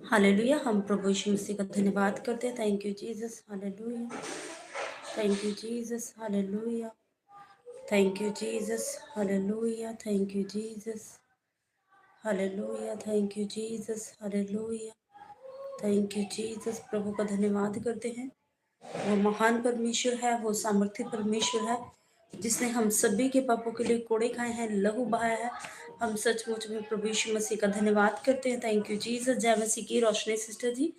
Hallelujah. हम प्रभु यीशु मसीह का धन्यवाद करते हैं। Thank you Jesus. Hallelujah. Thank you Jesus. Hallelujah. Thank you Jesus. Hallelujah. Thank you Jesus. Hallelujah. Thank you Jesus. Hallelujah. Thank you Jesus. प्रभु का धन्यवाद करते हैं। वो महान परमेश्वर है, वो सामर्थ्य परमेश्वर है, जिसने हम सभी के पापों के लिए कोड़े खाए हैं, लहू बहाया है। हम सचमुच में प्रभु यीशु मसीह का धन्यवाद करते हैं। Thank you Jesus. जय मसीह की। रोशनी सिस्टर जी,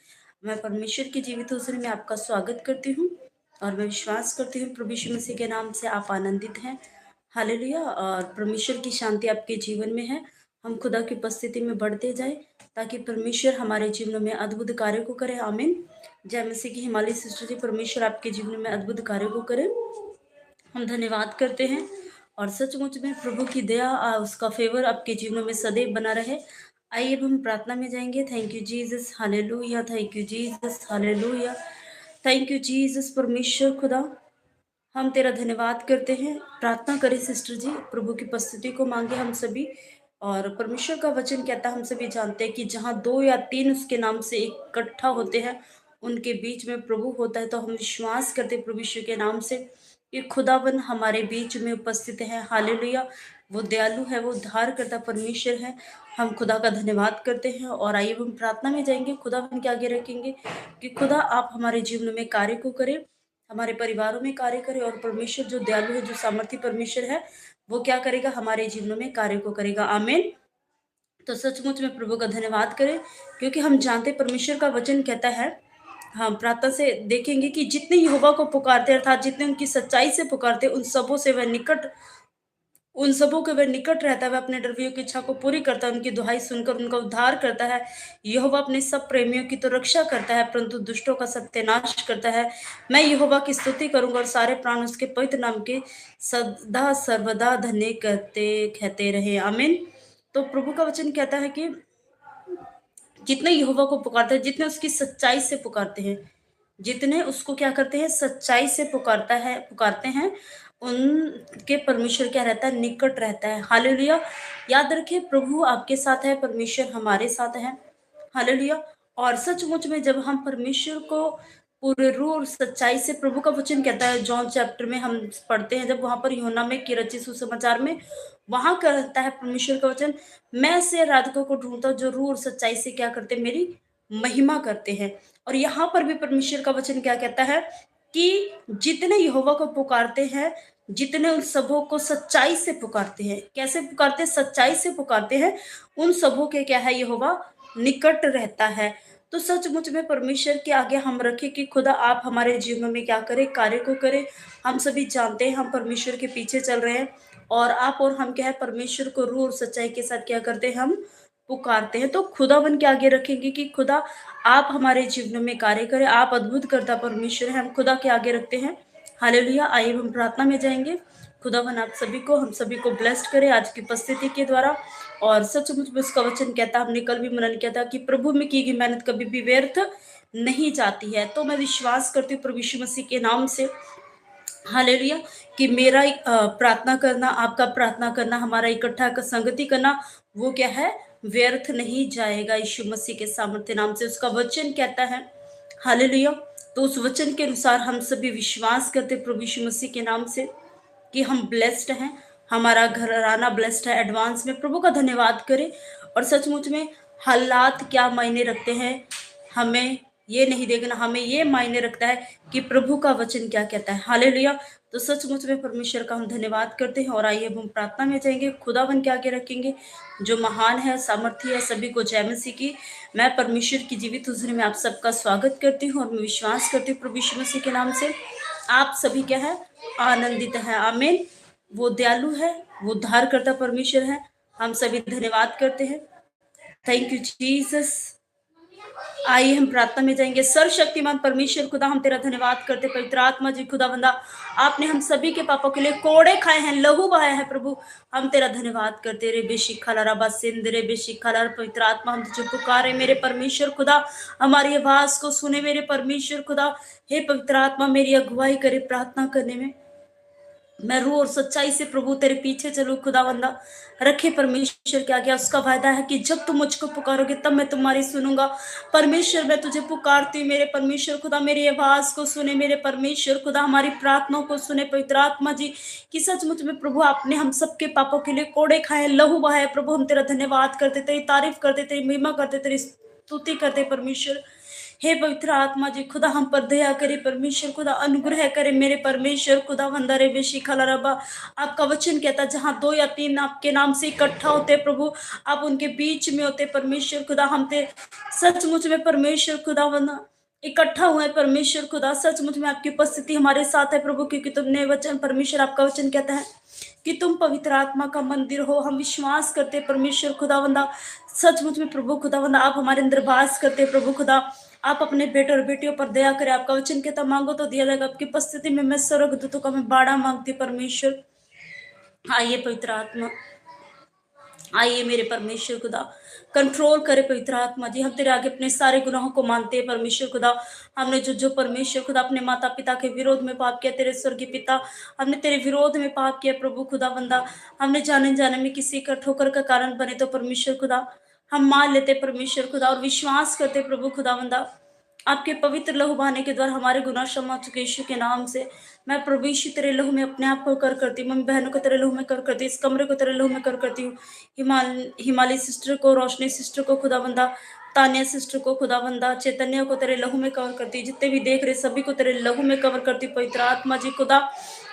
मैं परमेश्वर की जीवित हौसले में आपका स्वागत करती हूँ और मैं विश्वास करती हूँ प्रभु यीशु मसीह के नाम से आप आनंदित हैं। हालेलुया। और परमेश्वर की शांति आपके जीवन में है। हम खुदा की उपस्थिति में बढ़ते जाए ताकि परमेश्वर हमारे जीवन में अद्भुत कार्य को करे। आमीन। जय मसीह की। हिमालय सिस्टर जी, परमेश्वर आपके जीवन में अद्भुत कार्य को करे। हम धन्यवाद करते हैं और सचमुच में प्रभु की दया उसका फेवर आपके जीवनों में सदैव बना रहे। आइए अब हम प्रार्थना में जाएंगे। Thank you Jesus. Hallelujah. Thank you Jesus. Hallelujah. Thank you Jesus. परमेश्वर खुदा, हम तेरा धन्यवाद करते हैं। प्रार्थना करें सिस्टर जी, प्रभु की उपस्थिति को मांगे हम सभी। और परमेश्वर का वचन कहता है, हम सभी जानते हैं कि जहाँ 2 या 3 उसके नाम से इकट्ठा होते हैं, उनके बीच में प्रभु होता है। तो हम विश्वास करते हैं प्रभु यीशु के नाम से कि खुदावन हमारे बीच में उपस्थित है। हालेलुया। वो दयालु है, वो उद्धार करता परमेश्वर है। हम खुदा का धन्यवाद करते हैं और आइए हम प्रार्थना में जाएंगे। खुदावन के आगे रखेंगे कि खुदा आप हमारे जीवन में कार्य को करें, हमारे परिवारों में कार्य करे। और परमेश्वर जो दयालु है, जो सामर्थी परमेश्वर है, वो क्या करेगा, हमारे जीवनों में कार्य को करेगा। आमीन। तो सचमुच में प्रभु का धन्यवाद करें, क्योंकि हम जानते परमेश्वर का वचन कहता है, हम प्रार्थना से देखेंगे कि जितने यहोवा को पुकारते अर्थात जितने उनकी सच्चाई से पुकारते, उन सबों के वह निकट रहता है। वह अपने डरवियों की इच्छा को पूरी करता है, उनकी दुहाई सुनकर उनका उद्धार करता है। यहोवा अपने सब प्रेमियों की तो रक्षा करता है, परंतु दुष्टों का सत्यानाश करता है। मैं यहोवा की स्तुति करूंगा और सारे प्राण उसके पवित्र नाम के सदा सर्वदा धन्य कहते कहते रहे। आमीन। तो प्रभु का वचन कहता है कि जितने यहोवा को पुकारते हैं, जितने उसकी सच्चाई से पुकारते हैं, जितने उसको क्या करते हैं, सच्चाई से पुकारते हैं, उनके परमेश्वर क्या रहता है, निकट रहता है। हालेलुया। याद रखिए, प्रभु आपके साथ है, परमेश्वर हमारे साथ है। हालेलुया। और सचमुच में जब हम परमेश्वर को पूरे रूह और सच्चाई से, प्रभु का वचन कहता है, जॉन चैप्टर में हम पढ़ते हैं, जब वहां पर यूहन्ना में की रचित सुसमाचार में वहां कहता है परमेश्वर का वचन, मैं ऐसे आराधकों को ढूंढता हूं जो रूह और सच्चाई से क्या करते, मेरी महिमा करते हैं। और यहाँ पर भी परमेश्वर का वचन क्या कहता है कि जितने यहोवा को पुकारते हैं, जितने उन सबों को सच्चाई से पुकारते हैं, कैसे पुकारते हैं, सच्चाई से पुकारते हैं, उन सबों के क्या है, यहोवा निकट रहता है। तो सचमुच में परमेश्वर के आगे हम रखें कि खुदा आप हमारे जीवन में क्या करें, कार्य को करें। हम सभी जानते हैं हम परमेश्वर के पीछे चल रहे हैं और आप और हम क्या है, परमेश्वर को रूह और सच्चाई के साथ क्या करते हैं, हम पुकारते हैं। तो खुदावन के आगे रखेंगे कि खुदा आप हमारे जीवन में कार्य करें, आप अद्भुत करता परमेश्वर है, हम खुदा के आगे रखते हैं। हालेलुया। आइए हम प्रार्थना में जाएंगे। खुदावन आप सभी को, हम सभी को ब्लेस्ड करे आज की उपस्थिति के द्वारा। और सचमुच में उसका वचन कहता, हमने कल भी मनन किया था कि प्रभु में की गई मेहनत कभी भी व्यर्थ नहीं जाती है। तो मैं विश्वास करती हूँ प्रभु यीशु मसीह के नाम से, हालेलुया, कि मेरा प्रार्थना करना, आपका प्रार्थना करना, हमारा इकट्ठा संगति करना, वो क्या है, व्यर्थ नहीं जाएगा। यीशु मसीह के सामर्थ्य नाम से उसका वचन कहता है। हालेलुया। तो उस वचन के अनुसार हम सभी विश्वास करते प्रभु यीशु मसीह के नाम से कि हम ब्लेस्ड हैं, हमारा घराना ब्लेस्ड है। एडवांस में प्रभु का धन्यवाद करें। और सचमुच में हालात क्या मायने रखते हैं, हमें ये नहीं देखना, हमें ये मायने रखता है कि प्रभु का वचन क्या कहता है। हालेलुया। तो सचमुच में परमेश्वर का हम धन्यवाद करते हैं और आइए अब हम प्रार्थना में जाएंगे, खुदावन के आगे रखेंगे जो महान है, सामर्थ्य है। सभी को जय मसीह की। मैं परमेश्वर की जीवित हुजूरी में आप सबका स्वागत करती हूँ और मैं विश्वास करती हूँ प्रभु यीशु मसीह के नाम से आप सभी क्या है, आनंदित है। आमीन। वो दयालु है, वो उद्धार करता परमेश्वर है। हम सभी धन्यवाद करते हैं। Thank you Jesus. आइए हम प्रार्थना में जाएंगे। सर्वशक्तिमान परमेश्वर खुदा, हम तेरा धन्यवाद करते। पवित्र आत्मा जी खुदा बंदा, आपने हम सभी के पापों के लिए कोड़े खाए हैं, लहू बहाया है। प्रभु हम तेरा धन्यवाद करते। रे बेशिखा रबा सिंध रे बेशिखा, पवित्र आत्मा हम तुझे पुकारे मेरे परमेश्वर खुदा, हमारी आवाज को सुने मेरे परमेश्वर खुदा। हे पवित्र आत्मा मेरी अगुवाई करे प्रार्थना करने में। मैं रूह और सच्चाई से प्रभु तेरे पीछे चलूं खुदावंदा। रखे परमेश्वर क्या गया उसका वायदा है कि जब तुम मुझको पुकारोगे तब मैं तुम्हारी सुनूंगा। परमेश्वर मैं तुझे पुकारती हूँ मेरे परमेश्वर खुदा, मेरी आवाज को सुने मेरे परमेश्वर खुदा, हमारी प्रार्थनाओं को सुने पवित्र आत्मा जी। कि सचमुच में प्रभु आपने हम सबके पापों के लिए कोड़े खाए, लहू बहाए। प्रभु हम तेरा धन्यवाद करते, तेरी तारीफ करते, तेरी महिमा करते, तेरी स्तुति करते परमेश्वर। हे पवित्र आत्मा जी खुदा हम पर दया करे परमेश्वर खुदा, अनुग्रह करे मेरे परमेश्वर खुदा। वंदरे बेशी खला रबा। आपका वचन कहता जहां दो या तीन आपके नाम से इकट्ठा होते प्रभु, आप उनके बीच में होते परमेश्वर खुदा। हम ते सचमुच में परमेश्वर खुदा वंदा इकट्ठा हुए परमेश्वर खुदा। सचमुच में आपकी उपस्थिति हमारे साथ है प्रभु, क्योंकि तुमने वचन परमेश्वर आपका वचन कहता है कि तुम पवित्र आत्मा का मंदिर हो। हम विश्वास करते परमेश्वर खुदावंदा, सचमुच में प्रभु खुदावंदा आप हमारे अंदर वास करते प्रभु खुदा। आप अपने बेटे और बेटियों पर दया करें। आपका वचन कहता मांगो तो दिया जाएगा। आपकी उपस्थिति में मैं स्वर्गदूतों का मैं बाड़ा मांगती परमेश्वर। आइए पवित्र आत्मा, आइए मेरे परमेश्वर खुदा, कंट्रोल करे पवित्र आत्मा जी। हम तेरे आगे अपने सारे गुनाहों को मानते हैं परमेश्वर खुदा। हमने जो जो परमेश्वर खुदा अपने माता पिता के विरोध में पाप किया, तेरे स्वर्गीय पिता हमने तेरे विरोध में पाप किया प्रभु खुदा बंदा। हमने जाने जाने में किसी का ठोकर का कारण बने तो परमेश्वर खुदा हम मान लेते परमेश्वर खुदा और विश्वास करते प्रभु खुदा बंदा। आपके पवित्र लहू बहाने के द्वारा हमारे गुनाह क्षमा हो चुके यीशु के नाम से। मैं प्रभु यीशु तेरे लहू में अपने आप को कर करती हूँ, मम्मी बहनों को तेरे लहू में कर करती हूँ, इस कमरे को तेरे लहू में कर करती हूँ। हिमालय सिस्टर को, रोशनी सिस्टर को खुदाबंदा, तानिया सिस्टर को खुदाबंदा, चैतन्य को तेरे लहू में कवर करती, जितने भी देख रहे सभी को तेरे लहू में कवर करती पवित्र आत्मा जी खुदा।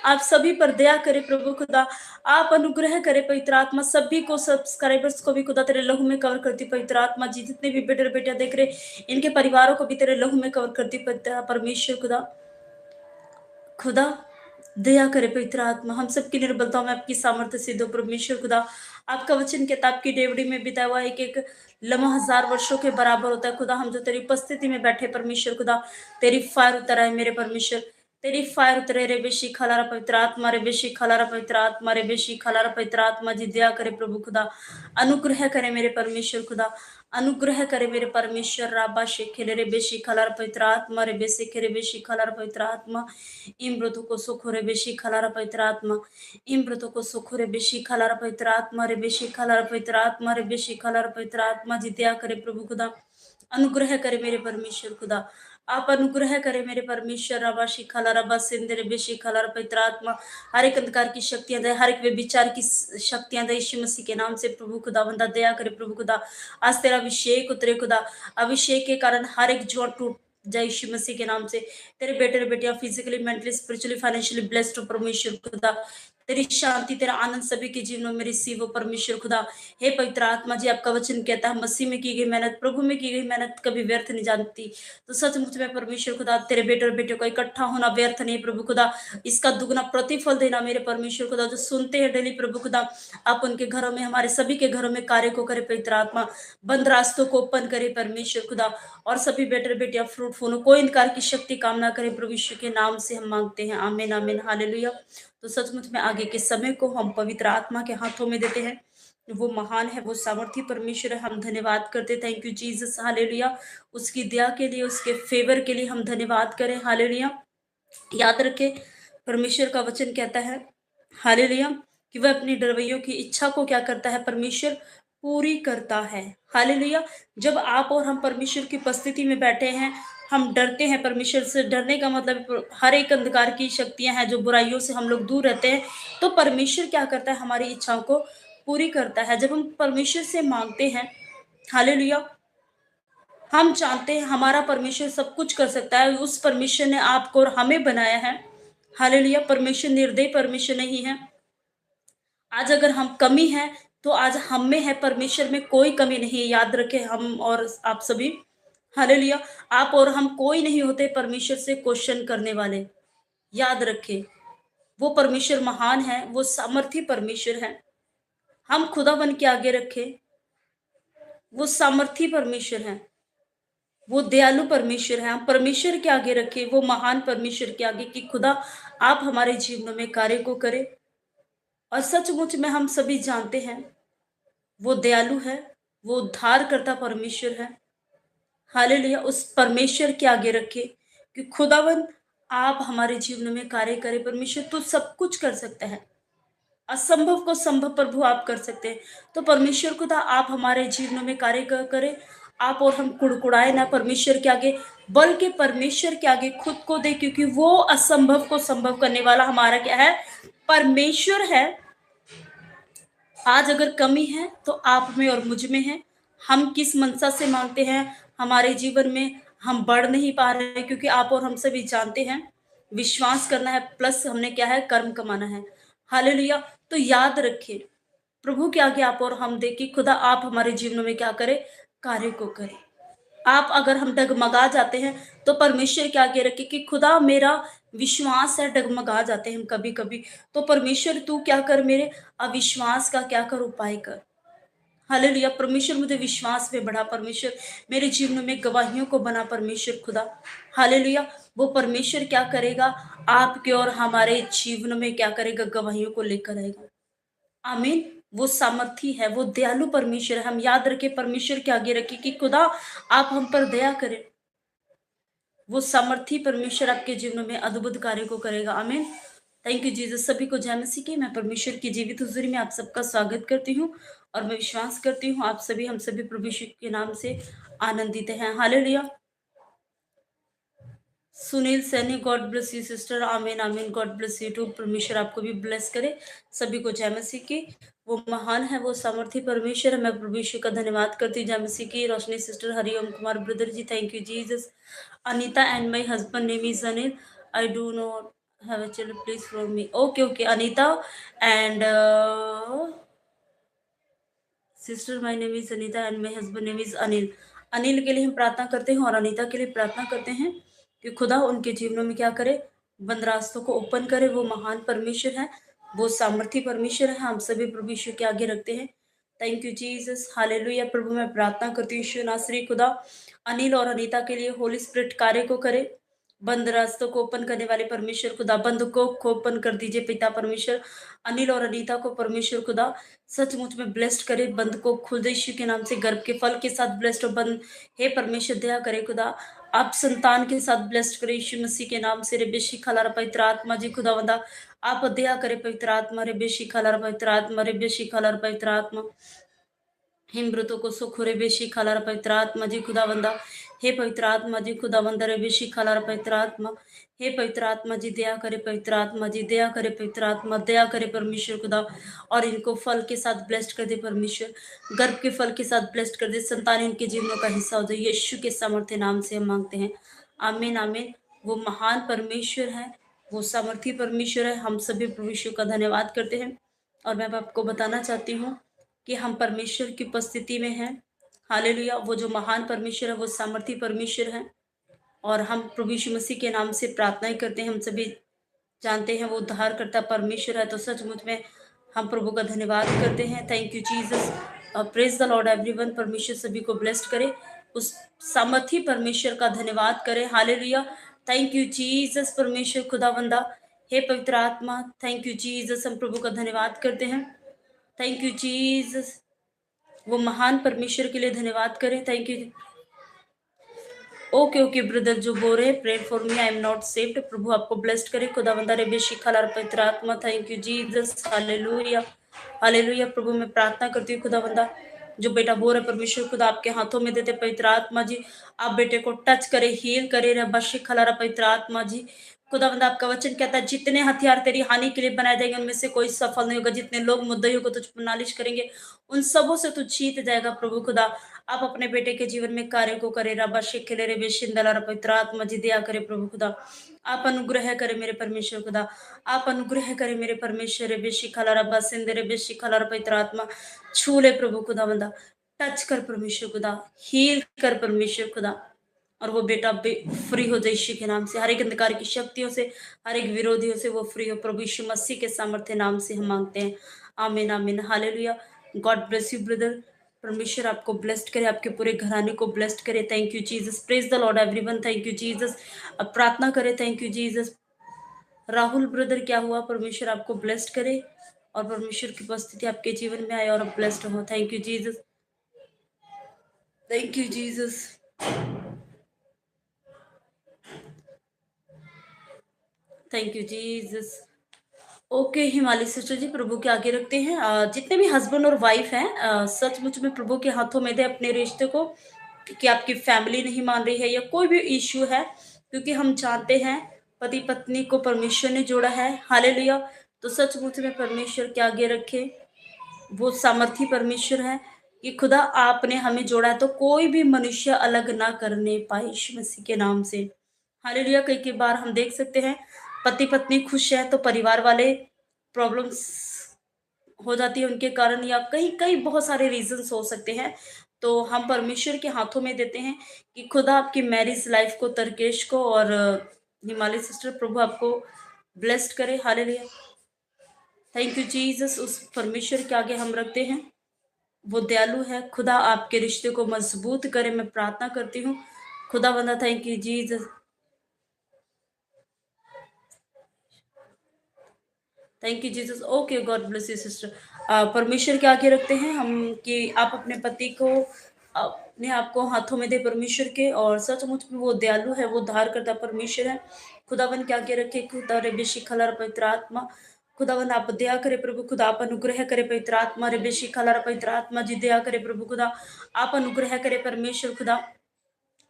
आप सभी पर दया करे प्रभु खुदा, आप अनुग्रह करे पवित्र आत्मा। सभी को, सब्सक्राइबर्स को भी खुदा तेरे लहू में कवर करती पवित्र आत्मा जी। जितने भी बेटे बेटियां देख रहे इनके परिवारों को भी तेरे लहू में कवर करती परमेश्वर खुदा। खुदा दया करे पवित्र आत्मा, हम सबकी निर्बलताओं में आपकी सामर्थ्य सिद्ध हो परमेश्वर खुदा। आपका वचन कहता आपकी डेवड़ी में बिताया हुआ एक एक लम्हा 1000 वर्षों के बराबर होता है खुदा। हम जो तेरी उपस्थिति में बैठे परमेश्वर खुदा, तेरी फायर उतर आए मेरे परमेश्वर, तेरी फायर उतरे रे बेशी खलारा पवित्र आत्मा, रे बेशी खलारा पवित्र आत्मा, रे बेशी खलारा पवित्र आत्मा जी। दया करे प्रभु खुदा, अनुग्रह करे मेरे परमेश्वर खुदा, अनुग्रह करे मेरे परमेश्वर। राबा शेखेले रे बेशी खलारा पवित्र आत्मा, रे बेसे खेरे बेशी खलारा पवित्र आत्मा। इम्ब्रतो को सुखोरे बेशी खलारा पवित्र आत्मा, इम्ब्रतो को सुखोरे बेशी खलारा पवित्र आत्मा, रे बेशी खलारा पवित्र आत्मा, रे बेशी खलारा पवित्र आत्मा जी। दया करे प्रभु खुदा, अनुग्रह करे मेरे परमेश्वर खुदा, आप अनुग्रह करे मेरे परमेश्वर। रबा शिखाला रबा सिंदे बेशी खलारा पवित्र आत्मा, हर एक अंधकार की शक्तियां दे, हर एक व्यभिचार की शक्तियां दे यीशु मसीह के नाम से प्रभु खुदा बंदा। दया करे प्रभु खुदा, आज तेरा अभिषेक उतरे खुदा, अभिषेक के कारण हर एक जोड़ टूट जय यीशु मसीह के नाम से। तेरे बेटे और बेटियां physically, mentally, spiritually, financially blessed हो परमेश्वर खुदा। तेरी शांति, तेरा आनंद सभी के जीवनों में रिसीव हो परमेश्वर खुदा। हे पवित्र आत्मा जी, आपका वचन कहता है मसीह में की गई मेहनत, प्रभु में की गई मेहनत कभी व्यर्थ नहीं जानती। तो सचमुच में परमेश्वर खुदा तेरे बेटे और बेटियों का इकट्ठा होना व्यर्थ नहीं प्रभु खुदा, इसका दुगना प्रतिफल देना मेरे परमेश्वर खुदा। जो सुनते हैं डेली प्रभु खुदा, आप उनके घरों में, हमारे सभी के घरों में कार्य को करे पवित्र आत्मा। बंद रास्तों को ओपन करे परमेश्वर खुदा, और सभी बेटे और बेटियां फ्रूटफुल हो, कोई इनकार की शक्ति काम ना करे प्रभु यीशु के नाम से हम मांगते हैं, आमीन आमीन हालेलुया। तो सचमुच में आगे के समय को हम पवित्र आत्मा के हाथों में देते हैं। वो महान है, वो सामर्थी परमेश्वर है, हम धन्यवाद करते, थैंक यू जीसस हालेलुया। उसकी दया के लिए, उसके फेवर के लिए हम धन्यवाद करें हालेलुया। याद रखें परमेश्वर का वचन कहता है हालेलुया कि वह अपनी डरवैयों की इच्छा को क्या करता है, परमेश्वर पूरी करता है हालेलुया। जब आप और हम परमेश्वर की उपस्थिति में बैठे हैं, हम डरते हैं परमेश्वर से। डरने का मतलब हर एक अंधकार की शक्तियां हैं, जो बुराइयों से हम लोग दूर रहते हैं, तो परमेश्वर क्या करता है, हमारी इच्छाओं को पूरी करता है। जब हम परमेश्वर से मांगते हैं हालेलुया, हम जानते हैं हमारा परमेश्वर सब कुछ कर सकता है। उस परमेश्वर ने आपको और हमें बनाया है हालेलुया। परमेश्वर निर्दयी परमेश्वर नहीं है। आज अगर हम कमी है तो आज हम में है, परमेश्वर में कोई कमी नहीं है। याद रखें हम और आप सभी हालेलुया, आप और हम कोई नहीं होते परमेश्वर से क्वेश्चन करने वाले। याद रखें वो परमेश्वर महान है, वो सामर्थी परमेश्वर है। हम खुदा बन के आगे रखें, वो सामर्थी परमेश्वर है, वो दयालु परमेश्वर है। हम परमेश्वर के आगे रखें, वो महान परमेश्वर के आगे कि खुदा आप हमारे जीवनों में कार्य को करें। और सचमुच में हम सभी जानते हैं वो दयालु है, वो उद्धार करता परमेश्वर है हालेलुया। उस परमेश्वर के आगे रखे कि खुदावन आप हमारे जीवन में कार्य करें परमेश्वर। तू सब कुछ कर सकता है, असंभव को संभव प्रभु आप कर सकते हैं। तो परमेश्वर खुदा आप हमारे जीवन में कार्य करें। आप और हम कुड़कुड़ाए ना परमेश्वर के आगे, बल्कि परमेश्वर के आगे खुद को दे, क्योंकि वो असंभव को संभव करने वाला हमारा क्या है, परमेश्वर है। आज अगर कमी है तो आप में और मुझ में है। हम किस मनसा से मांगते हैं, हमारे जीवन में हम बढ़ नहीं पा रहे हैं, क्योंकि आप और हम सभी जानते हैं विश्वास करना है प्लस हमने क्या है, कर्म कमाना है। हालेलुया। तो याद रखिए, प्रभु के आगे आप और हम देखिए, खुदा आप हमारे जीवन में क्या करे, कार्य को करे। आप अगर हम डगमगा जाते हैं तो परमेश्वर के आगे रखे कि खुदा मेरा विश्वास है, डगमगा जाते हैं हम कभी कभी। तो परमेश्वर तू क्या कर, मेरे अविश्वास का क्या कर, उपाय कर। हालेलुया। परमेश्वर मुझे विश्वास में बढ़ा, परमेश्वर मेरे जीवन में गवाहियों को बना परमेश्वर खुदा। हालेलुया। वो परमेश्वर क्या करेगा, आपके और हमारे जीवन में क्या करेगा, गवाहियों को लेकर आएगा। आमीन। वो सामर्थी है, वो दयालु परमेश्वर है। हम याद रखें, परमेश्वर के आगे रखें कि खुदा आप हम पर दया करें। वो सामर्थी परमेश्वर आपके जीवन में अद्भुत कार्य को करेगा। आमीन। Thank you Jesus. सभी को जय मसीह की। मैं परमेश्वर की जीवित हुजूरी में आप सबका स्वागत करती हूँ और मैं विश्वास करती हूँ आप सभी, हम सभी प्रभु यीशु के नाम से आनंदित हैं। Hallelujah. Sunil Saini, God bless you sister. आमीन आमीन। God bless you too. परमेश्वर आपको भी ब्लेस करे। सभी को जय मसीह की। वो महान है, वो सामर्थी परमेश्वर है। मैं प्रभु यीशु का धन्यवाद करती हूँ। जय मसीह की। Roshni sister, Hariom Kumar brother ji, thank you Jesus. Anita and my husband name is Anil. I do not have a child, please for me. Okay okay Anita and sister, my name is Anita and my husband name is Anil. Anil के लिए हम प्रार्थना करते हैं और अनीता के लिए प्रार्थना करते हैं कि खुदा उनके जीवनों में क्या करे, बंद रास्तों को ओपन करे। वो महान परमेश्वर है, वो सामर्थी परमेश्वर है। हम सभी प्रभु यीशु के आगे रखते हैं। Thank you Jesus. हालेलुया। प्रभु मैं प्रार्थना करती हूँ यीशु नासरी खुदा, अनिल और अनीता के लिए होली स्पिरिट कार्य को करे। बंद रास्तों को ओपन करने वाले परमेश्वर खुदा, बंद को ओपन कर दीजिए पिता परमेश्वर। अनिल और अनीता को परमेश्वर खुदा सचमुच में ब्लेस्ड करे। बंद को खुद यीशु के नाम से गर्भ के फल के साथ ब्लेस्ड हो। बंद हे परमेश्वर दया करे खुदा, आप संतान के साथ ब्लेस्ड करे यीशु मसीह के नाम से। रे बेशी खलार पवित्र आत्मा जी खुदा वंदा, आप दया करे पवित्र आत्मा। रे बेशी खलार पवित्र आत्मा, रे बेशी खलार पवित्र आत्मा। हिमृतों को सुखुरे बेशी खलार पवित्र आत्मा जी खुदावंदा। हे पवित्र आत्मा जी खुदावंदा रे बेशी खलार पवित्र आत्मा। हे पवित्र आत्मा जी दया करे, पवित्र आत्मा जी दया करे, पवित्र आत्मा दया करे परमेश्वर खुदा। और इनको फल के साथ ब्लेस्ड कर दे परमेश्वर, गर्भ के फल के साथ ब्लेस्ड कर दे। संतान इनके जीवनों का हिस्सा हो जाए। यीशु के सामर्थ्य नाम से हम मांगते हैं। आमीन आमीन। वो महान परमेश्वर है, वो सामर्थी परमेश्वर है। हम सभी परमेश्वर का धन्यवाद करते हैं। और मैं आपको बताना चाहती हूँ कि हम परमेश्वर की उपस्थिति में हैं। हालेलुया। वो जो महान परमेश्वर है, वो सामर्थी परमेश्वर है। और हम प्रभु यीशु मसीह के नाम से प्रार्थनाएं करते हैं। हम सभी जानते हैं वो उद्धार करता परमेश्वर है। तो सचमुच में हम प्रभु का धन्यवाद करते हैं। Thank you Jesus. Praise the Lord everyone. परमेश्वर सभी को ब्लेस्ड करे, उस सामर्थी परमेश्वर का धन्यवाद करें। हालेलुया। Thank you Jesus. परमेश्वर खुदावंदा, हे पवित्र आत्मा, थैंक यू जीसस। हम प्रभु का धन्यवाद करते हैं। Thank you Jesus. वो महान परमेश्वर के लिए धन्यवाद करें। Thank you. Okay okay brother जो बोल रहे हैं, pray for me, I am not saved. प्रभु आपको ब्लेस्ड करे। खुदावंदा रे बेशी खलार पवित्र आत्मा, thank you Jesus. Hallelujah hallelujah. प्रभु मैं प्रार्थना करती हूँ खुदावंदा, जो बेटा बोल रहे परमेश्वर खुदा आपके हाथों में देते पवित्र आत्मा जी। आप बेटे को टच करे, हील करे। रे बशी खलारा पवित्र आत्मा जी। खुदावंदा आपका वचन कहता है जितने हथियार तेरी हानि के लिए बनाए जाएंगे उनमें से कोई सफल नहीं होगा। जितने लोग मुद्दइयों को तुझ पर नालिश करेंगे उन सबों से तू जीत जाएगा। प्रभु खुदा आप अपने बेटे के जीवन में कार्य को करे। रबा शिखले रे बेशिंदला पवित्र आत्मा जी दया करे। प्रभु खुदा आप अनुग्रह करे मेरे परमेश्वर खुदा, आप अनुग्रह करे मेरे परमेश्वर। रे बेशी खला रबा सिंदे रे बेशी खला पवित्र आत्मा छू ले प्रभु खुदा बंदा, टच कर परमेश्वर खुदा, हील कर परमेश्वर खुदा। और वो बेटा फ्री हो जाए यीशु के नाम से। हर एक अंधकार की शक्तियों से, हर एक विरोधियों से वो फ्री हो। प्रभु यीशु मसीह के सामर्थ्य नाम से हम मांगते हैं। आमीन आमीन। Hallelujah. God bless you brother. परमेश्वर आपको ब्लेस्ड करे, आपके पूरे घराने को ब्लेस्ड करे। Thank you Jesus. Praise the Lord everyone. Thank you Jesus. अब प्रार्थना करें। Thank you Jesus. Rahul brother क्या हुआ, परमेश्वर आपको ब्लेस्ड करे और परमेश्वर की उपस्थिति आपके जीवन में आए और आप ब्लेस्ड हो। Thank you Jesus. Thank you Jesus. Thank you Jesus. Okay Himalaya sister ji, प्रभु के आगे रखते हैं। जितने भी हस्बैंड और वाइफ हैं, सचमुच में प्रभु के हाथों में दे अपने रिश्ते को, कि आपकी फैमिली नहीं मान रही है या कोई भी इश्यू है, क्योंकि हम जानते हैं पति पत्नी को परमेश्वर ने जोड़ा है। हालेलुया। तो सचमुच में परमेश्वर के आगे रखे, वो सामर्थी परमेश्वर है कि खुदा आपने हमें जोड़ा है, तो कोई भी मनुष्य अलग ना करने पाए यीशु मसीह के नाम से। हालेलुया। कई कई बार हम देख सकते हैं पति पत्नी खुश है तो परिवार वाले प्रॉब्लम्स हो जाती है उनके कारण, या कई कई बहुत सारे रीजंस हो सकते हैं। तो हम परमेश्वर के हाथों में देते हैं कि खुदा आपकी मैरिज लाइफ को, तरकेश को और हिमालय सिस्टर, प्रभु आपको ब्लेस्ड करे। हालेलुया। Thank you Jesus. उस परमेश्वर के आगे हम रखते हैं, वो दयालु है। खुदा आपके रिश्ते को मजबूत करे, मैं प्रार्थना करती हूँ। खुदा बंदा, thank you Jesus. Thank you Jesus. Okay, God bless you sister. परमेश्वर के आगे रखते हैं हम कि आप अपने पति को अपने आप को हाथों में दे परमेश्वर के, और सचमुच में वो दयालु है, वो उद्धार करता परमेश्वर है। खुदावन के आगे रखे, खुदा रे बेशी खलर पवित्र आत्मा, खुदावन आप दया करे प्रभु, खुदा आप अनुग्रह करे पवित्र आत्मा रे बेशी खलर पवित्र आत्मा जी, दया करे प्रभु, खुदा आप अनुग्रह करे परमेश्वर। खुदा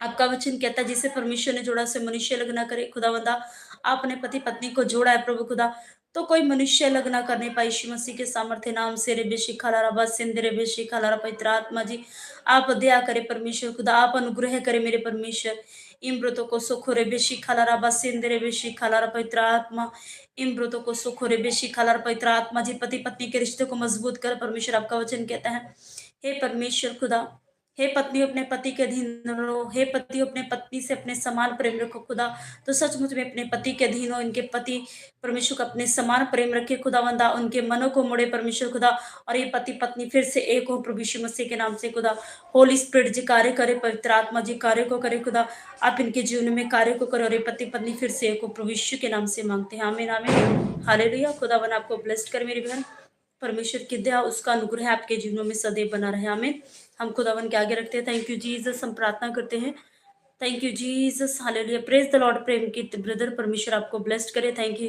आपका वचन कहता है जिसे परमेश्वर ने जोड़ा से मनुष्य अलग ना करे। खुदावंदा आपने पति पत्नी को जोड़ा है प्रभु खुदा, तो कोई मनुष्य अलग ना करने पाए यीशु मसीह के सामर्थ्य नाम से। रे बेशी खाला रबा सिंध रे बेशी खाला रा पवित्र आत्मा जी, आप दया करे परमेश्वर खुदा, आप अनुग्रह करे मेरे परमेश्वर। इम्रतों को सुखो रे बेशी खाला रबा सिंध रे बेशी खाला रा पवित्र आत्मा, इम्रतों को सुखो रे बेशी खाला रा पवित्र आत्मा जी, पति पत्नी के रिश्ते को मजबूत कर परमेश्वर। आपका वचन कहता है हे परमेश्वर खुदा, हे पत्नी अपने पति के अधीन रहो, हे पति अपने पत्नी से अपने समान प्रेम रखो खुदा। तो सचमुच में अपने पति के अधीन हो, इनके पति परमेश्वर को अपने समान प्रेम रखे खुदावंदा, उनके मनों को मोड़े परमेश्वर खुदा, और ये पति पत्नी फिर से एक हो प्रभु यीशु मसीह के नाम से खुदा। होली स्पिरिट जी कार्य करे, पवित्र आत्मा जी कार्य को करे खुदा, आप इनके जीवन में कार्य को करो, और ये पति पत्नी फिर से एक हो प्रभु यीशु के नाम से मांगते हैं, आमीन आमीन। हालेलुया। खुदावन आपको ब्लेस्ड कर मेरी बहन, परमेश्वर की दया उसका अनुग्रह आपके जीवनों में सदैव बना रहे, आमीन। हम खुदावन के आगे रखते हैं। Thank you Jesus. हम प्रार्थना करते हैं। Thank you Jesus. Hallelujah. Praise the Lord. Prem की ब्रदर, परमेश्वर आपको ब्लेस्ड करे। Thank you.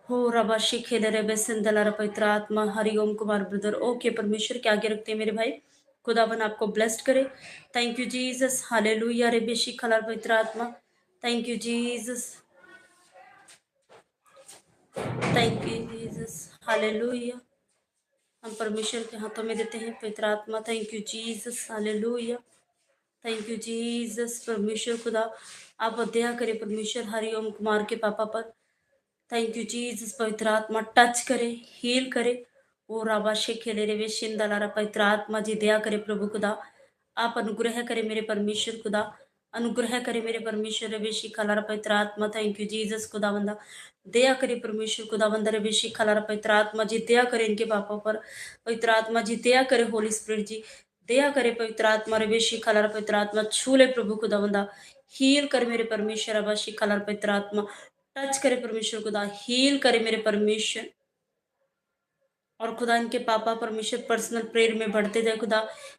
हो रबा शिखे दरे बेसिंदला पवित्र आत्मा, हरिओम कुमार ब्रदर। ओके, परमेश्वर के आगे रखते हैं मेरे भाई, खुदावन आपको ब्लेस्ड करे। Thank you Jesus. हालेलुया। रे बेशी खलार पवित्र आत्मा, thank you Jesus, thank you Jesus. Hallelujah. हम परमेश्वर के हाथों में देते हैं पवित्र आत्मा। Thank you Jesus. Hallelujah. Thank you Jesus. परमेश्वर खुदा आप दया करे परमेश्वर हरिओम कुमार के पापा पर। Thank you Jesus. पवित्र आत्मा टच करे, हील करे। ओ राबा शेखेले रे वे शिंदलारा, पवित्र आत्मा जी दया करे प्रभु खुदा, आप अनुग्रह करे मेरे परमेश्वर खुदा, अनुग्रह करे मेरे परमेश्वर रे वे शिखालारा पवित्र आत्मा। Thank you Jesus. खुदा बंदा दया करे परमेश्वर खुदा बंदा रे वे शिखालारा पवित्र आत्मा जी दया करे इनके पापा पर, पवित्र आत्मा जी दया करे, होली स्पिरिट जी दया करे, पवित्र आत्मा रे वे शिखालारा पवित्र आत्मा छू ले प्रभु खुदा बंदा, हील कर मेरे परमेश्वर अबा शिखालारा पवित्र आत्मा, टच करे परमेश्वर खुदा, हील करे मेरे परमेश्वर। और खुदा इनके पापा परमेश्वर पर्सनल प्रेयर में बढ़ते जाए खुदा,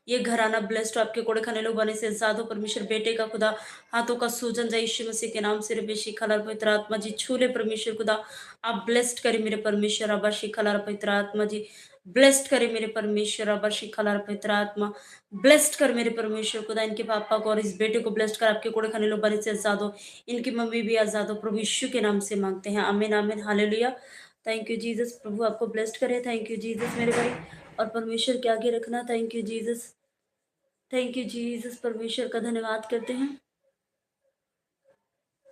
ये घराना ब्लेस्ड हो, आपके कोड़े खाने लोग बने से आजाद हो परमेश्वर। बेटे का खुदा हाथों का सूजन जाए यीशु मसीह के नाम से। रे बेशी खलार पवित्र आत्मा जी छू ले परमेश्वर खुदा, आप ब्लेस्ड करे मेरे परमेश्वर। अबा खलार पवित्र आत्मा जी ब्लेस्ड करे मेरे परमेश्वर। अबा खलार पवित्र आत्मा ब्लेस्ड कर मेरे परमेश्वर खुदा, इनके पापा को और इस बेटे को ब्लेस्ड कर, आपके कोड़े खाने लोग बने से आजाद हो, इनकी मम्मी भी आजाद हो प्रभु यीशु के नाम से मांगते हैं, आमीन आमीन। हालेलुया। Thank you Jesus. प्रभु आपको ब्लेस्ड करे। थैंक यू जीसस मेरे भाई, और परमेश्वर के आगे रखना। Thank you Jesus. Thank you Jesus. परमेश्वर का धन्यवाद करते हैं।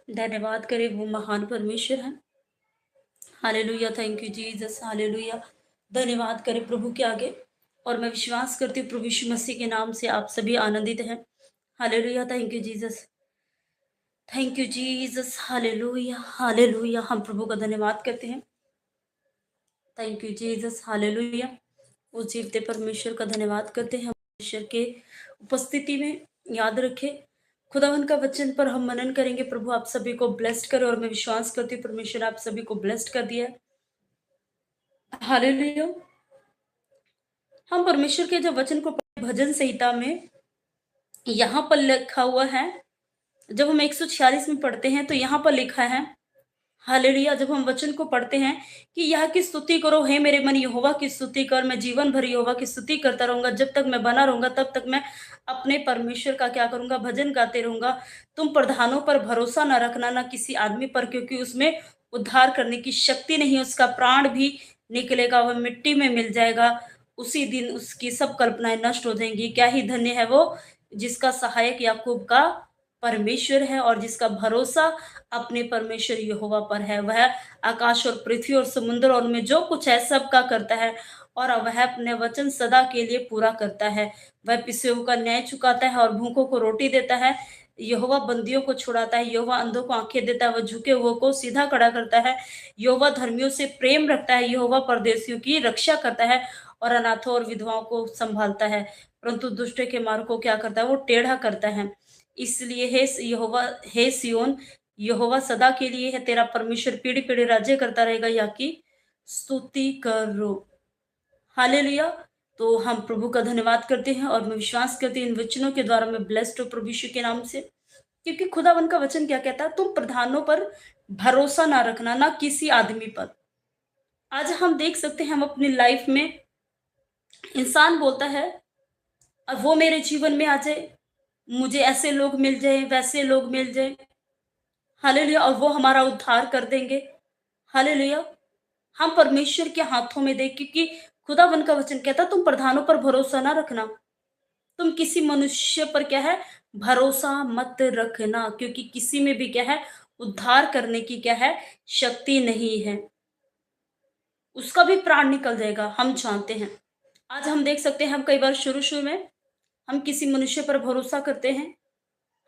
धन्यवाद करे, वो महान परमेश्वर है। Hallelujah. Thank you Jesus. Hallelujah. धन्यवाद करे प्रभु के आगे, और मैं विश्वास करती हूँ प्रभु यीशु मसीह के नाम से आप सभी आनंदित हैं। Hallelujah. Thank you Jesus. Thank you Jesus. Hallelujah. Hallelujah. हम प्रभु का धन्यवाद करते हैं। Thank you Jesus. हालेलुया। उस जीवते परमेश्वर का धन्यवाद करते हैं। परमेश्वर के उपस्थिति में याद रखें, खुदावन का वचन पर हम मनन करेंगे। प्रभु आप सभी को ब्लेस्ड करे, और मैं विश्वास करती हूँ परमेश्वर आप सभी को ब्लेस्ड कर दिया। हालेलुया। हम परमेश्वर के जब वचन को भजन संहिता में यहाँ पर लिखा हुआ है, जब हम 146 में पढ़ते हैं तो यहाँ पर लिखा है हालेलुया! जब हम वचन को पढ़ते हैं कि यह की स्तुति करो, हे मेरे मन यहोवा की स्तुति कर, मैं जीवन भर यहोवा की स्तुति करता रहूँगा। जब तक मैं बना रहूँगा तब तक मैं अपने परमेश्वर का क्या करूँगा, भजन गाते रहूँगा। तुम प्रधानों पर भरोसा न रखना, ना किसी आदमी पर, क्योंकि उसमें उद्धार करने की शक्ति नहीं है। उसका प्राण भी निकलेगा, वह मिट्टी में मिल जाएगा। उसी दिन उसकी सब कल्पनाएँ नष्ट हो जाएँगी। क्या ही धन्य है वो जिसका सहायक याकूब का परमेश्वर है और जिसका भरोसा अपने परमेश्वर यहोवा पर है। वह आकाश और पृथ्वी और समुद्र और उनमें जो कुछ है सब का करता है और वह अपने वचन सदा के लिए पूरा करता है। वह पिसे हुओं का न्याय चुकाता है और भूखों को रोटी देता है। यहोवा बंदियों को छुड़ाता है, यहोवा अंधों को आंखें देता है, वह झुके हुओं को सीधा खड़ा करता है। यहोवा धर्मियों से प्रेम रखता है, यहोवा परदेशियों की रक्षा करता है और अनाथों और विधवाओं को संभालता है। परंतु दुष्ट के मार्ग को क्या करता है, वो टेढ़ा करता है। इसलिए हे यहोवा, हे सिय्योन, यहोवा सदा के लिए है, तेरा परमेश्वर पीढ़ी-पीढ़ी राज्य करता रहेगा। या की स्तुति करो। हालेलुया! तो हम प्रभु का धन्यवाद करते हैं और मैं विश्वास करती हूँ इन वचनों के द्वारा मैं ब्लेस्ड हूँ प्रभु यीशु के नाम से। क्योंकि खुदावन का वचन क्या कहता है, तुम प्रधानों पर भरोसा ना रखना, ना किसी आदमी पर। आज हम देख सकते हैं हम अपनी लाइफ में इंसान बोलता है, अब वो मेरे जीवन में आ जाए, मुझे ऐसे लोग मिल जाएँ, वैसे लोग मिल जाएँ। हालेलुया! और वो हमारा उद्धार कर देंगे। हालेलुया! हम परमेश्वर के हाथों में दें, क्योंकि खुदावन का वचन कहता है तुम प्रधानों पर भरोसा ना रखना। तुम किसी मनुष्य पर क्या है, भरोसा मत रखना, क्योंकि किसी में भी क्या है, उद्धार करने की क्या है, शक्ति नहीं है। उसका भी प्राण निकल जाएगा, हम जानते हैं। आज हम देख सकते हैं हम कई बार शुरू-शुरू में हम किसी मनुष्य पर भरोसा करते हैं।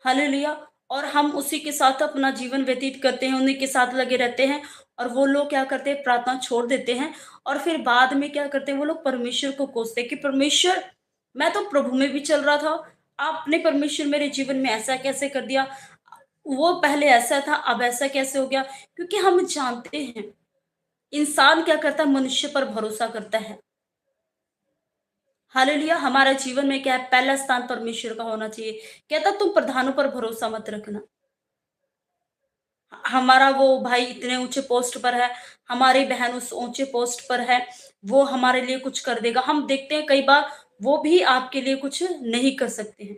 हालेलुया! और हम उसी के साथ अपना जीवन व्यतीत करते हैं, उन्हीं के साथ लगे रहते हैं और वो लोग क्या करते हैं, प्रार्थना छोड़ देते हैं और फिर बाद में क्या करते हैं, वो लोग परमेश्वर को कोसते हैं कि परमेश्वर, मैं तो प्रभु में भी चल रहा था, आपने परमेश्वर मेरे जीवन में ऐसा कैसे कर दिया? वो पहले ऐसा था, अब ऐसा कैसे हो गया? क्योंकि हम जानते हैं, इंसान क्या करता है, मनुष्य पर भरोसा करता है। हालेलुया! हमारा जीवन में क्या है, पहला स्थान परमेश्वर का होना चाहिए। कहता तुम प्रधानों पर भरोसा मत रखना। हमारा वो भाई इतने ऊँचे पोस्ट पर है, हमारी बहन उस ऊँचे पोस्ट पर है, वो हमारे लिए कुछ कर देगा। हम देखते हैं कई बार वो भी आपके लिए कुछ नहीं कर सकते हैं।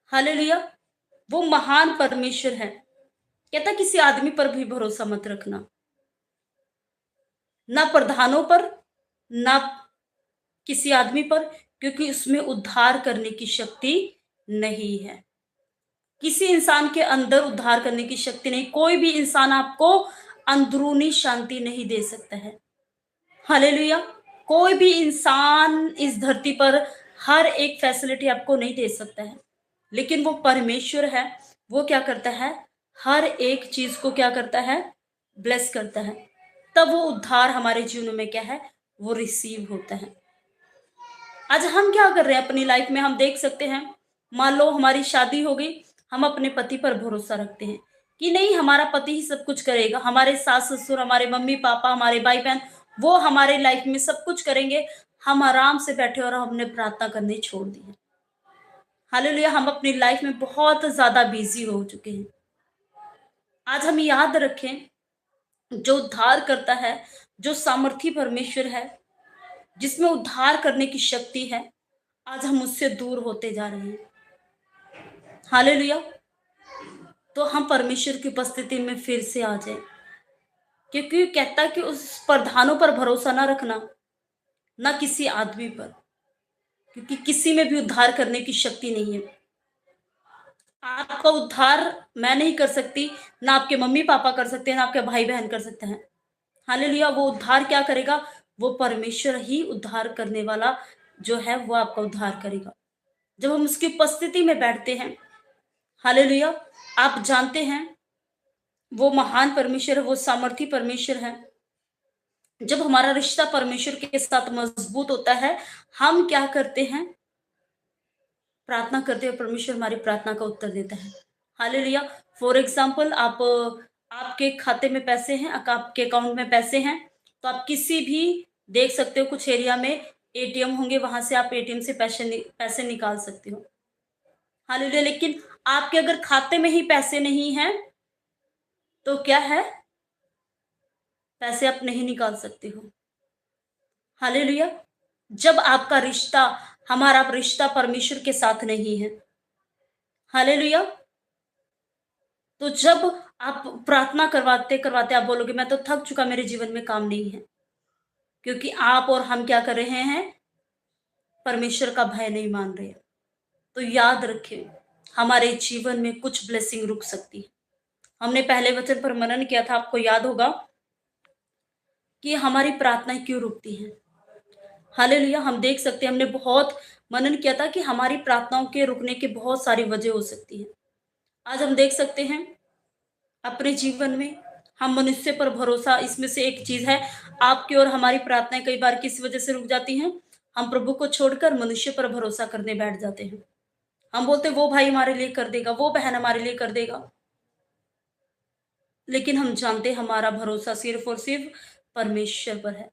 हालेलुया! वो महान परमेश्वर है। कहता किसी आदमी पर भी भरोसा मत रखना। ना प्रधानों पर, ना किसी आदमी पर, क्योंकि उसमें उद्धार करने की शक्ति नहीं है। किसी इंसान के अंदर उद्धार करने की शक्ति नहीं। कोई भी इंसान आपको अंदरूनी शांति नहीं दे सकता है। हालेलुया! कोई भी इंसान इस धरती पर हर एक फैसिलिटी आपको नहीं दे सकता है। लेकिन वो परमेश्वर है, वो क्या करता है? हर एक चीज़ को क्या करता है? ब्लेस करता है। तब वो उद्धार हमारे जीवन में क्या है? वो रिसीव होता है। आज हम क्या कर रहे हैं अपनी लाइफ में, हम देख सकते हैं, मान लो हमारी शादी हो गई, हम अपने पति पर भरोसा रखते हैं कि नहीं, हमारा पति ही सब कुछ करेगा, हमारे सास ससुर, हमारे मम्मी पापा, हमारे भाई बहन, वो हमारे लाइफ में सब कुछ करेंगे। हम आराम से बैठे और हमने प्रार्थना करनी छोड़ दी है। हालेलुया! हम अपनी लाइफ में बहुत ज्यादा बिजी हो चुके हैं। आज हम याद रखें, जो उद्धार करता है, जो सामर्थी परमेश्वर है, जिसमें उद्धार करने की शक्ति है, आज हम उससे दूर होते जा रहे हैं। हालेलुया! तो हम परमेश्वर की उपस्थिति में फिर से आ जाएँ। क्योंकि कहता है कि उस प्रधानों पर भरोसा ना रखना, ना किसी आदमी पर, क्योंकि किसी में भी उद्धार करने की शक्ति नहीं है। आपका उद्धार मैं नहीं कर सकती, ना आपके मम्मी-पापा कर सकते हैं, ना आपके भाई-बहन कर सकते हैं। हालेलुया! वो उद्धार क्या करेगा? वो परमेश्वर ही उद्धार करने वाला जो है, वो आपका उद्धार करेगा। जब हम उसकी उपस्थिति में बैठते हैं, हालेलुया! आप जानते हैं, वो महान परमेश्वर है, वो सामर्थी परमेश्वर है। जब हमारा रिश्ता परमेश्वर के साथ मजबूत होता है, हम क्या करते हैं? प्रार्थना करते हैं, परमेश्वर हमारी प्रार्थना का उत्तर देता है। हालेलुया! फॉर एग्ज़ाम्पल, आप आपके खाते में पैसे हैं, आपके अकाउंट में पैसे हैं, तो आप किसी भी देख सकते हो, कुछ एरिया में एटीएम होंगे, वहाँ से आप एटीएम से पैसे निकाल सकते हो। हालेलुया! लेकिन आपके अगर खाते में ही पैसे नहीं हैं, तो क्या है, पैसे आप नहीं निकाल सकते हो। हालेलुया। जब आपका रिश्ता, हमारा रिश्ता परमेश्वर के साथ नहीं है, हालेलुया, तो जब आप प्रार्थना करवाते करवाते आप बोलोगे मैं तो थक चुका, मेरे जीवन में काम नहीं है, क्योंकि आप और हम क्या कर रहे हैं, परमेश्वर का भय नहीं मान रहे। तो याद रखें, हमारे जीवन में कुछ ब्लेसिंग रुक सकती है। हमने पहले वचन पर मनन किया था, आपको याद होगा कि हमारी प्रार्थनाएं क्यों रुकती हैं। हालेलुया। हम देख सकते हैं, हमने बहुत मनन किया था कि हमारी प्रार्थनाओं के रुकने की बहुत सारी वजह हो सकती है। आज हम देख सकते हैं अपने जीवन में, हम मनुष्य पर भरोसा, इसमें से एक चीज है, आपकी और हमारी प्रार्थनाएं कई बार किस वजह से रुक जाती हैं, हम प्रभु को छोड़कर मनुष्य पर भरोसा करने बैठ जाते हैं। हम बोलते वो भाई हमारे लिए कर देगा, वो बहन हमारे लिए कर देगा, लेकिन हम जानते हमारा भरोसा सिर्फ और सिर्फ परमेश्वर पर है।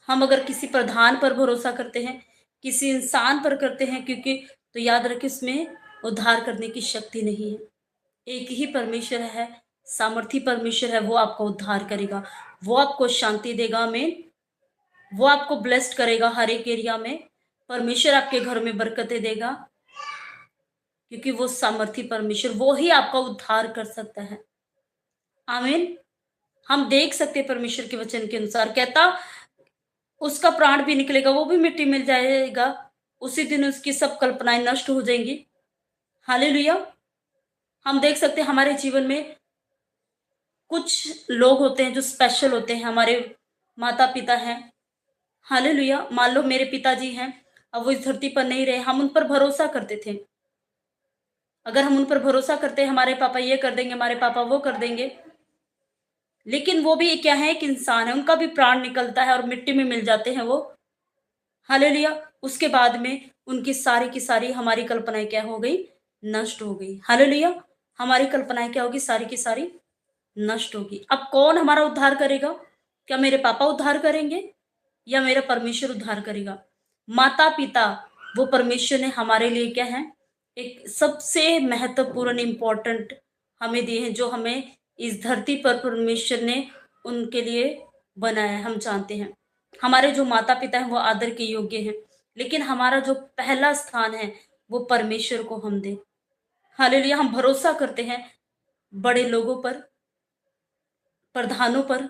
हम अगर किसी प्रधान पर भरोसा करते हैं, किसी इंसान पर करते हैं, क्योंकि तो याद रखें उसमें उद्धार करने की शक्ति नहीं है। एक ही परमेश्वर है, सामर्थी परमेश्वर है, वो आपको उद्धार करेगा, वो आपको शांति देगा में, वो आपको ब्लेस्ड करेगा हर एक एरिया में। परमेश्वर आपके घर में बरकतें देगा, क्योंकि वो सामर्थी परमेश्वर, वो ही आपका उद्धार कर सकता है। आमीन। हम देख सकते हैं परमेश्वर के वचन के अनुसार, कहता उसका प्राण भी निकलेगा, वो भी मिट्टी मिल जाएगा, उसी दिन उसकी सब कल्पनाएं नष्ट हो जाएंगी। हालेलुया। हम देख सकते हैं हमारे जीवन में कुछ लोग होते हैं जो स्पेशल होते हैं, हमारे माता पिता हैं। हालेलुया। मान लो मेरे पिताजी हैं, अब वो इस धरती पर नहीं रहे, हम उन पर भरोसा करते थे। अगर हम उन पर भरोसा करते हैं, हमारे पापा ये कर देंगे, हमारे पापा वो कर देंगे, लेकिन वो भी क्या है, एक इंसान है, उनका भी प्राण निकलता है और मिट्टी में मिल जाते हैं वो। हालेलुया। उसके बाद में उनकी सारी की सारी हमारी कल्पनाएं क्या हो गई, नष्ट हो गई। हालेलुया। हमारी कल्पनाएं क्या होगी, सारी की सारी नष्ट होगी। अब कौन हमारा उद्धार करेगा? क्या मेरे पापा उद्धार करेंगे या मेरा परमेश्वर उद्धार करेगा? माता पिता, वो परमेश्वर ने हमारे लिए क्या है, एक सबसे महत्वपूर्ण इंपॉर्टेंट हमें दिए हैं, जो हमें इस धरती पर परमेश्वर ने उनके लिए बनाया है। हम जानते हैं हमारे जो माता पिता हैं वो आदर के योग्य हैं, लेकिन हमारा जो पहला स्थान है वो परमेश्वर को हम दें। हालेलुया। हम भरोसा करते हैं बड़े लोगों पर, प्रधानों पर,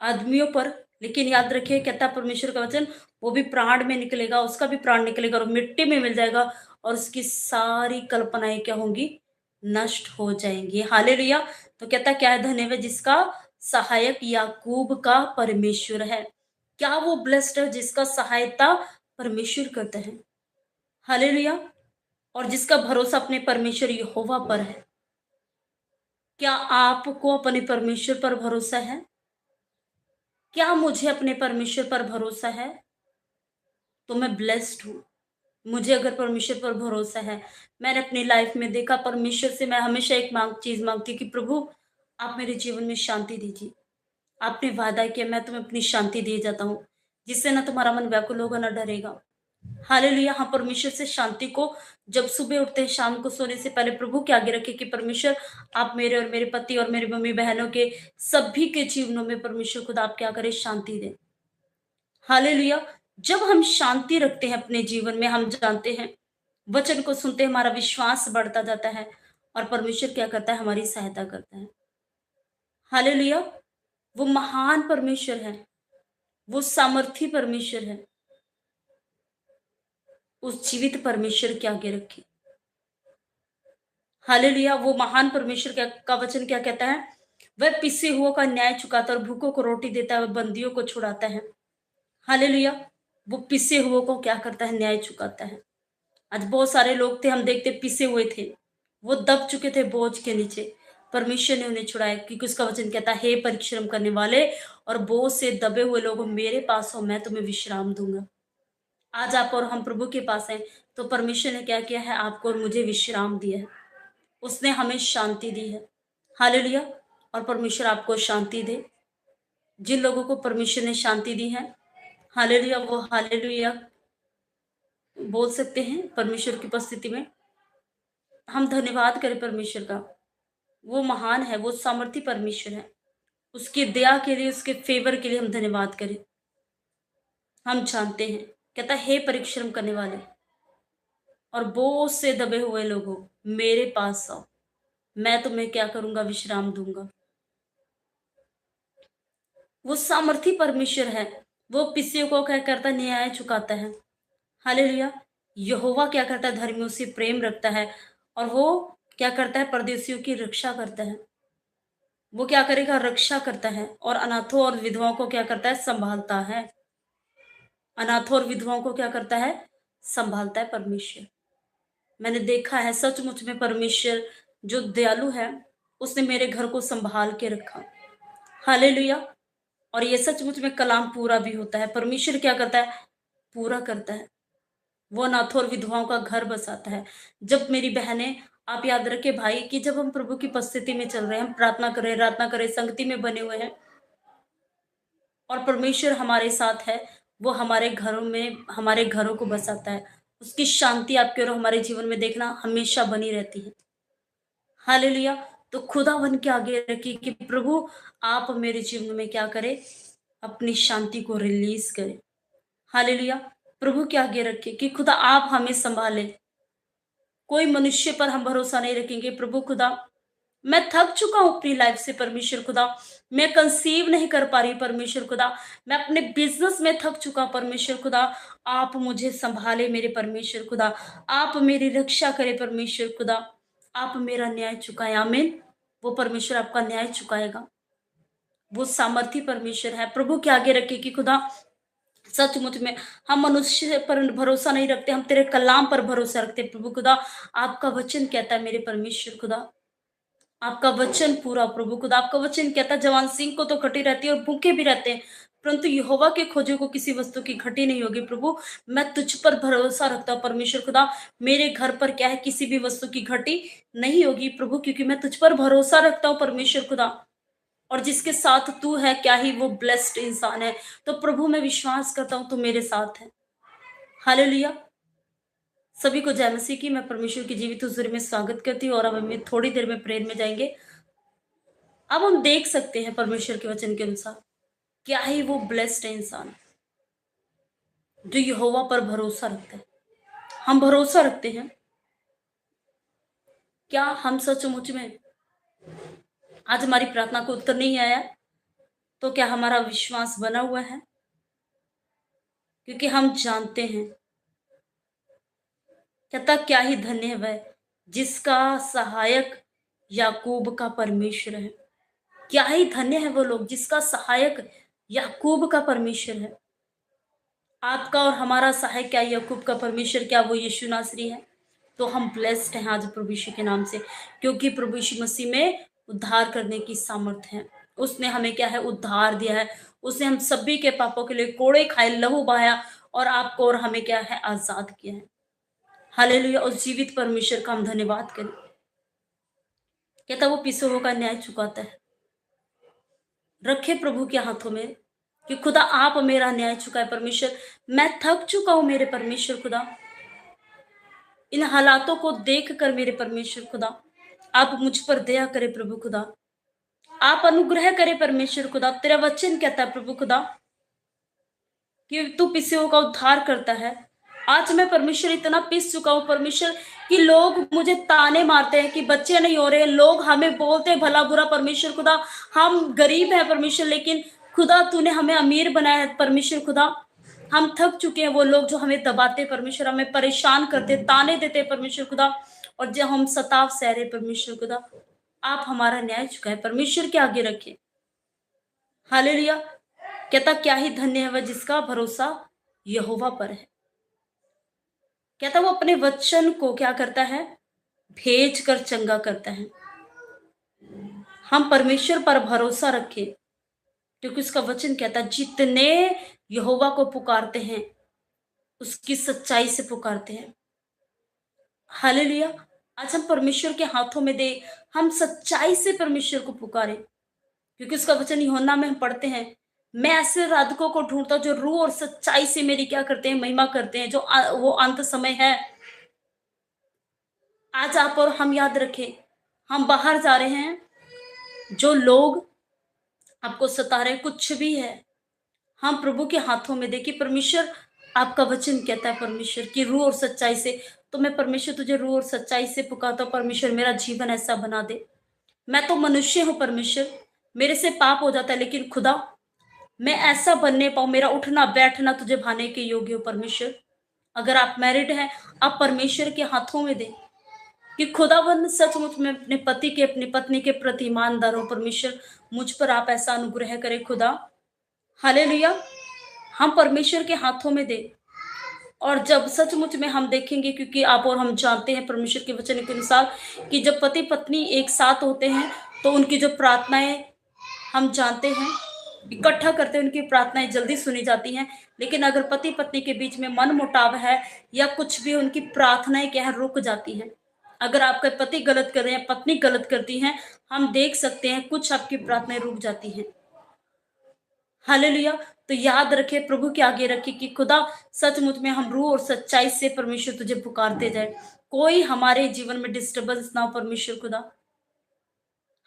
आदमियों पर, लेकिन याद रखिए कहता परमेश्वर का वचन, वो भी प्राण में निकलेगा, उसका भी प्राण निकलेगा और मिट्टी में मिल जाएगा, और उसकी सारी कल्पनाएं क्या होंगी, नष्ट हो जाएंगी। हालेलुया। तो कहता क्या है, धन्यवाद जिसका सहायक याकूब का परमेश्वर है। क्या वो ब्लेस्ड है जिसका सहायता परमेश्वर करता है। हालेलुया। और जिसका भरोसा अपने परमेश्वर यहोवा पर है। क्या आपको अपने परमेश्वर पर भरोसा है? क्या मुझे अपने परमेश्वर पर भरोसा है? तो मैं ब्लेस्ड हूँ। मुझे अगर परमेश्वर पर भरोसा है, मैंने अपनी लाइफ में देखा, परमेश्वर से मैं हमेशा एक चीज मांगती हूँ कि प्रभु आप मेरे जीवन में शांति दीजिए। आपने वादा किया मैं तुम्हें अपनी शांति दिए जाता हूँ, जिससे ना तुम्हारा मन व्याकुल होगा ना डरेगा। हालेलुया। हाँ, परमेश्वर से शांति को जब सुबह उठते हैं, शाम को सोने से पहले प्रभु के आगे रखे कि परमेश्वर आप मेरे और मेरे पति और मेरी मम्मी बहनों के सभी के जीवनों में परमेश्वर खुद आप क्या करें, शांति दें। हालेलुया। जब हम शांति रखते हैं अपने जीवन में, हम जानते हैं वचन को सुनते हैं, हमारा विश्वास बढ़ता जाता है और परमेश्वर क्या करता है, हमारी सहायता करता है। हालेलुया। वो महान परमेश्वर है, वो सामर्थी परमेश्वर है। उस जीवित परमेश्वर के आगे रखिए। हालेलुया। वो महान परमेश्वर का वचन क्या कहता है, वह पिसे हुओं का न्याय चुकाता है और भूखों को रोटी देता है और बंदियों को छुड़ाता है। हालेलुया। वो पिसे हुओं को क्या करता है, न्याय चुकाता है। आज बहुत सारे लोग थे, हम देखते पिसे हुए थे, वो दब चुके थे बोझ के नीचे, परमेश्वर ने उन्हें छुड़ाया, क्योंकि उसका वचन कहता है, हे परिश्रम करने वाले और बोझ से दबे हुए लोगों, मेरे पास हो, मैं तुम्हें विश्राम दूंगा। आज आप और हम प्रभु के पास हैं, तो परमेश्वर ने क्या किया है, आपको और मुझे विश्राम दिया है, उसने हमें शांति दी है। हालेलुया। और परमेश्वर आपको शांति दे। जिन लोगों को परमेश्वर ने शांति दी है, हालेलुया, वो हालेलुया बोल सकते हैं परमेश्वर की उपस्थिति में। हम धन्यवाद करें परमेश्वर का। वो महान है, वो सामर्थी परमेश्वर है। उसकी दया के लिए, उसके फेवर के लिए हम धन्यवाद करें। हम जानते हैं, कहता है, हे परिश्रम करने वाले और बोझ से दबे हुए लोगों, मेरे पास आओ, मैं तुम्हें क्या करूंगा, विश्राम दूंगा। वो सामर्थी परमेश्वर है। वो पिसियों को क्या करता है, न्याय चुकाता है। हालेलुया। यहोवा क्या करता है, धर्मियों से प्रेम रखता है और वो क्या करता है, परदेशियों की रक्षा करता है। वो क्या करेगा, रक्षा करता है और अनाथों और विधवाओं को क्या करता है, संभालता है। अनाथों और विधवाओं को क्या करता है, संभालता है परमेश्वर। मैंने देखा है सचमुच में परमेश्वर जो दयालु है, उसने मेरे घर को संभाल के रखा। हालेलुया। और ये सचमुच में कलाम पूरा भी होता है। परमेश्वर क्या करता है, पूरा करता है। वो अनाथों और विधवाओं का घर बसाता है। जब मेरी बहनें, आप याद रखें भाई, कि जब हम प्रभु की उपस्थिति में चल रहे हैं, हम प्रार्थना करें, संगति में बने हुए हैं और परमेश्वर हमारे साथ है, वो हमारे घरों में, हमारे घरों को बसाता है। उसकी शांति आपके और हमारे जीवन में देखना हमेशा बनी रहती है। हालेलुया। तो खुदा बन के आगे रखिए कि प्रभु आप मेरे जीवन में क्या करें, अपनी शांति को रिलीज करें। हालेलुया। प्रभु के आगे रखिए कि खुदा आप हमें संभाले। कोई मनुष्य पर हम भरोसा नहीं रखेंगे। प्रभु खुदा, मैं थक चुका हूं अपनी लाइफ से परमेश्वर खुदा। मैं कंसीव नहीं कर पा रही परमेश्वर खुदा। मैं अपने बिजनेस में थक चुका परमेश्वर खुदा। आप मुझे संभाले मेरे परमेश्वर खुदा। आप मेरी रक्षा करें परमेश्वर खुदा। आप मेरा न्याय चुकाएं। आमीन। वो परमेश्वर आपका न्याय चुकाएगा। वो सामर्थी परमेश्वर है। प्रभु के आगे रखे कि खुदा सचमुच में हम मनुष्य पर भरोसा नहीं रखते, हम तेरे कलाम पर भरोसा रखते। प्रभु खुदा, आपका वचन कहता है मेरे परमेश्वर खुदा, आपका वचन पूरा। प्रभु खुदा, आपका वचन कहता है जवान सिंह को तो घटी रहती है और भूखे भी रहते हैं, परंतु यहोवा के खोजे को किसी वस्तु की घटी नहीं होगी। प्रभु, मैं तुझ पर भरोसा रखता हूँ परमेश्वर खुदा। मेरे घर पर क्या है, किसी भी वस्तु की घटी नहीं होगी प्रभु, क्योंकि मैं तुझ पर भरोसा रखता हूँ परमेश्वर खुदा। और जिसके साथ तू है, क्या ही वो ब्लेस्ड इंसान है। तो प्रभु मैं विश्वास करता हूं तू मेरे साथ है। हालेलुया। सभी को जय मसीह की। मैं परमेश्वर की जीवित हुजूरी में स्वागत करती हूँ और अब हम थोड़ी देर में प्रेयर में जाएंगे। अब हम देख सकते हैं परमेश्वर के वचन के अनुसार क्या ही वो ब्लेस्ड है इंसान जो यहोवा पर भरोसा रखता है। हम भरोसा रखते हैं क्या, हम सचमुच में आज हमारी प्रार्थना को उत्तर नहीं आया, तो क्या हमारा विश्वास बना हुआ है? क्योंकि हम जानते हैं, कहता क्या ही धन्य है वह जिसका सहायक याकूब का परमेश्वर है। क्या ही धन्य है वो लोग जिसका सहायक याकूब का परमेश्वर है। आपका और हमारा सहायक क्या याकूब का परमेश्वर, क्या वो यीशु नासरी है? तो हम ब्लेस्ड हैं आज प्रभु यीशु के नाम से, क्योंकि प्रभु यीशु मसीह में उद्धार करने की सामर्थ्य है। उसने हमें क्या है, उद्धार दिया है। उसने हम सभी के पापों के लिए कोड़े खाए, लहू बहाया और आपको और हमें क्या है, आजाद किया है। हालेलुया। उस जीवित परमेश्वर का हम धन्यवाद करें। कहता वो पिसों का न्याय चुकाता है। रखे प्रभु के हाथों में कि खुदा आप मेरा न्याय चुकाए परमेश्वर। मैं थक चुका हूं मेरे परमेश्वर खुदा, इन हालातों को देख कर मेरे परमेश्वर खुदा आप मुझ पर दया करे प्रभु खुदा। आप अनुग्रह करे परमेश्वर खुदा। तेरा वचन कहता है प्रभु खुदा कि तू पिसियों का उद्धार करता है। आज मैं परमेश्वर इतना पिस चुका हूं परमेश्वर कि लोग मुझे ताने मारते हैं कि बच्चे नहीं हो रहे, लोग हमें बोलते हैं भला बुरा परमेश्वर खुदा। हम गरीब हैं परमेश्वर, लेकिन खुदा तूने हमें अमीर बनाया है परमेश्वर खुदा। हम थक चुके हैं वो लोग जो हमें दबाते परमेश्वर, हमें परेशान करते, ताने देते परमेश्वर खुदा, और जब हम सताव सह रहे परमेश्वर खुदा, आप हमारा न्याय चुकाए परमेश्वर के आगे रखे। हालेलुया। कहता क्या ही धन्य है वह जिसका भरोसा यहोवा पर है। कहता वो अपने वचन को क्या करता है, भेज कर चंगा करता है। हम परमेश्वर पर भरोसा रखें, क्योंकि उसका वचन कहता है जितने यहोवा को पुकारते हैं उसकी सच्चाई से पुकारते हैं। हालेलुया। आज हम परमेश्वर के हाथों में दे, हम सच्चाई से परमेश्वर को पुकारें, क्योंकि उसका वचन यूहन्ना में हम पढ़ते हैं, मैं ऐसे राधकों को ढूंढता हूं जो रूह और सच्चाई से मेरी क्या करते हैं, महिमा करते हैं, जो वो अंत समय है। आज आप और हम याद रखें, हम बाहर जा रहे हैं, जो लोग आपको सता रहे हैं, कुछ भी है, हम प्रभु के हाथों में देखिए। परमेश्वर, आपका वचन कहता है परमेश्वर की रूह और सच्चाई से, तो मैं परमेश्वर तुझे रूह और सच्चाई से पुकारता हूँ, परमेश्वर मेरा जीवन ऐसा बना दे। मैं तो मनुष्य हूँ परमेश्वर, मेरे से पाप हो जाता है, लेकिन खुदा मैं ऐसा बनने पाऊं, मेरा उठना बैठना तुझे भाने के योग्य हो परमेश्वर। अगर आप मैरिड हैं, आप परमेश्वर के हाथों में दें कि खुदाबंद सचमुच में अपने पति के, अपनी पत्नी के प्रति ईमानदार हो परमेश्वर। मुझ पर आप ऐसा अनुग्रह करें खुदा। हालेलुया। हम परमेश्वर के हाथों में दें, और जब सचमुच में हम देखेंगे, क्योंकि आप और हम जानते हैं परमेश्वर के वचन के अनुसार कि जब पति पत्नी एक साथ होते हैं तो उनकी जो प्रार्थनाएं, हम जानते हैं, इकट्ठा करते हैं, उनकी प्रार्थनाएं जल्दी सुनी जाती हैं। लेकिन अगर पति पत्नी के बीच में मन मुटाव है या कुछ भी, उनकी प्रार्थनाएं क्या है, रुक जाती हैं। अगर आपके पति गलत कर रहे हैं, पत्नी गलत करती हैं, हम देख सकते हैं कुछ आपकी प्रार्थनाएं रुक जाती हैं। हालेलुया। तो याद रखे, प्रभु के आगे रखे कि खुदा सचमुच में हम रूह और सच्चाई से परमेश्वर तुझे पुकारते जाए। कोई हमारे जीवन में डिस्टर्बेंस ना हो परमेश्वर खुदा।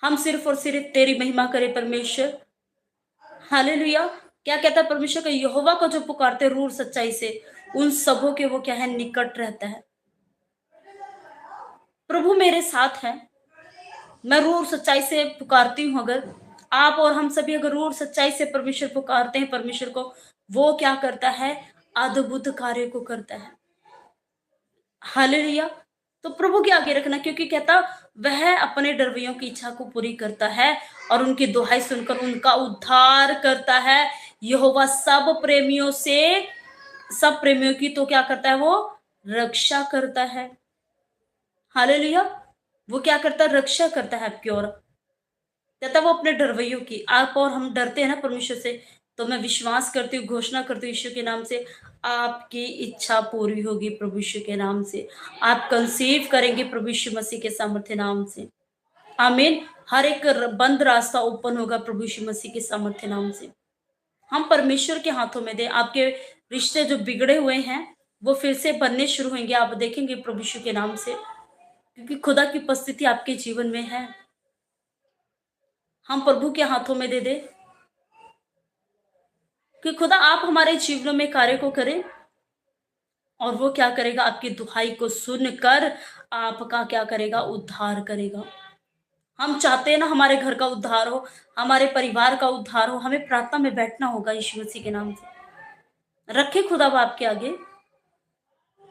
हम सिर्फ और सिर्फ तेरी महिमा करें परमेश्वर। हालेलुया। क्या कहता है परमेश्वर का, यहोवा को जो पुकारते रूह और सच्चाई से, उन सबों के वो क्या है, निकट रहता है। प्रभु मेरे साथ है, मैं रूह और सच्चाई से पुकारती हूं। अगर आप और हम सभी अगर रूह और सच्चाई से परमेश्वर पुकारते हैं परमेश्वर को, वो क्या करता है, अद्भुत कार्य को करता है। हालेलुया। तो प्रभु के आगे रखना, क्योंकि कहता वह अपने डरवियों की इच्छा को पूरी करता है और उनकी दुहाई सुनकर उनका उद्धार करता है। यहोवा सब प्रेमियों की तो क्या करता है, वो रक्षा करता है। हालेलुया। वो क्या करता है, रक्षा करता है आपकी। और कहता वो अपने डरवैयों की, आप और हम डरते हैं ना परमेश्वर से, तो मैं विश्वास करती हूँ, घोषणा करती हूँ यीशु के नाम से, आपकी इच्छा पूरी होगी प्रभु यीशु के नाम से। आप कंसीव करेंगे प्रभु यीशु मसीह के सामर्थ्य नाम से। आमीन। हर एक बंद रास्ता ओपन होगा प्रभु यीशु मसीह के सामर्थ्य नाम से। हम परमेश्वर के हाथों में दें। आपके रिश्ते जो बिगड़े हुए हैं वो फिर से बनने शुरू होंगे, आप देखेंगे प्रभु यीशु के नाम से, क्योंकि खुदा की उपस्थिति आपके जीवन में है। हम प्रभु के हाथों में दे दे कि खुदा आप हमारे जीवनों में कार्य को करें, और वो क्या करेगा, आपकी दुहाई को सुनकर आपका क्या करेगा, उद्धार करेगा। हम चाहते हैं ना हमारे घर का उद्धार हो, हमारे परिवार का उद्धार हो, हमें प्रार्थना में बैठना होगा यीशु मसीह के नाम से। रखे खुदा बाप के आगे,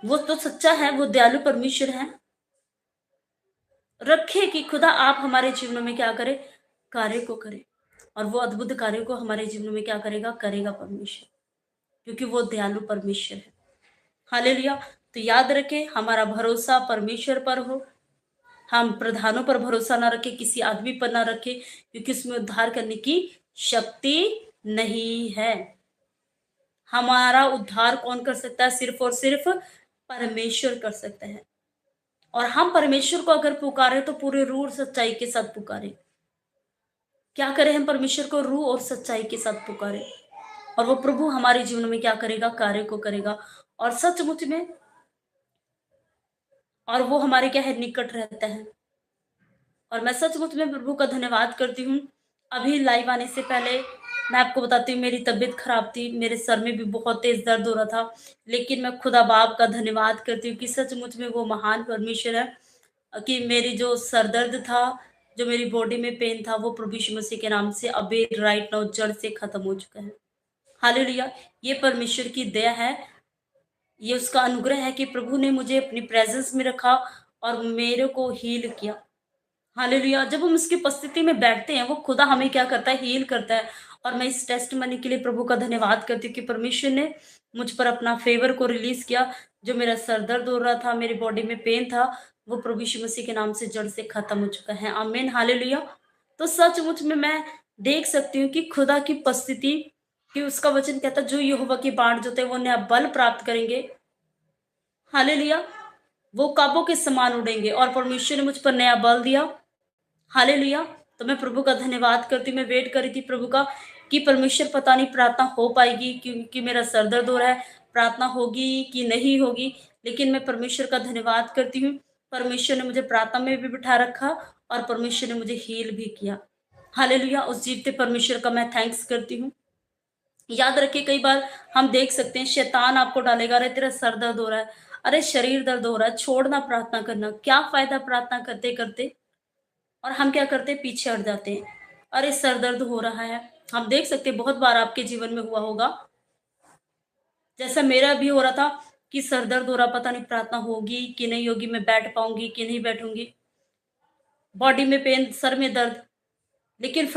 वो तो सच्चा है, वो दयालु परमेश्वर है। रखे कि खुदा आप हमारे जीवनों में क्या करे, कार्य को करे, और वो अद्भुत कार्य को हमारे जीवनों में क्या करेगा, करेगा परमेश्वर, क्योंकि वो दयालु परमेश्वर है। हालेलुया। तो याद रखे, हमारा भरोसा परमेश्वर पर हो। हम प्रधानों पर भरोसा ना रखे, किसी आदमी पर ना रखे, क्योंकि उसमें उद्धार करने की शक्ति नहीं है। हमारा उद्धार कौन कर सकता है, सिर्फ और सिर्फ परमेश्वर कर सकता है। और हम परमेश्वर को अगर पुकारे तो पूरे रूह और सच्चाई के साथ पुकारे। क्या करें, हम परमेश्वर को रूह और सच्चाई के साथ पुकारे, और वो प्रभु हमारे जीवन में क्या करेगा, कार्य को करेगा, और सचमुच में, और वो हमारे क्या है, निकट रहता है। और मैं सचमुच में प्रभु का धन्यवाद करती हूँ। अभी लाइव आने से पहले मैं आपको बताती हूँ, मेरी तबीयत खराब थी, मेरे सर में भी बहुत तेज दर्द हो रहा था, लेकिन मैं खुदा बाप का धन्यवाद करती हूँ कि सचमुच में वो महान परमेश्वर है, कि मेरी जो सर दर्द था, जो मेरी बॉडी में पेन था, वो प्रभु यीशु मसीह के नाम से अभी राइट नाउ जड़ से खत्म हो चुका है। हालेलुया। ये परमेश्वर की दया है, ये उसका अनुग्रह है कि प्रभु ने मुझे अपनी प्रेजेंस में रखा और मेरे को हील किया। हालेलुया। जब हम उसकी उपस्थिति में बैठते हैं, वो खुदा हमें क्या करता है, हील करता है। और मैं इस टेस्ट मनी के लिए प्रभु का धन्यवाद करती हूँ कि परमेश्वर ने मुझ पर अपना फेवर को रिलीज किया। जो मेरा सर दर्द हो रहा था, मेरी बॉडी में पेन था, वो प्रभु यीशु मसीह के नाम से जड़ से खत्म हो चुका है। आमीन। हालेलुया। तो सचमुच में मैं देख सकती हूँ कि खुदा की उपस्थिति, कि उसका वचन कहता है जो यहोवा की बाट जोते वो नया बल प्राप्त करेंगे। हालेलुया। वो काबों के समान उड़ेंगे, और परमेश्वर ने मुझ पर नया बल दिया। हालेलुया। तो मैं प्रभु का धन्यवाद करती हूँ। मैं वेट कर रही थी प्रभु का कि परमेश्वर पता नहीं प्रार्थना हो पाएगी, क्योंकि मेरा सर दर्द हो रहा है, प्रार्थना होगी कि नहीं होगी, लेकिन मैं परमेश्वर का धन्यवाद करती हूँ। परमेश्वर ने मुझे प्रार्थना में भी बिठा रखा और परमेश्वर ने मुझे हील भी किया। हालेलुया! उस जीवते परमेश्वर का मैं थैंक्स करती हूँ। याद रखिए, कई बार हम देख सकते हैं शैतान आपको डालेगा, अरे तेरा सर दर्द हो रहा है, अरे शरीर दर्द हो रहा है, छोड़ना प्रार्थना करना। क्या फ़ायदा प्रार्थना करते-करते? और हम क्या करते हैं, पीछे हट जाते हैं। अरे सर दर्द हो रहा है। हम देख सकते हैं बहुत बार आपके जीवन में हुआ होगा, जैसा मेरा भी हो रहा था कि सर दर्द हो रहा, पता नहीं प्रार्थना होगी कि नहीं होगी, मैं बैठ पाऊँगी कि नहीं बैठूँगी। बॉडी में पेन, सर में दर्द, लेकिन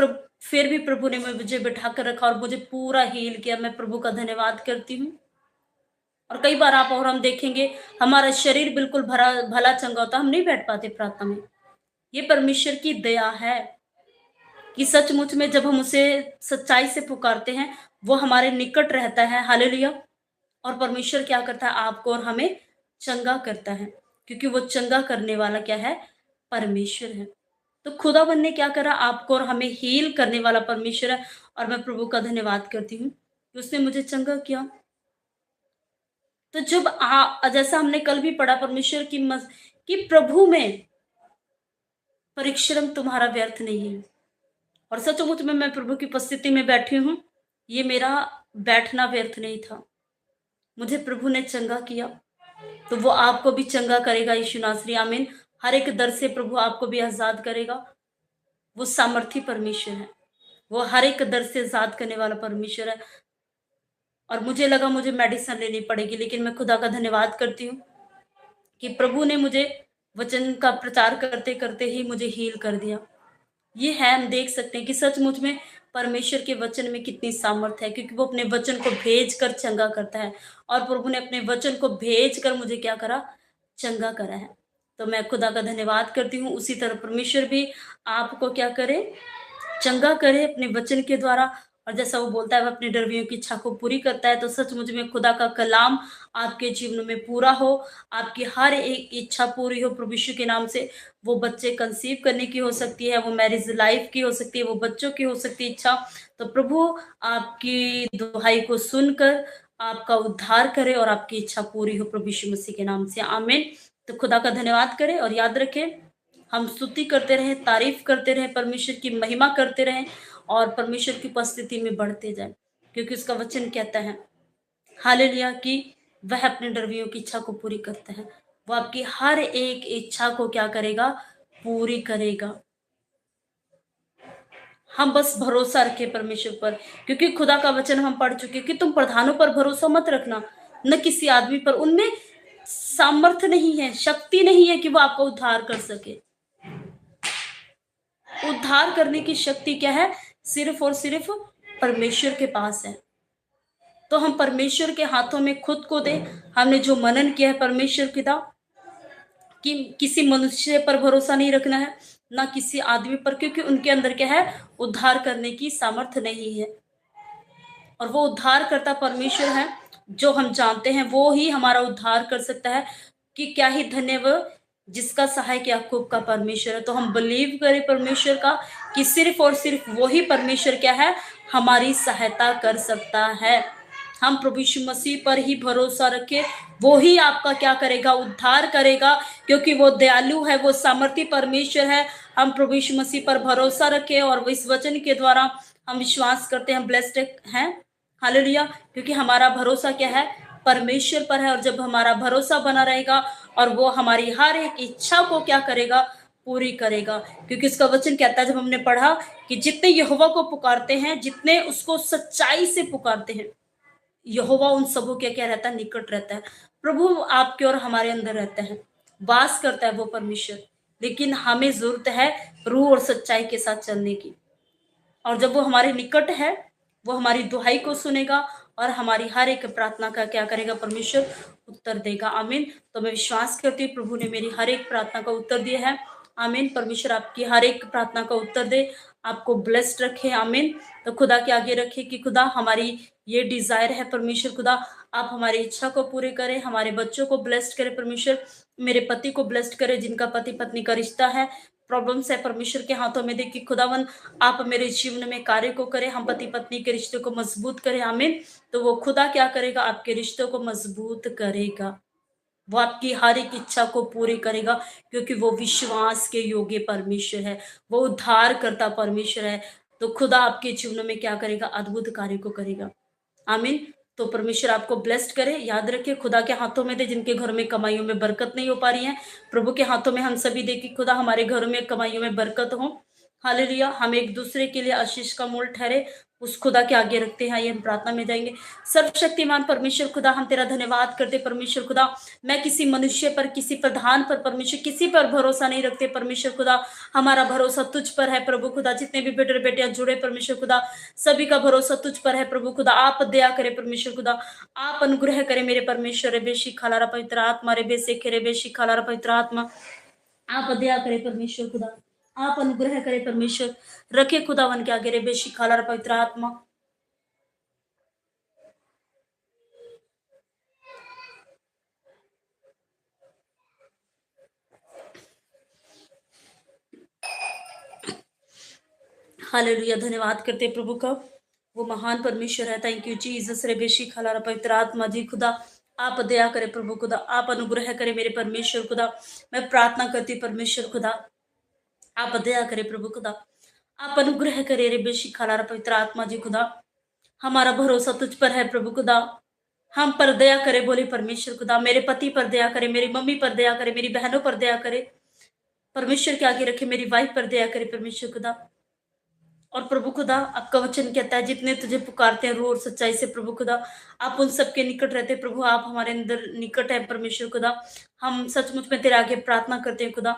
फिर भी प्रभु ने मुझे बिठा कर रखा और मुझे पूरा हील किया। मैं प्रभु का धन्यवाद करती हूँ। और कई बार आप और हम देखेंगे, हमारा शरीर बिल्कुल भला चंगा होता है, हम नहीं बैठ पाते प्रार्थना में। ये परमेश्वर की दया है कि सचमुच में जब हम उसे सच्चाई से पुकारते हैं, वो हमारे निकट रहता है। हालेलुया! और परमेश्वर क्या करता है, आपको और हमें चंगा करता है, क्योंकि वो चंगा करने वाला क्या है, परमेश्वर है। तो खुदावन ने क्या करा, आपको और हमें हील करने वाला परमेश्वर है। और मैं प्रभु का धन्यवाद करती हूँ कि उसने मुझे चंगा किया। तो जब जैसा हमने कल भी पढ़ा, परमेश्वर की कि प्रभु में परिश्रम तुम्हारा व्यर्थ नहीं है। और सचमुच में मैं प्रभु की उपस्थिति में बैठी हूँ, ये मेरा बैठना व्यर्थ नहीं था। मुझे प्रभु ने चंगा किया, तो वो आपको भी चंगा करेगा यीशु नासरी। आमीन। हर एक दर से प्रभु आपको भी आजाद करेगा। वो सामर्थी परमेश्वर है, वो हर एक दर से आजाद करने वाला परमेश्वर है। और मुझे लगा मुझे मेडिसिन लेनी पड़ेगी, लेकिन मैं खुदा का धन्यवाद करती हूँ कि प्रभु ने मुझे वचन का प्रचार करते करते ही मुझे हील कर दिया। ये है, हम देख सकते हैं कि सचमुच में परमेश्वर के वचन में कितनी सामर्थ है, क्योंकि वो अपने वचन को भेज कर चंगा करता है। और प्रभु ने अपने वचन को भेज कर मुझे क्या करा, चंगा करा है। तो मैं खुदा का धन्यवाद करती हूँ। उसी तरह परमेश्वर भी आपको क्या करे, चंगा करे अपने वचन के द्वारा। और जैसा वो बोलता है, वह अपने डरवियों की इच्छा को पूरी करता है। तो सचमुच में खुदा का कलाम आपके जीवन में पूरा हो, आपकी हर एक इच्छा पूरी हो प्रभु यीशु के नाम से। वो बच्चे कंसीव करने की हो सकती है, वो मैरिज लाइफ की हो सकती है, वो बच्चों की हो सकती है इच्छा। तो प्रभु आपकी दुहाई को सुनकर आपका उद्धार करे और आपकी इच्छा पूरी हो प्रभु यीशु मसीह के नाम से। आमीन। तो खुदा का धन्यवाद करें और याद रखें, हम स्तुति करते रहें, तारीफ करते रहें, परमेश्वर की महिमा करते रहें और परमेश्वर की उपस्थिति में बढ़ते जाएं, क्योंकि उसका वचन कहता है हालेलुया कि वह अपने डरवियों की इच्छा को पूरी करता है। वो आपकी हर एक इच्छा को क्या करेगा, पूरी करेगा। हम बस भरोसा रखें परमेश्वर पर, क्योंकि खुदा का वचन हम पढ़ चुके कि तुम प्रधानों पर भरोसा मत रखना, न किसी आदमी पर। उनमें सामर्थ्य नहीं है, शक्ति नहीं है कि वो आपको उद्धार कर सके। उद्धार करने की शक्ति क्या है, सिर्फ और सिर्फ परमेश्वर के पास है। तो हम परमेश्वर के हाथों में खुद को दे। हमने जो मनन किया है परमेश्वर पिता कि किसी मनुष्य पर भरोसा नहीं रखना है, ना किसी आदमी पर, क्योंकि उनके अंदर क्या है, उद्धार करने की सामर्थ्य नहीं है। और वो उद्धार करता परमेश्वर है, जो हम जानते हैं वो ही हमारा उद्धार कर सकता है। कि क्या ही धन्य वो जिसका सहायक याकूब का परमेश्वर है। तो हम बिलीव करें परमेश्वर का कि सिर्फ और सिर्फ वही परमेश्वर क्या है, हमारी सहायता कर सकता है। हम प्रभु यीशु मसीह पर ही भरोसा रखें, वो ही आपका क्या करेगा, उद्धार करेगा, क्योंकि वो दयालु है, वो सामर्थी परमेश्वर है। हम प्रभु यीशु मसीह पर भरोसा रखें और इस वचन के द्वारा हम विश्वास करते हैं, ब्लेस्ड हैं। हालेलुया! क्योंकि हमारा भरोसा क्या है, परमेश्वर पर है। और जब हमारा भरोसा बना रहेगा और वो हमारी हर एक इच्छा को क्या करेगा, पूरी करेगा। क्योंकि उसका वचन कहता है, जब हमने पढ़ा कि जितने यहोवा को पुकारते हैं, जितने उसको सच्चाई से पुकारते हैं, यहोवा उन सबों के क्या रहता है, निकट रहता है। प्रभु आपके और हमारे अंदर रहता है, वास करता है वो परमेश्वर। लेकिन हमें जरूरत है रूह और सच्चाई के साथ चलने की। और जब वो हमारे निकट है, वो हमारी दुहाई को सुनेगा और हमारी हर एक प्रार्थना का क्या करेगा, परमेश्वर उत्तर देगा। आमीन। तो मैं विश्वास करती हूँ प्रभु ने मेरी हर एक प्रार्थना का उत्तर दिया है। आमीन। परमेश्वर आपकी हर एक प्रार्थना का उत्तर दे, आपको ब्लेस्ड रखे। आमीन। तो खुदा के आगे रखे कि खुदा हमारी ये डिजायर है, परमेश्वर खुदा आप हमारी इच्छा को पूरे करें, हमारे बच्चों को ब्लेस्ड करें परमेश्वर, मेरे पति को ब्लेस्ड करें, जिनका पति पत्नी का रिश्ता है, प्रॉब्लम्स है, परमेश्वर के हाथों में देखिए खुदावन आप मेरे जीवन में कार्य को करें, हम पति पत्नी के रिश्ते को मजबूत करें। आमीन। तो वो खुदा क्या करेगा, आपके रिश्तों को मजबूत करेगा। वो आपकी हर एक इच्छा को पूरी करेगा, क्योंकि वो विश्वास के योग्य परमेश्वर है, वो उद्धार करता परमेश्वर है। तो खुदा आपके जीवन में क्या करेगा? अद्भुत कार्य को करेगा। आमीन। तो परमेश्वर आपको ब्लेस्ड करे। याद रखिए, खुदा के हाथों में दे जिनके घरों में कमाइयों में बरकत नहीं हो पा रही है, प्रभु के हाथों में हम सभी दे कि खुदा हमारे घरों में कमाइयों में बरकत हो। हालेलुया। हम एक दूसरे के लिए आशीष का मूल ठहरे, उस खुदा के आगे रखते हैं। ये हम प्रार्थना में जाएंगे। सर्वशक्तिमान परमेश्वर खुदा, हम तेरा धन्यवाद करते परमेश्वर खुदा। मैं किसी मनुष्य पर, किसी प्रधान पर परमेश्वर, किसी पर भरोसा नहीं रखते परमेश्वर खुदा। हमारा भरोसा तुझ पर है प्रभु खुदा। जितने भी बेटे बेटियां जुड़े परमेश्वर खुदा, सभी का भरोसा तुझ पर है प्रभु खुदा। आप दया करे परमेश्वर खुदा, आप अनुग्रह करे मेरे परमेश्वर। रे बेशी खालारा पवित्र आत्मा, रे बेसे खे बेशी खालारा पवित्र आत्मा, आप दया करे परमेश्वर खुदा, आप अनुग्रह करे परमेश्वर। रखे खुदावन के आगे रे बेशी खालारा पवित्र आत्मा। हालेलुया। धन्यवाद करते हैं प्रभु का, वो महान परमेश्वर है। Thank you Jesus. रे बेशी खालारा पवित्र आत्मा जी खुदा, आप दया करे प्रभु खुदा, आप अनुग्रह करे मेरे परमेश्वर खुदा। मैं प्रार्थना करती परमेश्वर खुदा, आप दया करे प्रभु खुदा, आप अनुग्रह करे रे बेशी खालारा पवित्र आत्मा जी खुदा। हमारा भरोसा तुझ पर है प्रभु खुदा। हम पर दया करे बोले परमेश्वर खुदा। मेरे पति पर दया करे, मेरी मम्मी पर दया करे, मेरी बहनों पर दया करे परमेश्वर के आगे रखे, मेरी वाइफ पर दया करे परमेश्वर खुदा। और प्रभु खुदा, आपका वचन कहता है जितने तुझे पुकारते हैं रू और सच्चाई से प्रभु खुदा, आप उन सबके निकट रहते हैं प्रभु। आप हमारे अंदर निकट है परमेश्वर खुदा। हम सचमुच में तेरे आगे प्रार्थना करते हैं खुदा,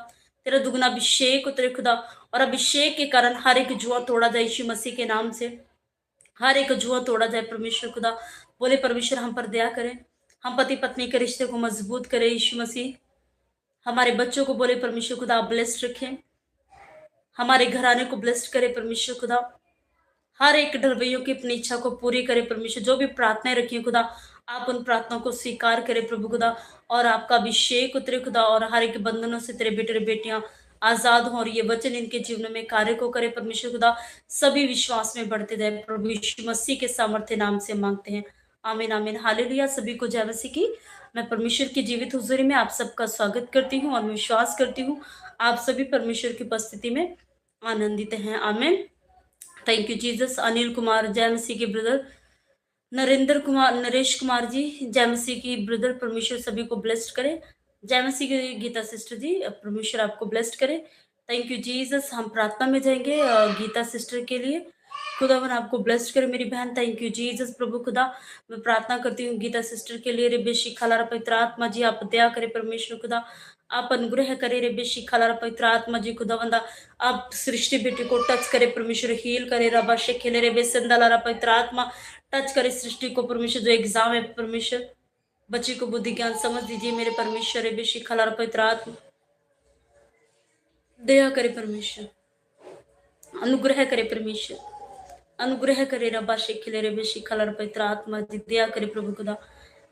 तेरा दुगना अभिषेक उतरे खुदा। और अभिषेक के कारण हर एक जुआ तोड़ा जाए यीशु मसीह के नाम से, हर एक जुआ तोड़ा जाए परमेश्वर खुदा। बोले परमेश्वर हम पर दया करें, हम पति पत्नी के रिश्ते को मजबूत करें यीशु मसीह। हमारे बच्चों को बोले परमेश्वर खुदा आप ब्लेस्ड रखें, हमारे घराने को ब्लेस्ड करे परमेश्वर खुदा। हर एक डरवैयों की अपनी इच्छा को पूरी करे परमेश्वर। जो भी प्रार्थनाएं रखी है खुदा, आप उन प्रार्थनाओं को स्वीकार करे प्रभु खुदा, और आपका अभिषेक उतरे खुदा, और हर एक बंधनों से तेरे बेटे बेटियां आजाद हों, और ये वचन इनके जीवन में कार्य को करे परमेश्वर खुदा। सभी विश्वास में बढ़ते जाए प्रभु यीशु मसीह के सामर्थ्य नाम से मांगते हैं। आमीन आमीन। हालेलुया। सभी को जय मसीह की। मैं परमेश्वर की जीवित हुजूरी में आप सबका स्वागत करती हूँ और विश्वास करती हूँ आप सभी परमेश्वर की उपस्थिति में आनंदित हैं। आमीन। Thank you Jesus. Anil Kumar, जय मसीह के ब्रदर। नरेंद्र कुमार, नरेश कुमार जी, जय मसीह की ब्रदर। परमेश्वर सभी को ब्लेस्ड करे। जय मसीह की गीता सिस्टर जी, परमेश्वर आपको ब्लेस्ड करे। Thank you Jesus. हम प्रार्थना में जाएंगे गीता सिस्टर के लिए। खुदावन आपको ब्लेस्ड करे मेरी बहन। थैंक यू जीसस प्रभु खुदा। मैं प्रार्थना करती हूँ गीता सिस्टर के लिए। रे बेशी खालारा पवित्र आत्मा जी आप दया करे परमेश्वर खुदा, आप अनुग्रह करे रे बेशी खालारा पवित्र आत्मा जी खुदावंदा। आप सृष्टि बेटी को टच करे परमेश्वर, हील करे रबा शे खेले रे बेसंदा लारा पवित्र आत्मा। टच करे सृष्टि को परमेश्वर। जो एग्जाम है परमेश्वर, बच्ची को बुद्धि ज्ञान समझ दीजिए मेरे परमेश्वर। रे बेशी खालारा पवित्र आत्मा दया करे परमेश्वर, अनुग्रह करे परमेश्वर, अनुग्रह करे रबा शेखिले रे बेशी खलर पवित्र आत्मा जी दया करे प्रभु खुदा।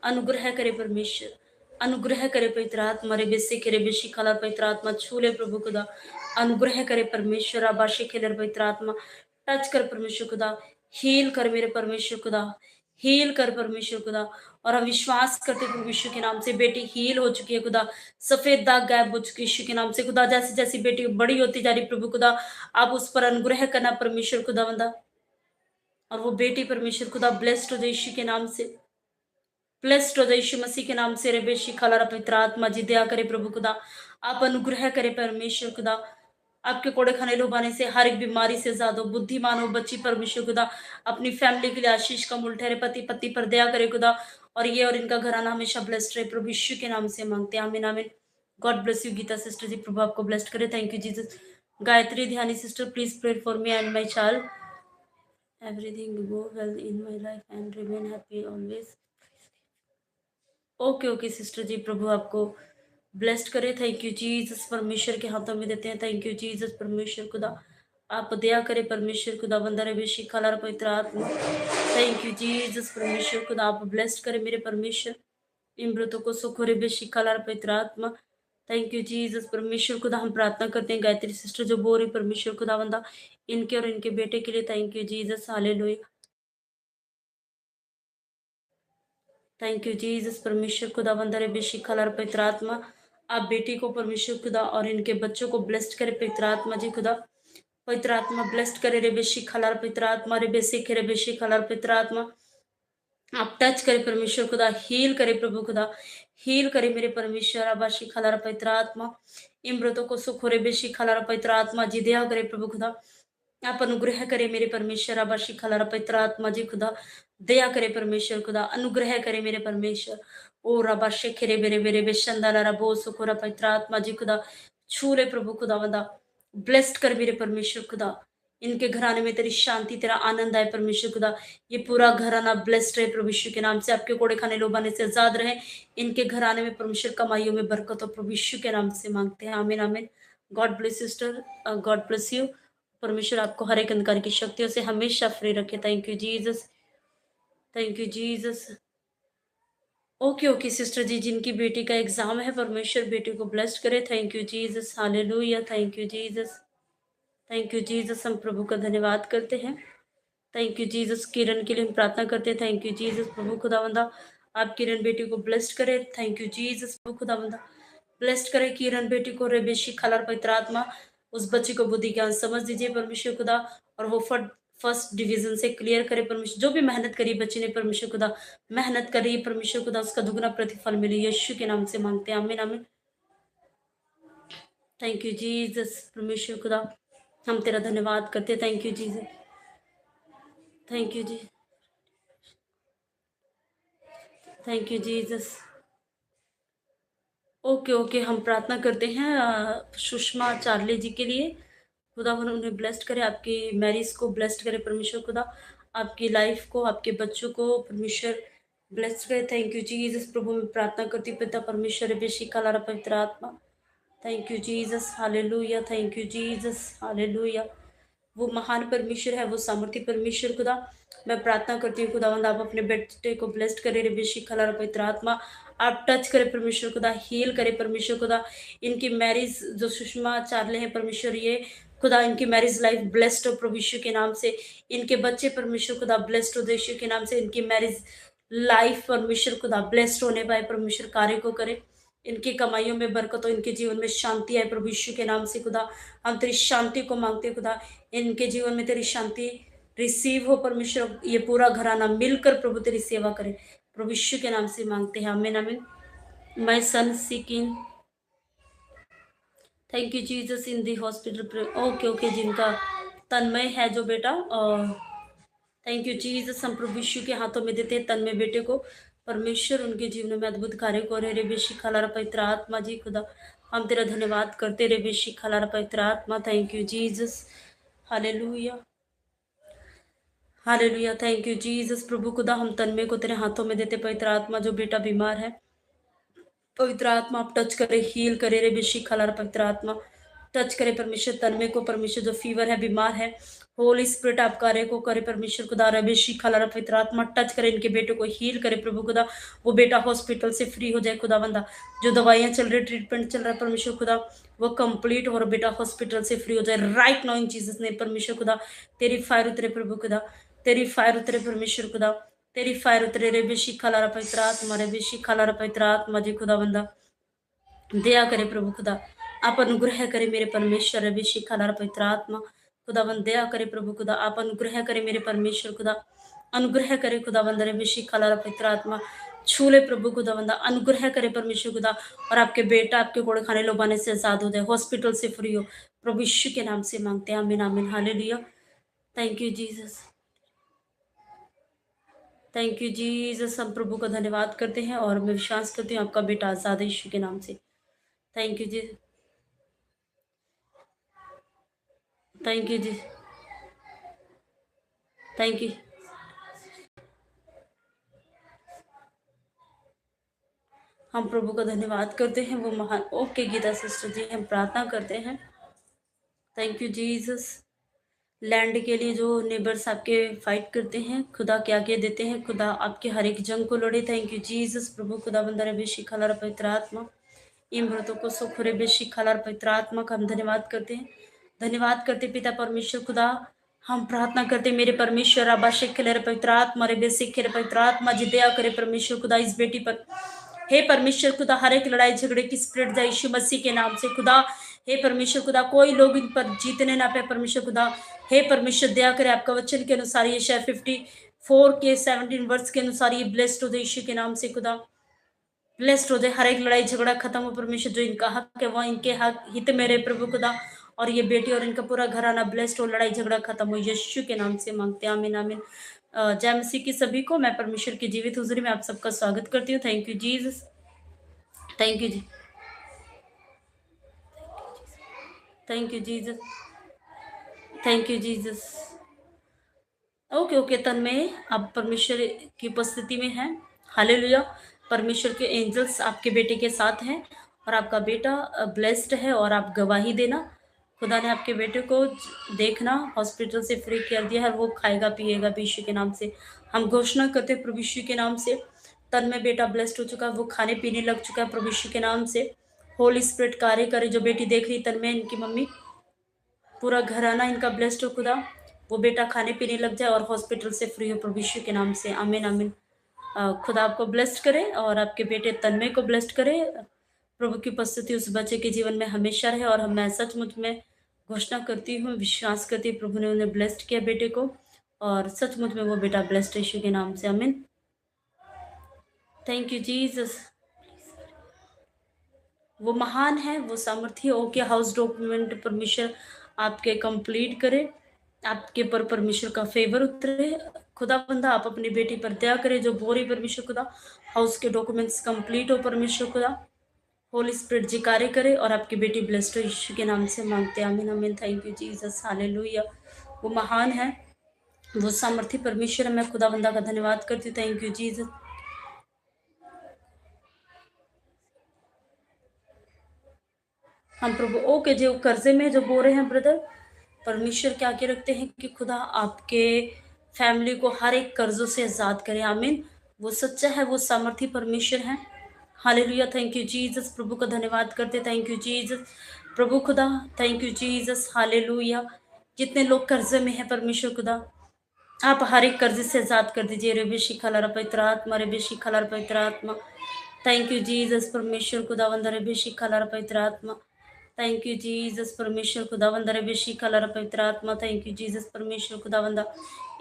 अनुग्रह करे परमेश्वर, अनुग्रह करे पवित्र आत्मा। रे बेसे करे बेशी खलर पवित्र आत्मा छूले प्रभु खुदा। अनुग्रह करे परमेश्वर। रबा शेखिले पवित्र आत्मा टच कर परमेश्वर खुदा। हील कर मेरे परमेश्वर खुदा, हील कर परमेश्वर खुदा। और हम विश्वास करते प्रभु यीशु के नाम से बेटी हील हो चुकी है खुदा। सफेद दाग गायब हो चुकी है यीशु के नाम से खुदा। जैसे जैसी बेटी बड़ी होती जा रही प्रभु खुदा, आप उस पर अनुग्रह करना परमेश्वर खुदा बंदा। और वो बेटी परमेश्वर खुदा ब्लेस्ड हो जाए यीशु के नाम से, ब्लेस्ड हो जाए यीशु मसीह के नाम से। रे बेशी खाला पवित्र आत्मा जी दया करे प्रभु खुदा, आप अनुग्रह करे परमेश्वर खुदा। आपके कोड़े खाने लुभाने से हर एक बीमारी से ज्यादा बुद्धिमान हो बच्ची परमेश्वर खुदा। अपनी फैमिली के लिए आशीष का मूल ठहरे, पति पति पर दया करे खुदा। और ये और इनका घराना हमेशा ब्लेस्ड रहे प्रभु यीशु के नाम से मांगते हैं। आमीन आमीन। God bless you Gita sister ji, प्रभु आपको ब्लेस्ड करे। Thank you Jesus. Gayatri Dhyani sister, please pray for me and my child, everything go well in my life and remain happy always। Okay okay sister ji, प्रभु आपको ब्लेस्ड करे। Thank you Jesus. परमेश्वर के हाथों में देते हैं। Thank you Jesus. परमेश्वर खुदा आप दया करे परमेश्वर खुदा। बंदर बेशी खाला पवित्र आत्मा। Thank you Jesus. परमेश्वर खुदा आप ब्लेस्ड करे मेरे परमेश्वर। इन व्रतों को सुख रे बेशी खाला पवित्र आत्मा। Thank you Jesus. परमेश्वर खुदा हम प्रार्थना करते हैं गायत्री सिस्टर जो बोल रही परमेश्वर खुदा बंदा, इनके और इनके बेटे के लिए। Thank you Jesus. Hallelujah. Thank you Jesus. परमेश्वर खुदावंद रे बेशी खलार पवित्र आत्मा, आप बेटी को परमेश्वर खुदा और इनके बच्चों को ब्लेस्ड करे पवित्र आत्मा जी खुदा। पवित्र आत्मा ब्लेस्ड करे रे बेशी खलार पवित्र आत्मा रे बेसी करे बेशी खलार पवित्र आत्मा। आप टच करे परमेश्वर खुदा, हील करे प्रभु खुदा, हील करे मेरे परमेश्वर आबाशी खलार पवित्र आत्मा। इमृतों को सुख रे बेशी खलार पवित्र आत्मा जी दया करे प्रभु खुदा। आप अनुग्रह करे मेरे परमेश्वर आबाशी खलार पवित्र आत्मा जी खुदा, दया करे परमेश्वर खुदा, अनुग्रह करे मेरे परमेश्वर। ओ रबा शेखरे बेरे बेरे बेशंदा रबो सुखोरा पवित्र आत्मा जी खुदा, छू ले प्रभु खुदा वंदा, ब्लेस्ड कर मेरे परमेश्वर खुदा। इनके घराने में तेरी शांति, तेरा आनंद आए परमेश्वर खुदा। ये पूरा घराना ब्लेस्ड रहे प्रभु यीशु के नाम से, आपके कोड़े खाने लोबाने से आजाद रहे। इनके घराने में परमेश्वर कमाइयों में बरकत हो प्रभु यीशु के नाम से मांगते हैं, आमीन आमीन। God bless sister, God bless you. परमेश्वर आपको हर एक अंधकार की शक्तियों से हमेशा फ्री रखे। Thank you Jesus, thank you Jesus. Okay okay sister ji, जिनकी बेटी का एग्जाम है परमेश्वर बेटी को ब्लेस्ड करे। Thank you Jesus, hallelujah, thank you Jesus, thank you Jesus. हम प्रभु का धन्यवाद करते हैं। Thank you Jesus. किरण के लिए हम प्रार्थना करते हैं। Thank you Jesus. प्रभु खुदावंदा आप किरण बेटी को ब्लेस्ड करे। Thank you Jesus. प्रभु खुदावंदा ब्लेस्ड करे किरण बेटी को, रेबेशी खलार पवित्र आत्मा उस बच्ची को बुद्धि ज्ञान समझ दीजिए परमेश्वर खुदा, और वो फर्स्ट डिवीजन से क्लियर करे परमेश्वर। जो भी मेहनत करी बच्ची ने परमेश्वर खुदा, मेहनत करी परमेश्वर खुदा, उसका दुगना प्रतिफल मिले यीशु के नाम से मांगते हैं, आमीन आमीन। Thank you Jesus. परमेश्वर खुदा हम तेरा धन्यवाद करते हैं। Thank you Jesus, thank you ji, thank you Jesus. Okay okay, हम प्रार्थना करते हैं सुषमा चार्ली जी के लिए। खुदा उन्हें ब्लेस्ड करे, आपकी मैरिज को ब्लेस्ड करे परमेश्वर खुदा, आपकी लाइफ को, आपके बच्चों को परमेश्वर ब्लेस्ड करे। Thank you Jesus. प्रभु में प्रार्थना करती हूँ पिता परमेश्वर बेशी काला पवित्र आत्मा। Thank you Jesus, hallelujah, thank you Jesus, hallelujah. वो महान परमेश्वर है, वो सामर्थ्य परमेश्वर खुदा। मैं प्रार्थना करती हूँ खुदावंद आप अपने बेटे को ब्लेस्ड करे रे बेशी खलार पवित्र आत्मा, आप टच करे परमेश्वर खुदा, हील करे परमेश्वर खुदा। इनकी मैरिज जो सुषमा चार्ले हैं परमेश्वर, ये खुदा इनकी मैरिज लाइफ ब्लेस्ड हो प्रभु यीशु के नाम से। इनके बच्चे परमेश्वर खुदा ब्लेस्ड हो यीशु के नाम से। इनकी मैरिज लाइफ परमेश्वर खुदा ब्लेस्ड होने पाए, परमेश्वर कार्य को करे। इनकी कमाइयों में बरकत हो, इनके जीवन में शांति आए प्रभु यीशु के नाम से खुदा। हम तेरी शांति को मांगते हैं खुदा, इनके जीवन में तेरी शांति रिसीव हो परमेश्वर। ये पूरा घराना मिलकर प्रभु तेरी सेवा करे, प्रभु यीशु के नाम से मांगते हैं, आमीन आमीन। My son skin, thank you Jesus in the hospital. Okay okay, जिनका तन्मय है जो बेटा, थैंक यू जीसस। हम प्रभु यीशु के हाथों में देते हैं तन्मय बेटे को, परमेश्वर उनके जीवन में अद्भुत कार्य को रे बेशी खलारा पवित्र आत्मा जी खुदा, हम तेरा धन्यवाद करते रे बेशी खलारा पवित्र आत्मा। Thank you Jesus, hallelujah, hallelujah, thank you Jesus. प्रभु खुदा हम तन्मय को तेरे हाथों में देते, पवित्र आत्मा जो बेटा बीमार है, पवित्र आत्मा आप टच करे, हील करे रे बेशी खलार पवित्र आत्मा, टच करे परमेश्वर तन्मय को, परमेश्वर जो फीवर है, बीमार है, होली स्पिरिट आप कार्य को करे परमेश्वर खुदा, रे बेशी खलार पवित्र आत्मा टच करे, इनके बेटे को हील करे प्रभु खुदा। वो बेटा हॉस्पिटल से फ्री हो जाए खुदा बंदा, जो दवाइयां चल रही, ट्रीटमेंट चल रहा है परमेश्वर खुदा, वो कंप्लीट हो, और बेटा हॉस्पिटल से फ्री हो जाए राइट नाउ इन जीसस ने परमेश्वर खुदा। तेरी फायर उतरे प्रभु खुदा, तेरी फायर उतरे परमेश्वर खुदा, तेरी फायर उतरे रे बेशी खलारा पवित्र आत्मा, रे बेशी खलारा पवित्र आत्मा जी खुदा बंदा दया करे प्रभु खुदा, आप अनुग्रह करे मेरे परमेश्वर, रे बेशी खलारा पवित्र आत्मा खुदावन दया करे प्रभु खुदा, आप अनुग्रह करे मेरे परमेश्वर खुदा, अनुग्रह करे खुदावंद, रे बेशी खलारा पवित्र आत्मा छूले प्रभु खुदावंदा, अनुग्रह करे परमेश्वर खुदा, और आपके बेटा आपके कोड़े खाने लोबाने से आजाद हो जाए, हॉस्पिटल से फ्री हो, प्रभु यीशु के नाम से मांगते हैं, आमीन आमीन, hallelujah. Thank you Jesus, thank you Jesus. हम प्रभु का धन्यवाद करते हैं, और मैं विश्वास करती हूँ आपका बेटा आजाद है यीशु के नाम से। Thank you ji, thank you ji, thank you. हम प्रभु का धन्यवाद करते हैं, वो महान। ओके गीता सिस्टर जी, हम प्रार्थना करते हैं। Thank you Jesus. लैंड के लिए जो नेबर्स आपके फाइट करते हैं, खुदा के आगे देते हैं, खुदा आपके हर एक जंग को लड़े। Thank you Jesus. प्रभु खुदा बंदर बेशी खलार पवित्र आत्मा, इमृतों को सुखरे बेशी खलार पवित्र आत्मा का हम धन्यवाद करते हैं, धन्यवाद करते पिता परमेश्वर खुदा। हम प्रार्थना करते मेरे परमेश्वर अब्बा शेख रे पवित्र आत्मा रे बेसिक रे पवित्र आत्मा जी दया करे परमेश्वर खुदा इस बेटी पर। हे परमेश्वर खुदा हर एक लड़ाई झगड़े की स्पिरिट जाए यीशु मसीह के नाम से खुदा। हे परमेश्वर खुदा कोई लोग इन पर जीतने ना पाए परमेश्वर खुदा। हे परमेश्वर दया करे आपका वचन के अनुसार ये शायद 54 के 17 वर्ष के अनुसार ये ब्लेस्ड हो जाए यीशु के नाम से खुदा। ब्लेस्ड हो जाए हर एक लड़ाई झगड़ा खत्म हो परमेश्वर जो इनका हक है वह इनके हक हित मेरे प्रभु खुदा। और ये बेटी और इनका पूरा घराना ब्लेस्ड हो लड़ाई झगड़ा खत्म हो यीशु के नाम से मांगते हैं आमीन आमीन। जय मसीह की सभी को मैं परमेश्वर की जीवित हुजूरी में आप सबका स्वागत करती हूँ। Thank you Jesus. Thank you ji. Thank you Jesus. Thank you Jesus. Okay okay Tanmay आप परमेश्वर की उपस्थिति में हैं। हालेलुया। परमेश्वर के एंजल्स आपके बेटे के साथ हैं और आपका बेटा ब्लेस्ड है और आप गवाही देना। खुदा ने आपके बेटे को देखना हॉस्पिटल से फ्री कर दिया है और वो खाएगा पिएगा भी यीशु के नाम से। हम घोषणा करते हैं प्रभु यीशु के नाम से। तन्मय बेटा ब्लेस्ड हो चुका है, वो खाने पीने लग चुका है प्रभु यीशु के नाम से। होली स्पिरिट कार्य करे जो बेटी देख रही तन्मय इनकी मम्मी पूरा घराना इनका ब्लेस्ड हो खुदा। वो बेटा खाने पीने लग जाए और हॉस्पिटल से फ्री हो प्रभु यीशु के नाम से आमीन आमीन। खुदा आपको ब्लेस्ड करे और आपके बेटे तन्मय को ब्लेस्ड करे। प्रभु की उपस्थिति उस बच्चे के जीवन में हमेशा रहे और मैं सचमुच में घोषणा करती हूँ विश्वास करती हूँ प्रभु ने उन्हें ब्लेस्ड किया बेटे को और सचमुच में वो बेटा ब्लेस्ड है यीशु के नाम से आमीन। Thank you Jesus. वो महान है, वो सामर्थ्य ओके हाउस डॉक्यूमेंट परमेश्वर आपके कंप्लीट करे, आपके पर परमेश्वर का फेवर उतरे। खुदा बंदा आप अपनी बेटी पर दया करे जो बोरी परमेश्वर खुदा हाउस के डॉक्यूमेंट्स कंप्लीट हो परमेश्वर खुदा। होली स्पिरिट जी कार्य करे और आपकी बेटी ब्लेस्ड हो यीशु के नाम से मांगते हैं आमीन आमीन। Thank you Jesus hallelujah. वो महान है, वो सामर्थ्य परमेश्वर है। मैं खुदा बंदा का धन्यवाद करती हूँ। Thank you Jesus. हम प्रभु ओके जो कर्जे में जो बोल रहे हैं ब्रदर परमेश्वर के आगे रखते हैं कि खुदा आपके फैमिली को हर एक कर्जों से आजाद करे आमीन। वो सच्चा है, वो सामर्थी परमेश्वर है। हालेलुया। Thank you Jesus. प्रभु का धन्यवाद करते। थैंक यू जीसस प्रभु खुदा। Thank you Jesus hallelujah. जितने लोग कर्जे में है परमेश्वर खुदा आप हर एक कर्जे से आजाद कर दीजिए। रेबेशी खलारा पवित्र आत्मा रेबेशी खलारा पवित्र आत्मा। थैंक यू जीसस परमेश्वर खुदावंद रेबेशी खलारा पवित्र आत्मा। थैंक यू जीसस परमेश्वर खुदावंद रेबेशी खलारा पवित्र आत्मा। थैंक यू जीसस परमेश्वर खुदावंदा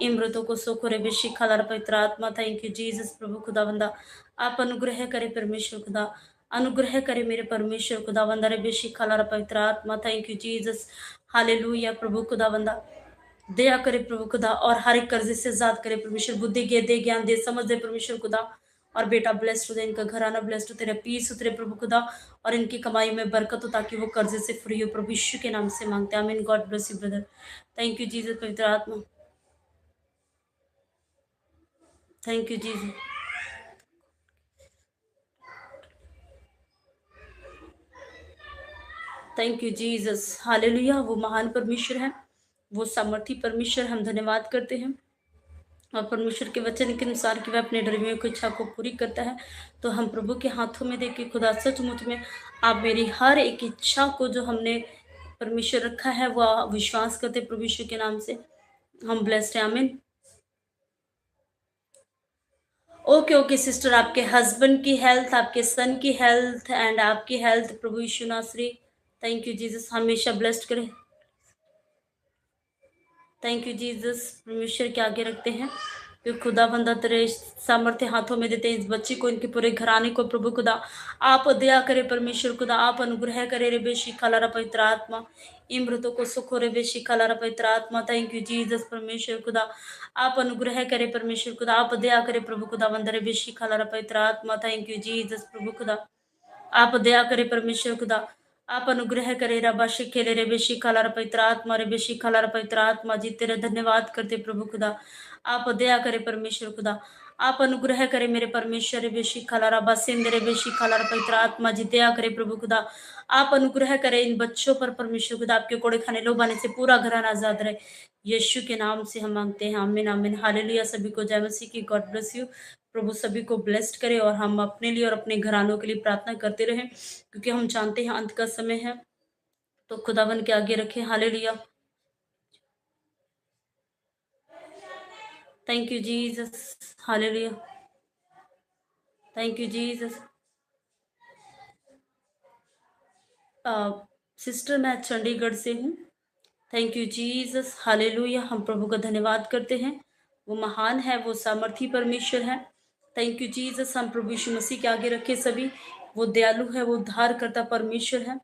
इमृतों को सुख रेबेशी खलारा पवित्र आत्मा। थैंक यू जीसस प्रभु खुदावंदा आप अनुग्रह करे परमेश्वर खुदा। अनुग्रह करे मेरे परमेश्वर खुदावंदा रेबेशी खलारा पवित्र आत्मा। Thank you Jesus hallelujah. प्रभु खुदावंदा दया करे प्रभु खुदा और हर एक कर्जे से आजाद करे परमेश्वर। बुद्धि दे ज्ञान दे समझ दे परमेश्वर खुदा और बेटा ब्लेस्ड हो जाए, इनका घराना ब्लेस्ड हो, तेरा पीस उतरे प्रभु खुदा और इनकी कमाई में बरकत हो ताकि वो कर्जे से फ्री हो प्रभु यीशु के नाम से मांगते हैं आमीन। God bless you brother. Thank you Jesus पवित्र आत्मा। Thank you Jesus. Thank you Jesus hallelujah. वो महान परमेश्वर है, वो सामर्थी परमेश्वर। हम धन्यवाद करते हैं और परमेश्वर के वचन के अनुसार कि वह अपने डरमियों की इच्छा को पूरी करता है। तो हम प्रभु के हाथों में देख के खुदा सचमुच में आप मेरी हर एक इच्छा को जो हमने परमेश्वर रखा है वो विश्वास करते प्रभु यीशु के नाम से हम ब्लेस्ड हैं आमीन। ओके ओके सिस्टर, आपके हस्बैंड की हेल्थ, आपके सन की हेल्थ एंड आपकी हेल्थ प्रभु यीशु नासरी थैंक यू जीसस हमेशा ब्लेस्ड करे। Thank you Jesus. परमेश्वर के आगे रखते हैं कि खुदा बंदा तेरे सामर्थ्य हाथों में देते हैं इस बच्ची को, इनके पूरे घराने को प्रभु खुदा आप दया करे परमेश्वर खुदा आप अनुग्रह करे रे बेशी खलारा पवित्र आत्मा। इमृतों को सुख रे बेशी खलारा पवित्र आत्मा। थैंक यू जीसस परमेश्वर खुदा आप अनुग्रह करे परमेश्वर खुदा आप दया करे प्रभु खुदा बंदरे बेशी खलारा पवित्र आत्मा। थैंक यू जीसस प्रभु खुदा आप दया करे परमेश्वर खुदा आप अनुग्रह करे रबा शिखेले रे बेशी खलार पवित्र आत्मा रे बेशी खलार पवित्र आत्मा जी तेरे धन्यवाद करते प्रभु खुदा आप दया करे परमेश्वर खुदा आप अनुग्रह करे मेरे परमेश्वर रे बेशी खलारा बसिंद रे बेशी खलार पवित्र आत्मा जी दया करे प्रभु खुदा आप अनुग्रह करे इन बच्चों पर परमेश्वर खुदा आपके कोड़े खाने लोबाने से पूरा घराना आजाद रहे यीशु के नाम से हम मांगते हैं आमीन आमीन हालेलुया। सभी को जय मसीह की। God bless you. प्रभु सभी को ब्लेस्ड करे और हम अपने लिए और अपने घरानों के लिए प्रार्थना करते रहें क्योंकि हम जानते हैं अंत का समय है। तो खुदावन के आगे रखें hallelujah. Thank you, Jesus. Hallelujah. Thank you, Jesus. Sister मैं चंडीगढ़ से हूँ। Thank you Jesus, hallelujah. हम प्रभु का धन्यवाद करते हैं। वो महान है, वो सामर्थी परमेश्वर है। Thank you Jesus. हम प्रभु यीशु मसीह के आगे रखे सभी। वो दयालु है, वो उद्धार करता परमेश्वर है।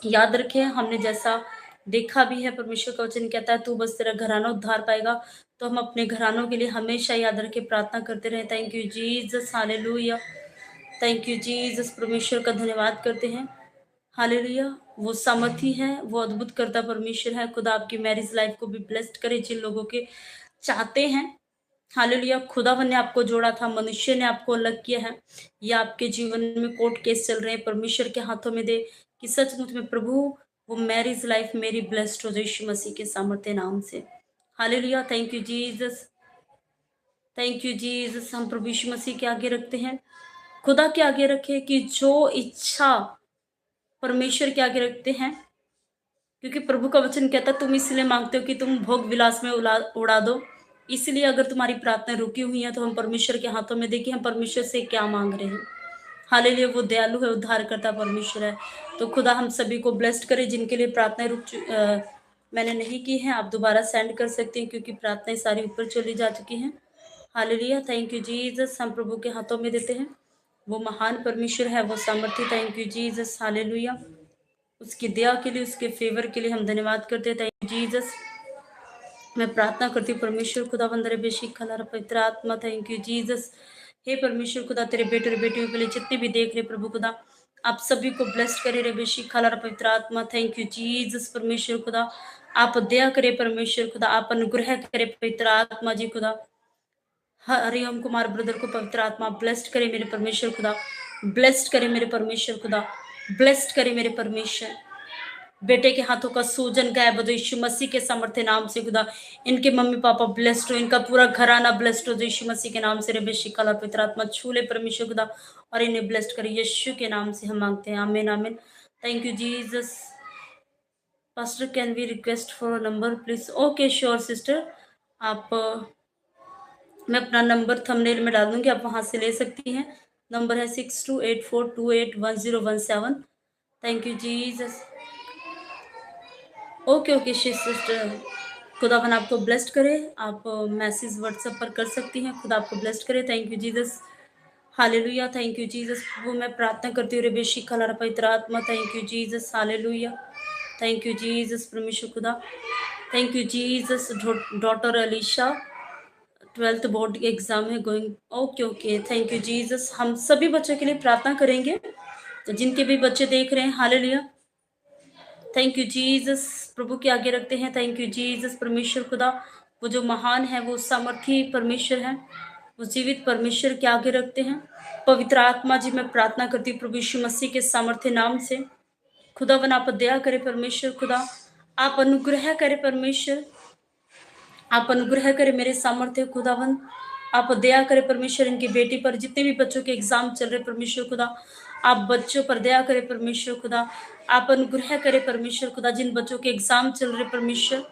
याद रखें, हमने जैसा देखा भी है, परमेश्वर का वचन कहता है तू बस तेरा घराना उद्धार पाएगा। तो हम अपने घरानों के लिए हमेशा याद रखे प्रार्थना करते रहे। Thank you Jesus, hallelujah. Thank you Jesus. परमेश्वर का धन्यवाद करते हैं। हालेलुया। वो सामर्थी है, वो अद्भुत करता परमेश्वर है। खुदा आपकी मैरिज लाइफ को भी ब्लेस्ड करे जिन लोगों के चाहते हैं। हालेलुया। खुदावन ने आपको जोड़ा था, मनुष्य ने आपको अलग किया है, या आपके जीवन में कोर्ट केस चल रहे हैं, परमेश्वर के हाथों में दे कि सचमुच में प्रभु वो मैरिज लाइफ मेरी ब्लेस्ड हो जाए यीशु मसीह के सामर्थ्य नाम से। Hallelujah. Thank you Jesus. Thank you Jesus. हम प्रभु यीशु मसीह के आगे रखते हैं, खुदा के आगे रखे कि जो इच्छा परमेश्वर के आगे रखते हैं, क्योंकि प्रभु का वचन कहता है तुम इसलिए मांगते हो कि तुम भोग विलास में उड़ा दो। इसलिए अगर तुम्हारी प्रार्थना रुकी हुई है तो हम परमेश्वर के हाथों में देखिए हम परमेश्वर से क्या मांग रहे हैं। हालेलुया। वो दयालु है, उद्धार करता परमेश्वर है। तो खुदा हम सभी को ब्लेस्ड करे। जिनके लिए प्रार्थनाएं मैंने नहीं की है, आप दोबारा सेंड कर सकते हैं, क्योंकि प्रार्थनाएं सारी ऊपर चली जा चुकी हैं। हालेलुया। Thank you Jesus. हम प्रभु के हाथों में देते हैं। वो महान परमेश्वर है, वो सामर्थ्य। Thank you Jesus. हालेलुया। उसकी दया के लिए, उसके फेवर के लिए हम धन्यवाद करते हैं। Thank you Jesus. मैं प्रार्थना करती हूँ परमेश्वर खुदा बंदरे बेशिक खला पवित्र आत्मा। Thank you Jesus. हे परमेश्वर खुदा, तेरे बेटे और बेटियों के लिए जितने भी देख रहे प्रभु खुदा, आप सभी को ब्लेस्ड करे रे बेशिक खला पवित्र आत्मा। Thank you Jesus. परमेश्वर खुदा, आप दया करे परमेश्वर खुदा, आप अनुग्रह करे पवित्र आत्मा जी खुदा। हरिओम कुमार ब्रदर को पवित्र आत्मा ब्लेस्ड करे मेरे परमेश्वर खुदा, ब्लेस्ड करे मेरे परमेश्वर खुदा, ब्लेस्ड करे मेरे परमेश्वर। बेटे के हाथों का सूजन गायब हो जाए यीशु मसीह के सामर्थ्य नाम से खुदा। इनके मम्मी पापा ब्लेस्ड हो, इनका पूरा घराना ब्लेस्ड हो जाए यीशु मसीह के नाम से। रे बेशिकला पवित्र आत्मा छूले परमेश्वर खुदा और इन्हें ब्लेस्ड करे यीशु के नाम से हम मांगते हैं। आमीन आमीन। Thank you Jesus. Pastor can we request for number please? Okay sure sister. आप मैं अपना नंबर थंबनेल में डाल दूंगी, आप वहां से ले सकती हैं। नंबर है 6284281017। Thank you Jesus. Okay okay sister, खुदावन आपको ब्लेस्ड करे। आप मैसेज व्हाट्सएप पर कर सकती हैं। खुदा आपको ब्लेस्ड करे। Thank you Jesus. Hallelujah. Thank you Jesus. वो मैं प्रार्थना करती हूँ रे बेशिक खला पवित्र आत्मा। Thank you Jesus. Hallelujah. Thank you Jesus. परमेश्वर खुदा, thank you Jesus. Daughter Alisha 12th board exam है going. Okay okay. Thank you Jesus. हम सभी बच्चों के लिए प्रार्थना करेंगे, तो जिनके भी बच्चे देख रहे हैं। हालेलुया। Thank you Jesus. प्रभु के आगे रखते हैं। Thank you Jesus. परमेश्वर खुदा, वो जो महान है, वो सामर्थी परमेश्वर है, वो जीवित परमेश्वर के आगे रखते हैं। पवित्र आत्मा जी, मैं प्रार्थना करती हूँ प्रभु यीशु मसीह के सामर्थ्य नाम से। खुदावन आप दया करे परमेश्वर खुदा, आप अनुग्रह करे परमेश्वर, आप अनुग्रह करे मेरे सामर्थ्य खुदावन। आप दया करे परमेश्वर इनकी बेटी पर, जितने भी बच्चों के एग्जाम चल रहे परमेश्वर खुदा, आप बच्चों पर दया करे परमेश्वर खुदा। आप अनुग्रह करे परमेश्वर खुदा, जिन बच्चों के एग्जाम चल रहे परमेश्वर,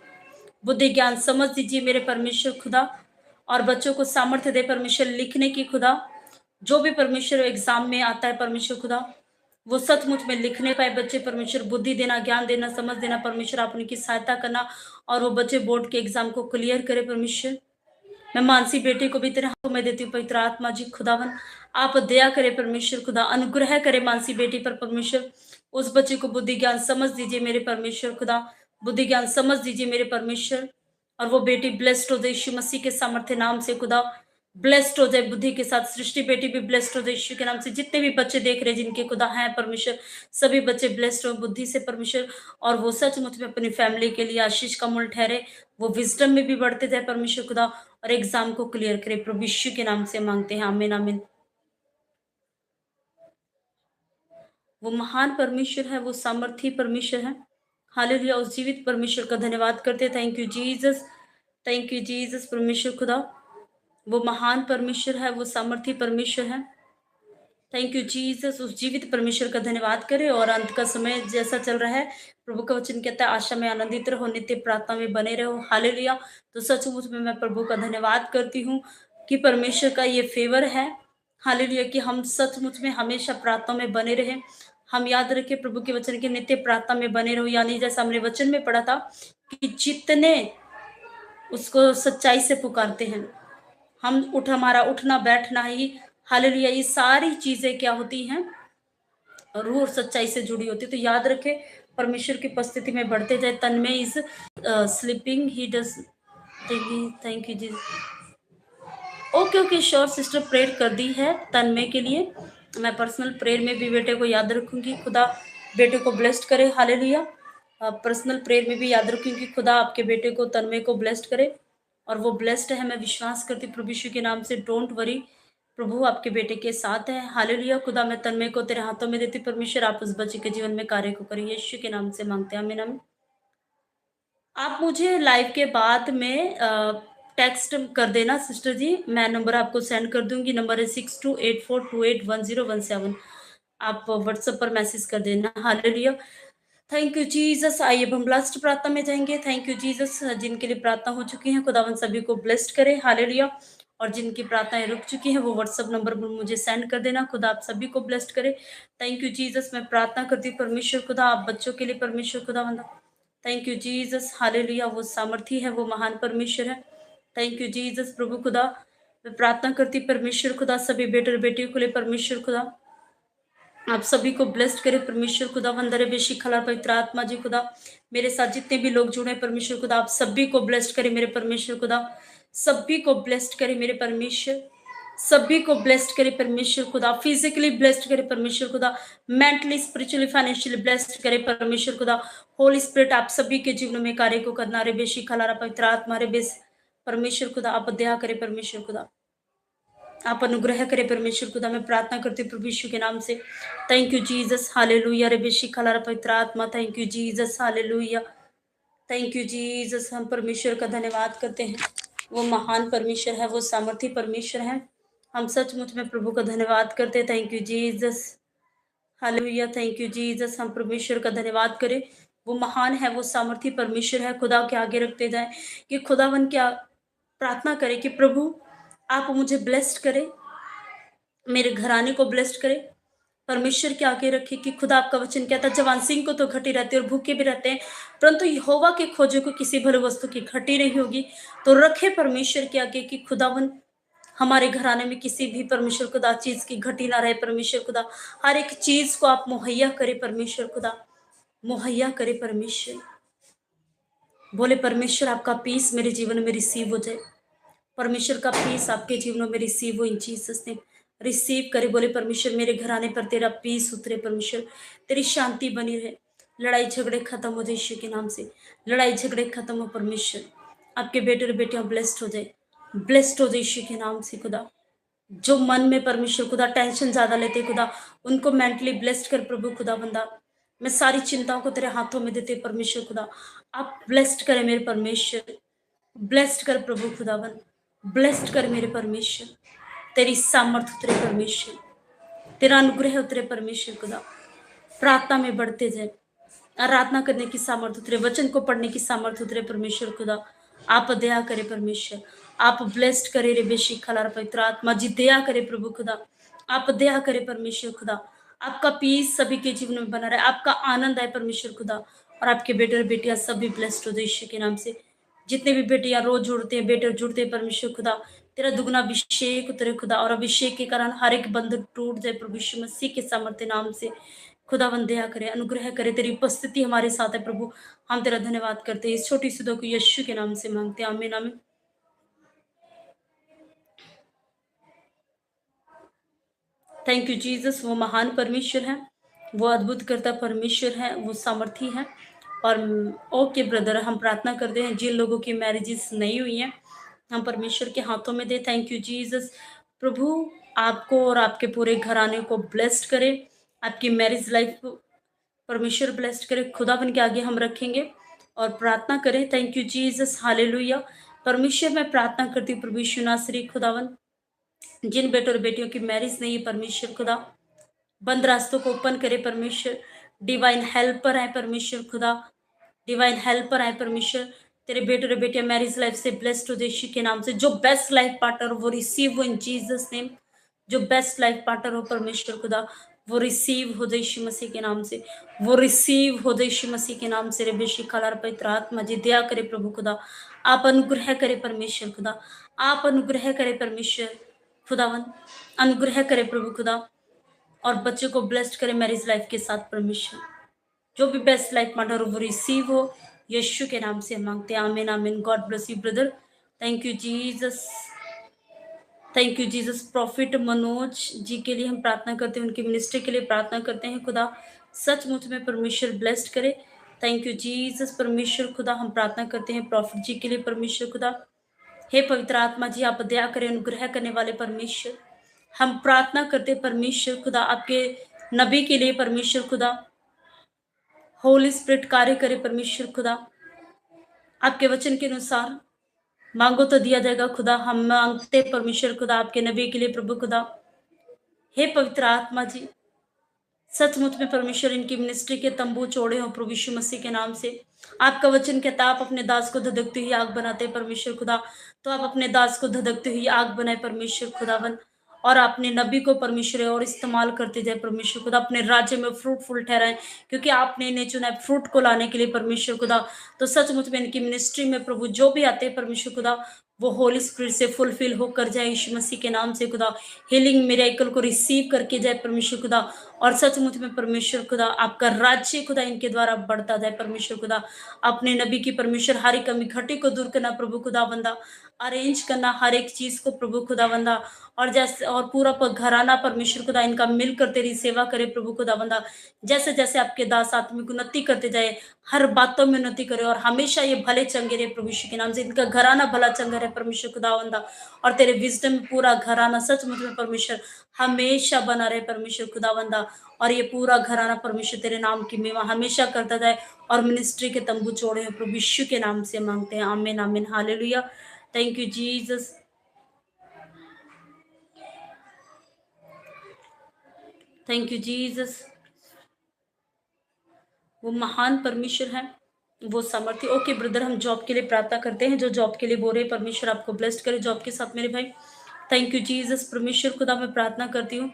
बुद्धि ज्ञान समझ दीजिए मेरे परमेश्वर खुदा, और बच्चों को सामर्थ्य दे परमेश्वर लिखने की खुदा। जो भी परमेश्वर एग्जाम में आता है परमेश्वर खुदा, वो सचमुच में लिखने पाए बच्चे। परमेश्वर बुद्धि देना, ज्ञान देना, समझ देना परमेश्वर, आप उनकी सहायता करना, और वो बच्चे बोर्ड के एग्जाम को क्लियर करे परमेश्वर। मैं मानसी बेटी को भी तेरे हाथों में देती हूँ पवित्र आत्मा जी खुदावन। आप दया करे परमेश्वर खुदा, अनुग्रह करे मानसी बेटी पर परमेश्वर। उस बच्चे को बुद्धि ज्ञान समझ दीजिए मेरे परमेश्वर खुदा, बुद्धि ज्ञान समझ दीजिए मेरे परमेश्वर, और वो बेटी ब्लेस्ड हो जाए यीशु मसीह के सामर्थ्य नाम से खुदा। ब्लेस्ड हो जाए बुद्धि के साथ, सृष्टि बेटी भी ब्लेस्ड हो जाए यीशु के नाम से। जितने भी बच्चे देख रहे हैं जिनके खुदा हैं परमेश्वर, सभी बच्चे ब्लेस्ड हो बुद्धि से परमेश्वर, और वो सचमुच में अपनी फैमिली के लिए आशीष का मूल ठहरे। वो विजडम में भी बढ़ते जाए परमेश्वर खुदा, और एग्जाम को क्लियर करे प्रभु यीशु के नाम से मांगते हैं। आमीन आमीन। वो महान परमेश्वर है, वो सामर्थी परमेश्वर है। हालेलुया। उस जीवित परमेश्वर का धन्यवाद करते हैं। Thank you Jesus. Thank you Jesus. परमेश्वर खुदा, वो महान परमेश्वर है, वो सामर्थी परमेश्वर है। Thank you Jesus. उस जीवित परमेश्वर का धन्यवाद करें। और अंत का समय जैसा चल रहा है, प्रभु का वचन कहता है आशा में आनंदित रहो, नित्य प्रार्थना में बने रहो। हालेलुया। तो सचमुच में मैं प्रभु का धन्यवाद करती हूँ कि परमेश्वर का ये फेवर है, हालेलुया, कि हम सचमुच में हमेशा प्रार्थना में बने रहें। हम याद रखें प्रभु के वचन के नित्य प्रार्थना में बने रहो, यानी जैसा हमने वचन में पढ़ा था कि जितने उसको सच्चाई से पुकारते हैं, हमारा उठना बैठना ही, हालेलुया, ये सारी चीजें क्या होती हैं, रूह और सच्चाई से जुड़ी होती है। तो याद रखें परमेश्वर की उपस्थिति में बढ़ते जाए। Tanmay is sleeping he does. Thank you ji. Okay okay sure sister, prayer कर दी है तन्मय के लिए। मैं पर्सनल प्रेयर में भी बेटे को याद रखूंगी। खुदा बेटे को ब्लेस्ड करे। हालेलुया। पर्सनल प्रेयर में भी याद रखूंगी खुदा आपके बेटे को तन्मय को ब्लेस्ड करे, और वो ब्लेस्ड है। मैं विश्वास करती प्रभु यीशु के नाम से। डोंट वरी, प्रभु आपके बेटे के साथ है। हालेलुया। खुदा मैं तन्मय को तेरे हाथों में देती। परमेश्वर आप उस बच्चे के जीवन में कार्य को करिए, यीशु के नाम से मांगते हैं, आमीन आमीन। आप मुझे लाइव के बाद में टेक्स्ट कर देना सिस्टर जी, मैं नंबर आपको सेंड कर दूंगी। नंबर है 6284281017। आप व्हाट्सएप पर मैसेज कर देना। हालेलुया। Thank you Jesus. आइए अब हम लास्ट प्रार्थना में जाएंगे। Thank you Jesus. जिनके लिए प्रार्थना हो चुकी है खुदावन सभी को ब्लेस्ड करे। हालेलुया। और जिनकी प्रार्थनाएं रुक चुकी हैं वो व्हाट्सएप नंबर पर मुझे सेंड कर देना। खुदा आप सभी को ब्लेस्ड करे। Thank you Jesus. मैं प्रार्थना करती हूँ परमेश्वर खुदा आप बच्चों के लिए, परमेश्वर खुदा बंदा। Thank you Jesus. हालेलुया। वो सामर्थी है, वो महान परमेश्वर है। Thank you Jesus. प्रभु खुदा मैं प्रार्थना करती परमेश्वर खुदा सभी बेटे और बेटियों के लिए, परमेश्वर खुदा आप सभी को ब्लेस्ड करे। परमेश्वर खुदा वंदरे बेशी खला पवित्र आत्मा जी खुदा मेरे साथ जितने भी लोग जुड़े, परमेश्वर खुदा आप सभी को ब्लेस्ड करे। मेरे परमेश्वर खुदा सभी को ब्लेस्ड करे। मेरे परमेश्वर सभी को ब्लेस्ड करे। परमेश्वर खुदा फिजिकली ब्लेस्ड करे। परमेश्वर खुदा मेंटली, स्पिरिचुअली, फाइनेंशियली ब्लेस्ड करे। परमेश्वर खुदा होली स्पिरिट आप सभी के जीवन में कार्य को करना रे बेशी खलारा पवित्र आत्मा रे बेस। परमेश्वर खुदा आप दया करे। परमेश्वर खुदा आप अनुग्रह करे। परमेश्वर खुदा मैं प्रार्थना करती हूँ प्रभु यीशु के नाम से। Thank you Jesus. हालेलुया रे बेशी खलारा पवित्र आत्मा। Thank you Jesus. Hallelujah. Thank you Jesus. हम परमेश्वर का धन्यवाद करते हैं। वो महान परमेश्वर है, वो सामर्थी परमेश्वर है। हम सचमुच में प्रभु का धन्यवाद करते हैं। Thank you Jesus. Hallelujah. Thank you Jesus. हम परमेश्वर का धन्यवाद करें। वो महान है, वो सामर्थी परमेश्वर है। खुदा के आगे रखते जाए कि खुदावन क्या प्रार्थना करें कि प्रभु आप मुझे ब्लेस्ड करें, मेरे घराने को ब्लेस्ड करें। परमेश्वर के आगे रखे कि खुदा आपका वचन कहता है जवान सिंह को तो घटी रहते और भूखे भी रहते हैं, परंतु यहोवा के खोजे को किसी भले वस्तु की घटी नहीं होगी। तो रखे परमेश्वर के आगे कि खुदावन हमारे घराने में किसी भी परमेश्वर खुदा चीज की घटी ना रहे। परमेश्वर खुदा हर एक चीज को आप मुहैया करे। परमेश्वर खुदा मुहैया करे। परमेश्वर बोले परमेश्वर आपका पीस मेरे जीवन में रिसीव हो जाए। परमेश्वर का पीस आपके जीवनों में रिसीव हो इन जीसस ने रिसीव करे। बोले परमेश्वर मेरे घराने पर तेरा पीस उतरे। परमेश्वर तेरी शांति बनी रहे। लड़ाई झगड़े खत्म हो जाए यीशु के नाम से। लड़ाई झगड़े खत्म हो। परमेश्वर आपके बेटे और बेटियां ब्लेस्ड हो जाए, ब्लेस्ड हो जाए यीशु के नाम से। खुदा जो मन में परमेश्वर खुदा टेंशन ज्यादा लेते खुदा उनको मेंटली ब्लेस्ड कर। प्रभु खुदा बंदा मैं सारी चिंताओं को तेरे हाथों में देते परमेश्वर खुदा आप ब्लेस्ड करे। मेरे परमेश्वर ब्लेस्ड कर। प्रभु खुदावन ब्लेस्ड कर। मेरे परमेश्वर तेरी सामर्थ उतरे। परमेश्वर तेरा अनुग्रह उतरे। परमेश्वर खुदा प्रार्थना में बढ़ते जाए, आराधना करने की सामर्थ उतरे, वचन को पढ़ने की सामर्थ उतरे। परमेश्वर खुदा आप दया करे। परमेश्वर आप ब्लेस्ड करे रे बेशी खलार पवित्र आत्मा जी दया करे। प्रभु खुदा आप दया करे। परमेश्वर खुदा आपका पीस सभी के जीवन में बना रहे, आपका आनंद है परमेश्वर खुदा। और आपके बेटे और बेटियां सभी ब्लेस्ड हो जाए यीशु के नाम से। जितने भी बेटियां रोज जुड़ते हैं, बेटे जुड़ते हैं, परमेश्वर खुदा तेरा दुगना अभिषेक उतरे खुदा। और अभिषेक के कारण हर एक बंधन टूट जाए प्रभु यीशु मसीह के सामर्थ्य नाम से। खुदावन दया करे, अनुग्रह करे, तेरी उपस्थिति हमारे साथ है प्रभु। हम तेरा धन्यवाद करते हैं। इस छोटी सी दुआ को यीशु के नाम से मांगते हैं, आमीन आमीन। Thank you Jesus. वो महान परमेश्वर है, वो अद्भुत करता परमेश्वर है, वो सामर्थी है। और ओके ब्रदर, हम प्रार्थना करते हैं जिन लोगों की मैरिजेस नहीं हुई हैं हम परमेश्वर के हाथों में दे। Thank you Jesus. प्रभु आपको और आपके पूरे घराने को ब्लेस्ड करे। आपकी मैरिज लाइफ को परमेश्वर ब्लेस्ड करे। खुदावन के आगे हम रखेंगे और प्रार्थना करें। Thank you Jesus. हालेलुया। परमेश्वर मैं प्रार्थना करती हूँ प्रभु यीशु नासरी खुदावन जिन बेटों और बेटियों की मैरिज नहीं है, परमेश्वर खुदा बंद रास्तों को ओपन करे परमेश्वर। डिवाइन हेल्पर है परमेश्वर खुदा, डिवाइन हेल्पर है परमेश्वर। तेरे बेटे और बेटिया मैरिज लाइफ से ब्लेस्ड हो यीशु के नाम से। जो बेस्ट लाइफ पार्टनर हो वो रिसीव हो इन जीसस नेम। जो बेस्ट लाइफ पार्टनर हो परमेश्वर खुदा वो रिसीव हो यीशु मसीह के नाम से, वो रिसीव हो यीशु मसीह के नाम से। रे बेशी खलार पवित्र आत्मा जी दया करे प्रभु खुदा, आप अनुग्रह करे परमेश्वर खुदा, आप अनुग्रह करे परमेश्वर खुदावन, अनुग्रह करे प्रभु खुदा, और बच्चे को ब्लेस्ड करे मैरिज लाइफ के साथ परमेश्वर। जो भी बेस्ट लाइफ पार्टनर हो वो रिसीव हो यीशु के नाम से हम मांगते हैं। आमीन आमीन। God bless you brother. Thank you Jesus, thank you Jesus. Prophet Manoj ji के लिए हम प्रार्थना करते हैं, उनकी मिनिस्ट्री के लिए प्रार्थना करते हैं। खुदा सचमुच में परमेश्वर ब्लेस्ड करे। Thank you Jesus. परमेश्वर खुदा हम प्रार्थना करते हैं प्रॉफिट जी के लिए परमेश्वर खुदा। हे पवित्र आत्मा जी आप दया करें, अनुग्रह करने वाले परमेश्वर। हम प्रार्थना करते परमेश्वर खुदा आपके नबी के लिए परमेश्वर खुदा। होली स्पिरिट कार्य करे परमेश्वर खुदा, आपके वचन के अनुसार मांगो तो दिया जाएगा खुदा। हम मांगते परमेश्वर खुदा आपके नबी के लिए प्रभु खुदा। हे पवित्र आत्मा जी सचमुच में परमेश्वर इनकी मिनिस्ट्री के तंबू चौड़े हो प्रभु यीशु मसीह के नाम से। आपका वचन कहता आप अपने दास को धधकती हुई आग बनाते परमेश्वर खुदा, तो आप अपने दास को धधकती हुई आग बनाए परमेश्वर खुदावन, और अपने नबी को परमेश्वर और इस्तेमाल करते जाए परमेश्वर खुदा, अपने राज्य में फ्रूटफुल ठहराए, क्योंकि आपने इन्हें चुना है फ्रूट को लाने के लिए परमेश्वर खुदा। तो सचमुच में इनकी मिनिस्ट्री में प्रभु जो भी आते हैं परमेश्वर खुदा वो होली स्पिरिट से फुलफिल होकर जाए यीशु मसीह के नाम से खुदा। हीलिंग मिरेकल को रिसीव करके जाए परमेश्वर खुदा, और सचमुच में परमेश्वर खुदा आपका राज्य खुदा इनके द्वारा बढ़ता जाए परमेश्वर खुदा। अपने नबी की परमेश्वर हर एक कमी घटी को दूर करना प्रभु खुदा बंदा, अरेंज करना हर एक चीज को प्रभु खुदा बंदा, और जैसे और पूरा घराना परमेश्वर खुदा इनका मिलकर तेरी सेवा करे प्रभु खुदा बंदा। जैसे जैसे आपके दास आत्मिक उन्नति करते जाए, हर बातों में उन्नति करे, और हमेशा ये भले चंगे रहे प्रभु यीशु के नाम से। इनका घराना भला चंगा रहे परमेश्वर खुदा बंदा, और तेरे विजडम में पूरा घराना सचमुच में परमेश्वर हमेशा बना रहे परमेश्वर खुदा बंदा, और ये पूरा घराना परमेश्वर तेरे नाम की मेवा हमेशा करता जाए, और मिनिस्ट्री के तंबू चौड़े हैं प्रभु यीशु के नाम से मांगते हैं। आमीन आमीन। Hallelujah. Thank you Jesus. Thank you Jesus. वो महान परमेश्वर है, वो सामर्थ्य। ओके ब्रदर, हम जॉब के लिए प्रार्थना करते हैं। जो जॉब के लिए बोल रहे हैं परमेश्वर आपको ब्लेस्ड करे जॉब के साथ मेरे भाई। Thank you Jesus. परमेश्वर खुदा मैं प्रार्थना करती हूँ।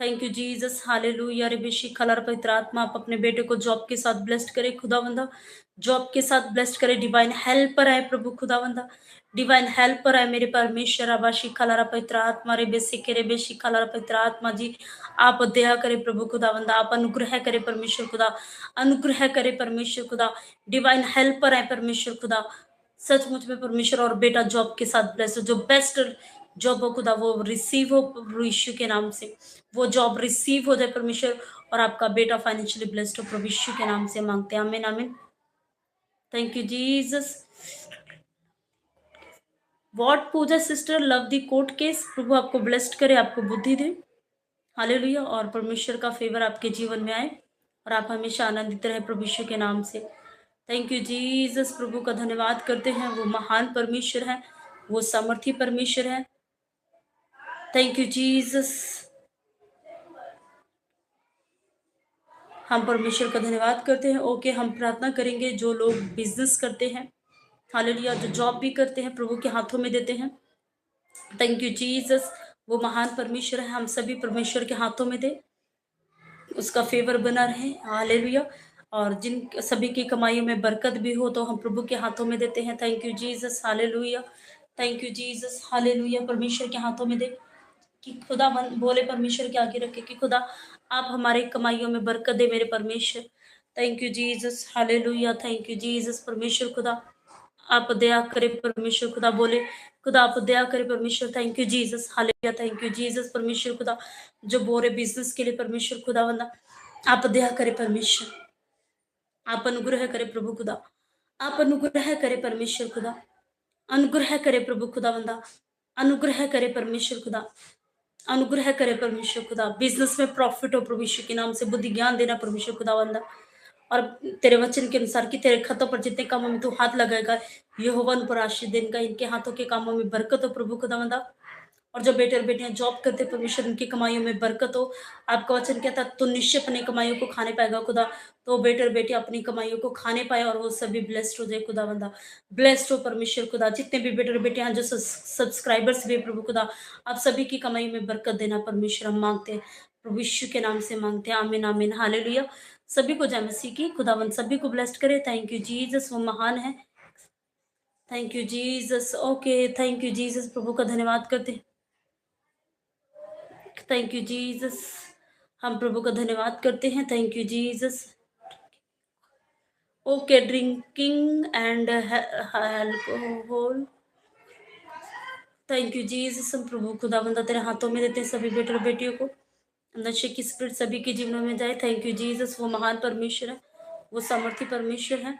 Thank you Jesus. हालेलुया। रे बेशी खलर पवित्र आत्मा आप अपने बेटे को जॉब के साथ ब्लेस्ड करे खुदावंदा, जॉब के साथ ब्लेस्ड करे। डिवाइन हेल्पर है प्रभु खुदावंदा, डिवाइन हेल्पर है मेरे परमेश्वर। आबाशी खलारा पवित्र आत्मा रे बेसी के रे बेशी खलारा पवित्र आत्मा जी आप दया करे प्रभु खुदावंदा, आप अनुग्रह करे परमेश्वर खुदा, अनुग्रह करे परमेश्वर खुदा। डिवाइन हेल्पर है परमेश्वर खुदा, सचमुच में परमेश्वर। और बेटा जॉब के साथ ब्लेस हो, जो बेस्ट जॉब हो खुदा वो रिसीव हो प्रभु यीशु के नाम से, वो जॉब रिसीव हो जाए परमेश्वर, और आपका बेटा फाइनेंशियली ब्लेस्ड हो प्रभु यीशु के नाम से मांगते हैं। आमीन आमीन। Thank you Jesus. What Puja sister love the court case, प्रभु आपको ब्लेस्ड करे, आपको बुद्धि दे। हालेलुया। और परमेश्वर का फेवर आपके जीवन में आए, और आप हमेशा आनंदित रहे प्रभु यीशु के नाम से। Thank you Jesus. प्रभु का धन्यवाद करते हैं, वो महान परमेश्वर है, वो सामर्थी परमेश्वर है। Thank you Jesus. हम परमेश्वर का धन्यवाद करते हैं। ओके, हम प्रार्थना करेंगे जो लोग बिजनेस करते हैं, हालेलुया, जो जॉब भी करते हैं प्रभु के हाथों में देते हैं। Thank you Jesus. वो महान परमेश्वर है, हम सभी परमेश्वर के हाथों में दे, उसका फेवर बना रहे। हालेलुया। और जिन सभी की कमाइयों में बरकत भी हो तो हम प्रभु के हाथों में देते हैं। Thank you Jesus. Hallelujah. Thank you Jesus. Hallelujah. परमेश्वर के हाथों में दे कि खुदा बोले परमेश्वर के आगे रखे कि खुदा आप हमारे कमाइयों में बरकत दे मेरे परमेश्वर। Thank you Jesus. Hallelujah. Thank you Jesus. परमेश्वर खुदा आप दया करे परमेश्वर खुदा, बोले खुदा आप दया करे परमेश्वर। Thank you Jesus. Hallelujah. Thank you Jesus. परमेश्वर खुदा जो बोरे बिजनेस के लिए परमेश्वर खुदा बंदा आप दया करे परमेश्वर, आप अनुग्रह करे प्रभु खुदा, आप अनुग्रह करे परमेश्वर खुदा, अनुग्रह करे प्रभु खुदा बंदा, अनुग्रह करे परमेश्वर खुदा, अनुग्रह करे परमेश्वर खुदा। बिजनेस में प्रॉफिट हो प्रभु यीशु के नाम से, बुद्धि ज्ञान देना परमेश्वर खुदा बंदा। और तेरे वचन के अनुसार कि तेरे खतों पर जितने कामों में तू हाथ लगाएगा यहोवा उन पर आशीष देगा, इनके हाथों के कामों में बरकत हो प्रभु खुदा बंदा। और जो बेटे और बेटियां जॉब करते परमेश्वर उनकी कमाइयों में बरकत हो। आपका वचन कहता है तो निश्चय अपनी कमाइयों को खाने पाएगा खुदा। तो बेटे और बेटियां अपनी कमाइयों को खाने पाए और वो सभी ब्लेस्ड हो जाए खुदा बंदा। ब्लेस्ड हो परमेश्वर खुदा। जितने भी बेटे और बेटियां जो सब्सक्राइबर्स भी प्रभु खुदा, आप सभी की कमाई में बरकत देना परमेश्वर हम मांगते हैं। प्रभु यीशु के नाम से मांगते हैं, आमीन आमीन हालेलुया। सभी को जय मसीह की। खुदावंद सभी को ब्लेस्ड करे। थैंक यू जीसस, वो महान है। Thank you Jesus. Okay, thank you Jesus. प्रभु का धन्यवाद करते। Thank you Jesus. हम प्रभु का धन्यवाद करते हैं। Thank you Jesus. Okay, drinking and alcohol. Thank you Jesus. हम प्रभु खुदावंदा तेरे हाथों में देते हैं सभी बेटे और बेटियों को। नशे की स्पिरिट सभी के जीवनों में जाए। Thank you Jesus. वो महान परमेश्वर है, वो सामर्थी परमेश्वर है।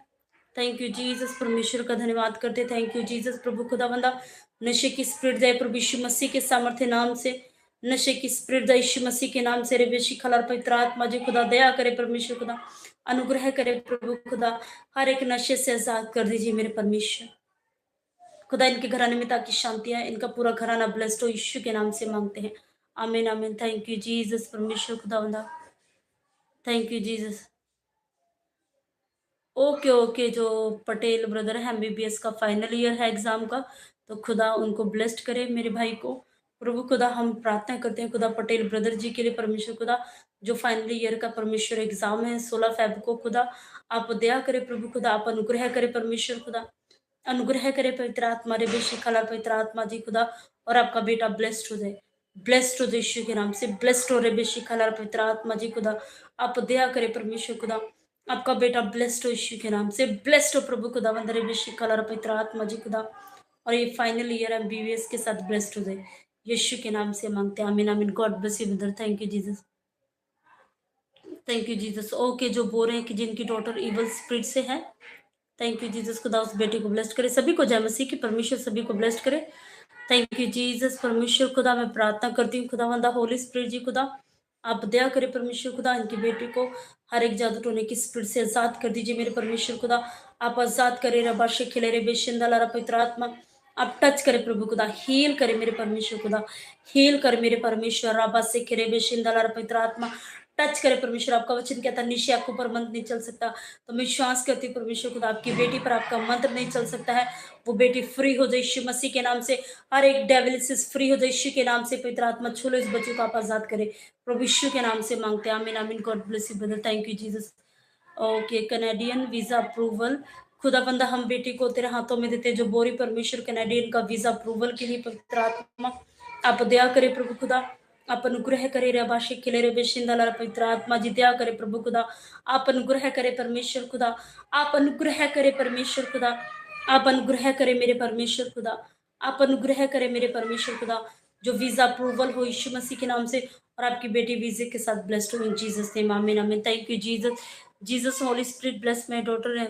Thank you Jesus. परमेश्वर का धन्यवाद करते। Thank you Jesus. प्रभु खुदावंदा नशे की स्पिरिट जाए प्रभु यीशु मसीह के सामर्थ्य नाम से। नशे की स्पिरिट जाए यीशु मसीह के नाम से। रे बेशी खलार पवित्र आत्मा जी खुदा दया करे परमेश्वर खुदा, अनुग्रह करे प्रभु खुदा। हर एक नशे से आजाद कर दीजिए मेरे परमेश्वर खुदा। इनके घराने में ताकि शांति आए, इनका पूरा घराना ब्लेस्ड हो, यीशु के नाम से मांगते हैं, आमीन आमीन। Thank you Jesus. परमेश्वर खुदावंदा thank you Jesus. Okay okay, जो पटेल ब्रदर है एमबीबीएस का फाइनल ईयर है एग्जाम का, तो खुदा उनको ब्लेस्ड करे मेरे भाई को। प्रभु खुदा हम प्रार्थना करते हैं खुदा पटेल ब्रदर जी के लिए परमेश्वर खुदा, जो फाइनल ईयर का परमेश्वर एग्जाम है 16 फेब को खुदा, आप दया करे प्रभु खुदा, आप अनुग्रह करे परमेश्वर खुदा, अनुग्रह करे पवित्र आत्मा रे बेशी खला पवित्र आत्मा जी खुदा, और आपका बेटा ब्लेस्ड हो जाए, ब्लेस्ड हो जाए यीशु के नाम से, ब्लेस्ड हो रे बेशी खला पवित्र आत्मा जी खुदा, आप दया करे परमेश्वर खुदा, आपका बेटा ब्लेस्ड हो यीशु के नाम से, ब्लेस्ड हो प्रभु खुदा वंदरे बेशी खला पवित्र आत्मा जी खुदा, और ये फाइनल ईयर एमबीबीएस के साथ ब्लेस्ड हो जाए यीशु के नाम से मांगते हैं, आमीन आमीन। God bless you brother. Thank you Jesus. Thank you Jesus. Okay, जो बोल रहे हैं कि जिनकी डॉटर इवल स्पिरिट से है, थैंक यू जीसस। खुदा उस बेटे को ब्लेस्ड करे। सभी को जय मसीह की। परमेश्वर सभी को ब्लेस्ड करे। Thank you Jesus. परमेश्वर खुदा मैं प्रार्थना करती हूँ खुदा वंदा होली स्पिरिट जी खुदा, आप दया करे परमेश्वर खुदा, इनकी बेटी को हर एक जादू टोने की स्पिरिट से आजाद कर दीजिए मेरे परमेश्वर खुदा, आप आजाद करे रबा से खिले रे बेशिंदा लारा पवित्र आत्मा, आप टच करे प्रभु खुदा, हील करे मेरे परमेश्वर खुदा, हील कर मेरे परमेश्वर रबा से खिले बेशिंदा लारा पवित्र आत्मा, टच करे परमेश्वर। आपका वचन कहता है निश्चय आपके ऊपर मंत्र नहीं चल सकता, तो मैं विश्वास करती हूँ परमेश्वर खुदा आपकी बेटी पर आपका मंत्र नहीं चल सकता है, वो बेटी फ्री हो जाए यीशु मसीह के नाम से, हर एक डेविल से फ्री हो जाए यीशु के नाम से। पवित्र आत्मा छू लो इस बच्चे को, आप आजाद करे प्रभु यीशु के नाम से मांगते हैं, आमीन आमीन। God bless you brother. Thank you Jesus. Okay, Canadian visa approval खुदा बंदा हम बेटी को तेरे हाथों में देते, जो बोरी परमेश्वर कनेडियन का वीजा अप्रूवल के लिए पवित्र आत्मा आप दया करे प्रभु खुदा, आप अनुग्रह करे रे भाषे खिले रे बेशिंदा लारा पवित्र आत्मा जी दया करे प्रभु खुदा, आप अनुग्रह करे परमेश्वर खुदा, आप अनुग्रह करे परमेश्वर खुदा, आप अनुग्रह करे मेरे परमेश्वर खुदा, आप अनुग्रह करे मेरे परमेश्वर खुदा, जो वीजा अप्रूवल हो यीशु मसीह के नाम से, और आपकी बेटी वीजे के साथ ब्लेस्ड हो इन जीसस नेम, आमीन आमीन। Thank you Jesus. Jesus holy spirit bless my daughter है,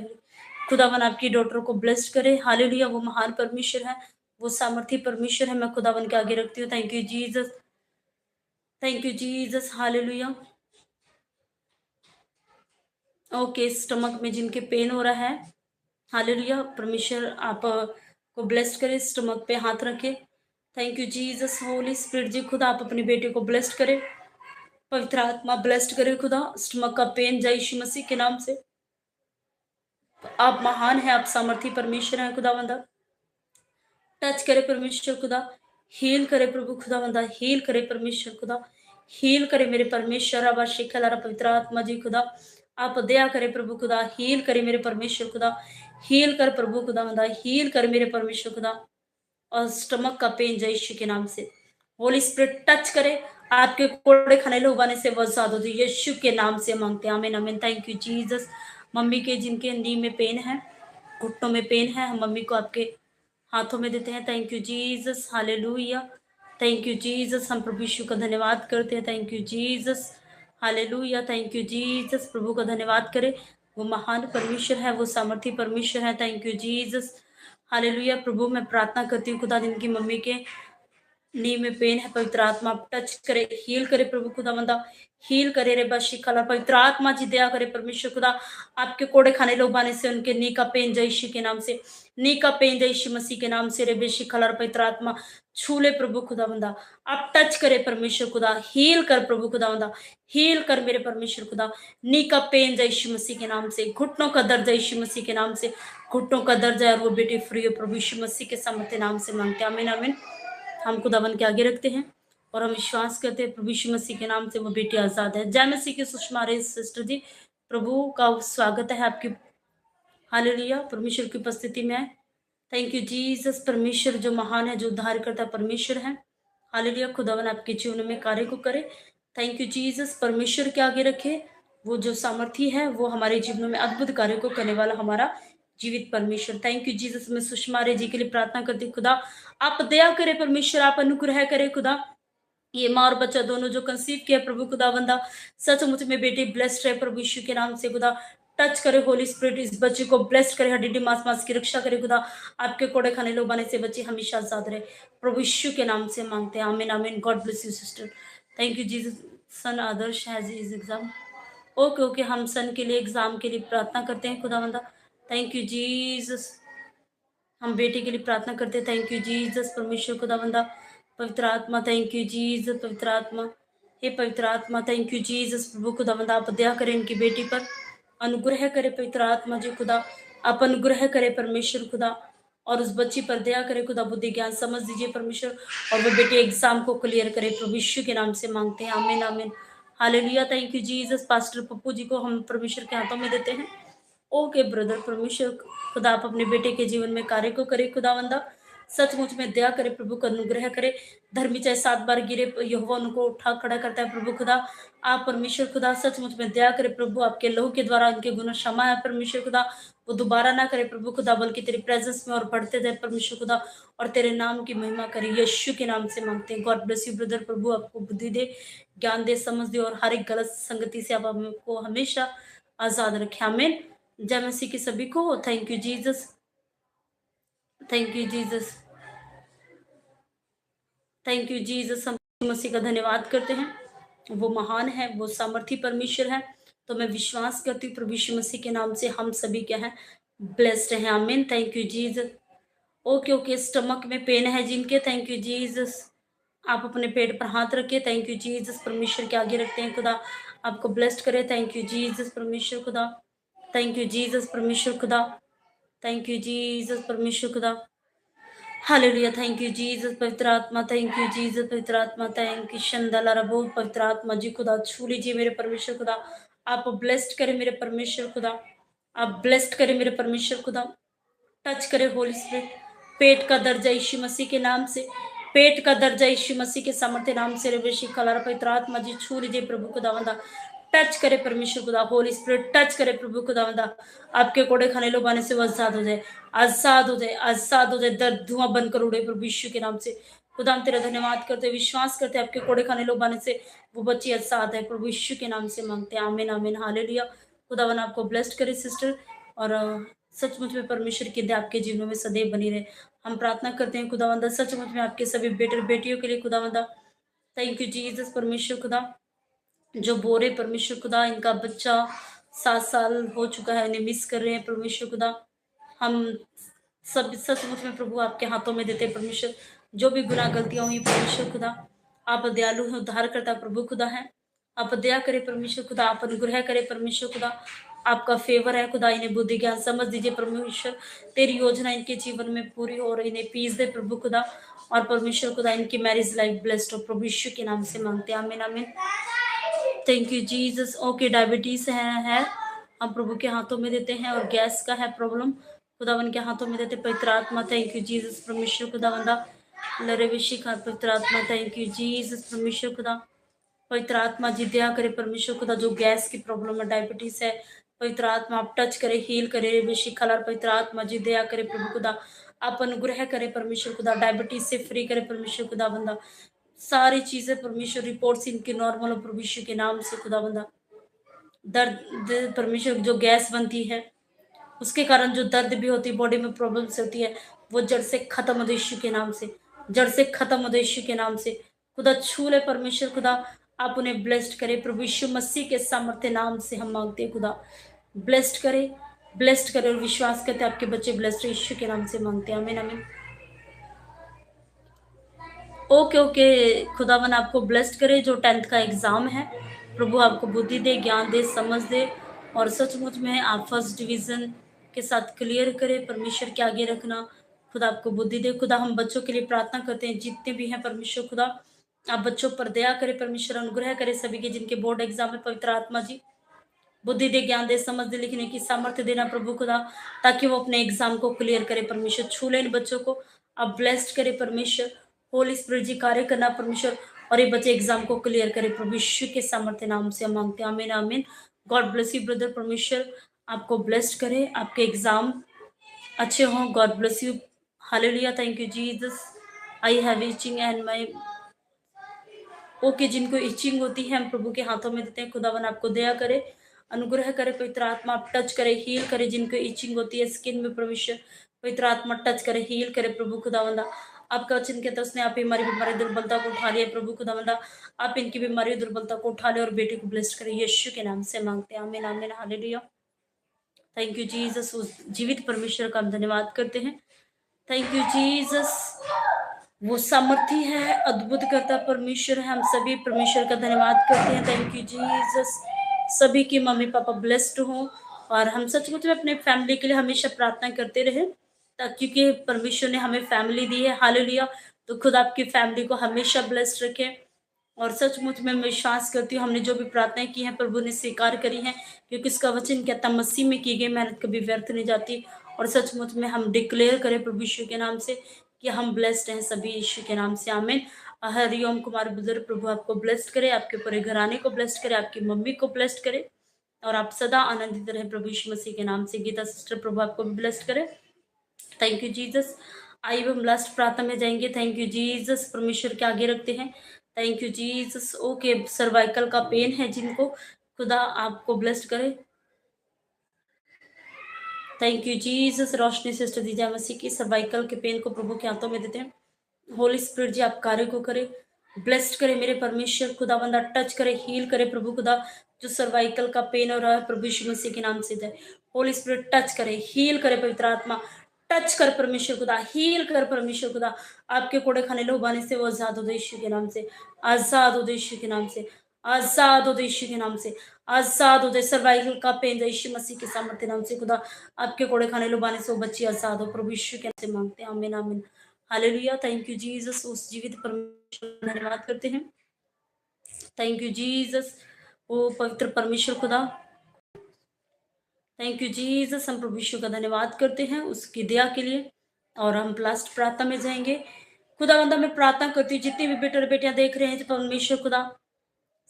खुदावन आपकी डॉटर को ब्लेस्ड करे, हालेलुया। वो महान परमेश्वर है, वो सामर्थी परमेश्वर है, मैं खुदावन के आगे रखती हूँ। Thank you Jesus. Thank you Jesus. Hallelujah. Okay, stomach में जिनके पेन हो रहा है, हालेलुया, परमेश्वर आप को ब्लेस्ड करे, स्टमक पे हाथ रखे। Thank you Jesus. Holy spirit ji खुदा आप अपने बेटे को ब्लेस्ड करे, पवित्र आत्मा ब्लेस्ड करे खुदा, स्टमक का पेन जय यीशु मसीह के नाम से। आप महान है, आप सामर्थी परमेश्वर है खुदावंदा, टच करे परमेश्वर खुदा, हील करे प्रभु खुदावंदा, हील करे परमेश्वर खुदा, हील करे मेरे परमेश्वर आबा शिखलारा पवित्र आत्मा जी खुदा, आप दया करे प्रभु खुदा, हील करे मेरे परमेश्वर खुदा, हील कर प्रभु खुदावंदा, हील कर मेरे परमेश्वर खुदा, और स्टमक का पेन जय यीशु के नाम से। होली स्पिरिट टच करे, आपके कोड़े खाने उगाने से वो आजाद हो जाए यीशु के नाम से मांगते हैं, आमीन आमीन। Thank you Jesus. मम्मी के जिनके नी में पेन है, घुटनों में पेन है, हम मम्मी को आपके हाथों में देते हैं। Thank you Jesus. Hallelujah. Thank you Jesus. हम प्रभु यीशु का धन्यवाद करते हैं। Thank you Jesus. Hallelujah. Thank you Jesus. प्रभु का धन्यवाद करें, वो महान परमेश्वर है, वो सामर्थी परमेश्वर है। Thank you Jesus. हालेलुया। प्रभु मैं प्रार्थना करती हूँ खुदा, जिनकी मम्मी के नी में पेन है, पवित्र आत्मा आप टच करे, हील करे प्रभु खुदावंदा, हील करे रे बशी खला, पवित्र आत्मा जी दया करे परमेश्वर खुदा, आपके कोड़े खाने लोग बाने से उनके नी का पेन जय यीशु के नाम से, नी का पेन जय यीशु मसीह के नाम से रे बेशी खला, पवित्र आत्मा छूले प्रभु खुदावंदा, आप टच करे परमेश्वर खुदा, हील कर प्रभु खुदावंदा, हील कर मेरे परमेश्वर खुदा, नी का पेन जय यीशु मसीह के नाम से, घुटनों का दर्द जय यीशु मसीह के नाम से, घुटनों का दर्द है और वो बेटी फ्री हो प्रभु यीशु मसीह के सामर्थ्य नाम से मांगते हैं, आमीन आमीन। हम खुदावन के आगे रखते हैं और हम विश्वास करते हैं प्रभु यीशु मसीह के नाम से वो बेटी आजाद है। जय मसीह की सुषमा रे सिस्टर जी, प्रभु का स्वागत है आपकी। हालेलुया, परमेश्वर की उपस्थिति में है। थैंक यू जीसस, परमेश्वर जो महान है, जो उद्धार करता परमेश्वर है। हालेलुया, खुदावन आपके जीवन में कार्य को करे। थैंक यू जीसस, परमेश्वर के आगे रखे, वो जो सामर्थी है वो हमारे जीवनों में अद्भुत कार्य को करने वाला हमारा जीवित परमेश्वर। थैंक यू जीसस, मैं सुषमा रे जी के लिए प्रार्थना करती हूँ। खुदा आप दया करे परमेश्वर, आप अनुग्रह करे खुदा, ये माँ और बच्चा दोनों जो कंसीव किया प्रभु खुदावंदा, सचमुच में बेटी ब्लेस्ड है प्रभु यीशु के नाम से। खुदा टच करे होली स्पिरिट, इस बच्चे को ब्लेस्ड करे, हड्डी मांस मांस की रक्षा करे खुदा, आपके कोड़े खाने लो बने से बच्चे हमेशा आजाद रहे प्रभु यीशु के नाम से मांगते हैं, आमीन आमीन। God bless you sister. Thank you Jesus. Son Adarsh has his exam. Okay okay, हम सन के लिए एग्जाम के लिए प्रार्थना करते हैं खुदावंदा। Thank you Jesus. हम बेटे के लिए प्रार्थना करते हैं। थैंक यू जीसस, परमेश्वर खुदावंदा, पवित्र आत्मा थैंक यू जीसस, पवित्र आत्मा, हे पवित्र आत्मा थैंक यू जीसस, प्रभु खुदावंदा आप दया करें इनकी बेटी पर, अनुग्रह करे पवित्र आत्मा जी खुदा, आप अनुग्रह करे परमेश्वर खुदा, और उस बच्ची पर दया करे खुदा, बुद्धि ज्ञान समझ दीजिए परमेश्वर, और वो बेटी एग्जाम को क्लियर करे प्रभु यीशु के नाम से मांगते हैं, आमीन आमीन। Hallelujah, thank you Jesus. Pastor Pappu ji को हम परमेश्वर के हाथों में देते हैं। ओके ब्रदर, परमेश्वर खुदा आप अपने बेटे के जीवन में कार्य को करे खुदावंदा, सचमुच में दया करे प्रभु का अनुग्रह करे। धर्मी चाहे 7 बार गिरे, यहोवा उनको उठा खड़ा करता है प्रभु खुदा, आप परमेश्वर खुदा सचमुच में दया करे प्रभु, आपके लहू के द्वारा उनके गुनाह क्षमा है परमेश्वर खुदा, वो दोबारा ना करे प्रभु खुदा, बल्कि तेरी प्रेजेंस में और बढ़ते जाए परमेश्वर खुदा, और तेरे नाम की महिमा करे, यीशु के नाम से मांगते हैं। गॉड ब्लेस यू ब्रदर, प्रभु आपको बुद्धि दे, ज्ञान दे, समझ दे, और हर एक गलत संगति से आप हमको हमेशा आजाद रखे, आमीन। जय मसीह की सभी को। Thank you Jesus, thank you Jesus, thank you Jesus. हम मसीह का धन्यवाद करते हैं, वो महान है, वो सामर्थी परमेश्वर है। तो मैं विश्वास करती हूँ प्रभु यीशु मसीह के नाम से हम सभी क्या हैं, ब्लेस्ड हैं, आमीन। Thank you Jesus. Okay okay, stomach में पेन है जिनके, थैंक यू जीसस, आप अपने पेट पर हाथ रखिए। थैंक यू जीसस, परमेश्वर के आगे रखते हैं, खुदा आपको ब्लेस्ड करे। थैंक यू जीसस, परमेश्वर खुदा, थैंक यू जीसस, परमेश्वर खुदा, थैंक यू जीसस, परमेश्वर खुदा, हालेलुया, थैंक यू जीसस, पवित्र आत्मा थैंक यू जीसस, पवित्र आत्मा थैंक यू, शंदला रबो, पवित्र आत्मा जी खुदा छू लीजिए मेरे परमेश्वर खुदा, आप ब्लेस्ड करें मेरे परमेश्वर खुदा, आप ब्लेस्ड करें मेरे परमेश्वर खुदा, टच करे होली स्पिरिट, पेट का दर्जा यीशु मसीह के नाम से, पेट का दर्जा यीशु मसीह के सामर्थ्य नाम से रेवेशी खलारा, पवित्र आत्मा जी छू लीजिए प्रभु खुदावंदा, टच करे परमेश्वर खुदा, होली स्पिरिट टच करे प्रभु खुदावंदा, आपके कोड़े खाने लो बाने से वो आजाद हो जाए, आजाद हो जाए, आजाद हो जाए, दर्द धुआं बंद कर उड़े प्रभु यीशु के नाम से। खुदा हम तेरा धन्यवाद करते, विश्वास करते, आपके कोड़े खाने लो बाने से वो बच्ची आजाद है, प्रभु यीशु के नाम से मांगते हैं, आमीन आमीन। हालेलुया, खुदावन आपको ब्लेस्ड करे सिस्टर, और सचमुच में परमेश्वर की दया आपके जीवनों में सदैव बनी रहे। हम प्रार्थना करते हैं खुदावंदा, सचमुच में आपके सभी बेटे बेटियों के लिए खुदावंदा, थैंक यू जीसस, परमेश्वर खुदा, जो बोरे परमेश्वर खुदा, इनका बच्चा 7 साल हो चुका है, इन्हें मिस कर रहे हैं परमेश्वर खुदा, हम सब सचमुच में प्रभु आपके हाथों में देते हैं परमेश्वर, जो भी गुनाह गलतियां हुई परमेश्वर खुदा, आप दयालु हैं, उद्धार करता प्रभु खुदा है, आप दया करे परमेश्वर खुदा, आप अनुग्रह करे परमेश्वर खुदा, आपका फेवर है खुदा, इन्हें बुद्धि ज्ञान समझ दीजिए परमेश्वर, तेरी योजना इनके जीवन में पूरी हो रही, इन्हें पीस दे प्रभु खुदा, और परमेश्वर खुदा इनकी मैरिज लाइफ ब्लेस्ड हो प्रभु यीशु के नाम से मांगते हैं, आमीन आमीन। Thank you Jesus. Okay, diabetes है, हम प्रभु के हाथों में देते हैं, और गैस का है प्रॉब्लम, खुदावन के हाथों में देते, पवित्र आत्मा थैंक यू जीसस, परमेश्वर खुदावंदा लरे विशी खा, पवित्र आत्मा थैंक यू जीसस, परमेश्वर खुदा, पवित्र आत्मा जी दया करे परमेश्वर खुदा, जो गैस की प्रॉब्लम है, डायबिटीज है, पवित्र आत्मा आप टच करे, हील करे विशी खलार, पवित्र आत्मा जी दया करे प्रभु खुदा, आप अनुग्रह करे परमेश्वर खुदा, डायबिटीज से फ्री करे परमेश्वर खुदा बंदा, सारी चीजें परमेश्वर रिपोर्ट्स इनकी नॉर्मल हो परमेश्वर के नाम से खुदा बंदा, दर्द परमेश्वर जो गैस बनती है उसके कारण जो दर्द भी होती है, बॉडी में प्रॉब्लम्स होती है, वो जड़ से खत्म हो यीशु के नाम से, जड़ से खत्म हो जाए यीशु के नाम से। खुदा छू ले परमेश्वर, खुदा आप उन्हें ब्लेस्ड करे प्रभु यीशु मसीह के सामर्थ्य नाम से हम मांगते हैं। खुदा ब्लेस्ड करे, ब्लेस्ड करे, और विश्वास करते हैं आपके बच्चे ब्लेस्ड यीशु के नाम से मांगते हैं। आमीन आमीन। ओके ओके, खुदावन आपको ब्लेस्ड करे। जो 10th का एग्जाम है, प्रभु आपको बुद्धि दे, ज्ञान दे, समझ दे, और सचमुच में आप फर्स्ट डिवीजन के साथ क्लियर करे। परमेश्वर के आगे रखना, खुदा आपको बुद्धि दे। खुदा हम बच्चों के लिए प्रार्थना करते हैं, जितने भी हैं परमेश्वर, खुदा आप बच्चों पर दया करे, परमेश्वर अनुग्रह करे सभी के जिनके बोर्ड एग्जाम है। पवित्र आत्मा जी बुद्धि दे, ज्ञान दे, समझ दे, लिखने की सामर्थ्य देना प्रभु खुदा, ताकि वो अपने एग्जाम को क्लियर करे। परमेश्वर छू ले इन बच्चों को, आप ब्लेस्ड करे परमेश्वर। होली स्पिरिट जी कार्य करना परमेश्वर, और ये बच्चे एग्जाम को क्लियर करे प्रभु यीशु के सामर्थ्य नाम से हम मांगते हैं। आमीन आमीन। God bless you brother. परमेश्वर आपको ब्लेस्ड करे, आपके एग्जाम अच्छे हों। God bless you. Hallelujah. Thank you Jesus. I have etching and my okay, जिनको इचिंग होती है हम प्रभु के हाथों में देते हैं। खुदावन आपको दया करे, अनुग्रह करे, पवित्र आत्मा आप टच करे, हील करे। जिनको इचिंग होती है स्किन में, परमेश्वर पवित्र आत्मा टच करे, हील करे प्रभु खुदावंदा। आपका वचन कहता है उसने आप हमारी बीमारी दुर्बलता को उठा लिया प्रभु खुदावंदा। आप इनकी बीमारी दुर्बलता को उठा ले और बेटे को ब्लेस्ड करे, यीशु के नाम से मांगते हैं। आमीन आमीन। हालेलुया। Thank you Jesus. उस जीवित परमेश्वर का हम धन्यवाद करते हैं। Thank you Jesus. वो सामर्थी है, अद्भुत करता परमेश्वर है। हम सभी परमेश्वर का धन्यवाद करते हैं। Thank you Jesus. सभी की मम्मी पापा ब्लेस्ड हो, और हम सचमुच में अपने फैमिली के लिए हमेशा प्रार्थना करते रहे, क्योंकि परमेश्वर ने हमें फैमिली दी है। हालेलुया। तो खुद आपकी फैमिली को हमेशा ब्लेस्ड रखे। और सचमुच में मैं विश्वास करती हूँ, हमने जो भी प्रार्थनाएं की हैं प्रभु ने स्वीकार करी हैं, क्योंकि उसका वचन कहता है मसीह में की गई मेहनत कभी व्यर्थ नहीं जाती। और सचमुच में हम डिक्लेयर करें प्रभु यीशु के नाम से कि हम ब्लेस्ड हैं सभी, यीशु के नाम से। आमीन। हरिओम कुमार बुजुर्ग, प्रभु आपको ब्लेस्ड करे, आपके पूरे घराने को ब्लेस्ड करे, आपकी मम्मी को ब्लेस्ड करे, और आप सदा आनंदित रहे प्रभु यीशु मसीह के नाम से। गीता सिस्टर, प्रभु आपको भी ब्लेस्ड करे। Thank you Jesus. आइए हम लास्ट प्रार्थना में जाएंगे। Thank you Jesus. परमेश्वर के आगे रखते हैं। Thank you Jesus. Okay, cervical का पेन है जिनको, खुदा आपको ब्लेस्ड करे। Thank you Jesus. Roshni sister दीजिए मसीह की सर्वाइकल के पेन को प्रभु के हाथों में देते हैं। होली स्पिरिट जी आप कार्य को करे, ब्लेस्ड करे मेरे परमेश्वर। खुदा बंदा टच करे, हील करे प्रभु खुदा। जो सर्वाइकल का पेन हो रहा है प्रभु यीशु मसीह के नाम से जाए। होली स्पिरिट टच करे, हील करे, पवित्र आत्मा टच कर परमेश्वर खुदा, हील कर परमेश्वर खुदा। आपके कोड़े खाने लोबाने से वो आजाद हो दे यीशु के नाम से, आजाद हो दे यीशु के नाम से, आजाद हो दे यीशु के नाम से, आजाद हो दे। सर्वाइकल का पेन यीशु मसीह के सामर्थ्य नाम से खुदा, आपके कोड़े खाने लुभाने से वो बच्ची आजाद हो प्रभु यीशु के नाम से मांगते हैं। आमीन आमीन। हालेलुया। Thank you Jesus. उस जीवित परमेश्वर का धन्यवाद करते हैं। Thank you Jesus. ओ पवित्र परमेश्वर खुदा, थैंक यू जीसस। हम प्रभु यीशु का धन्यवाद करते हैं उसकी दया के लिए। और हम लास्ट प्रार्थना में जाएंगे। खुदा बंदा मैं प्रार्थना करती हूँ, जितने भी बेटे और बेटियां देख रहे हैं परमेश्वर खुदा,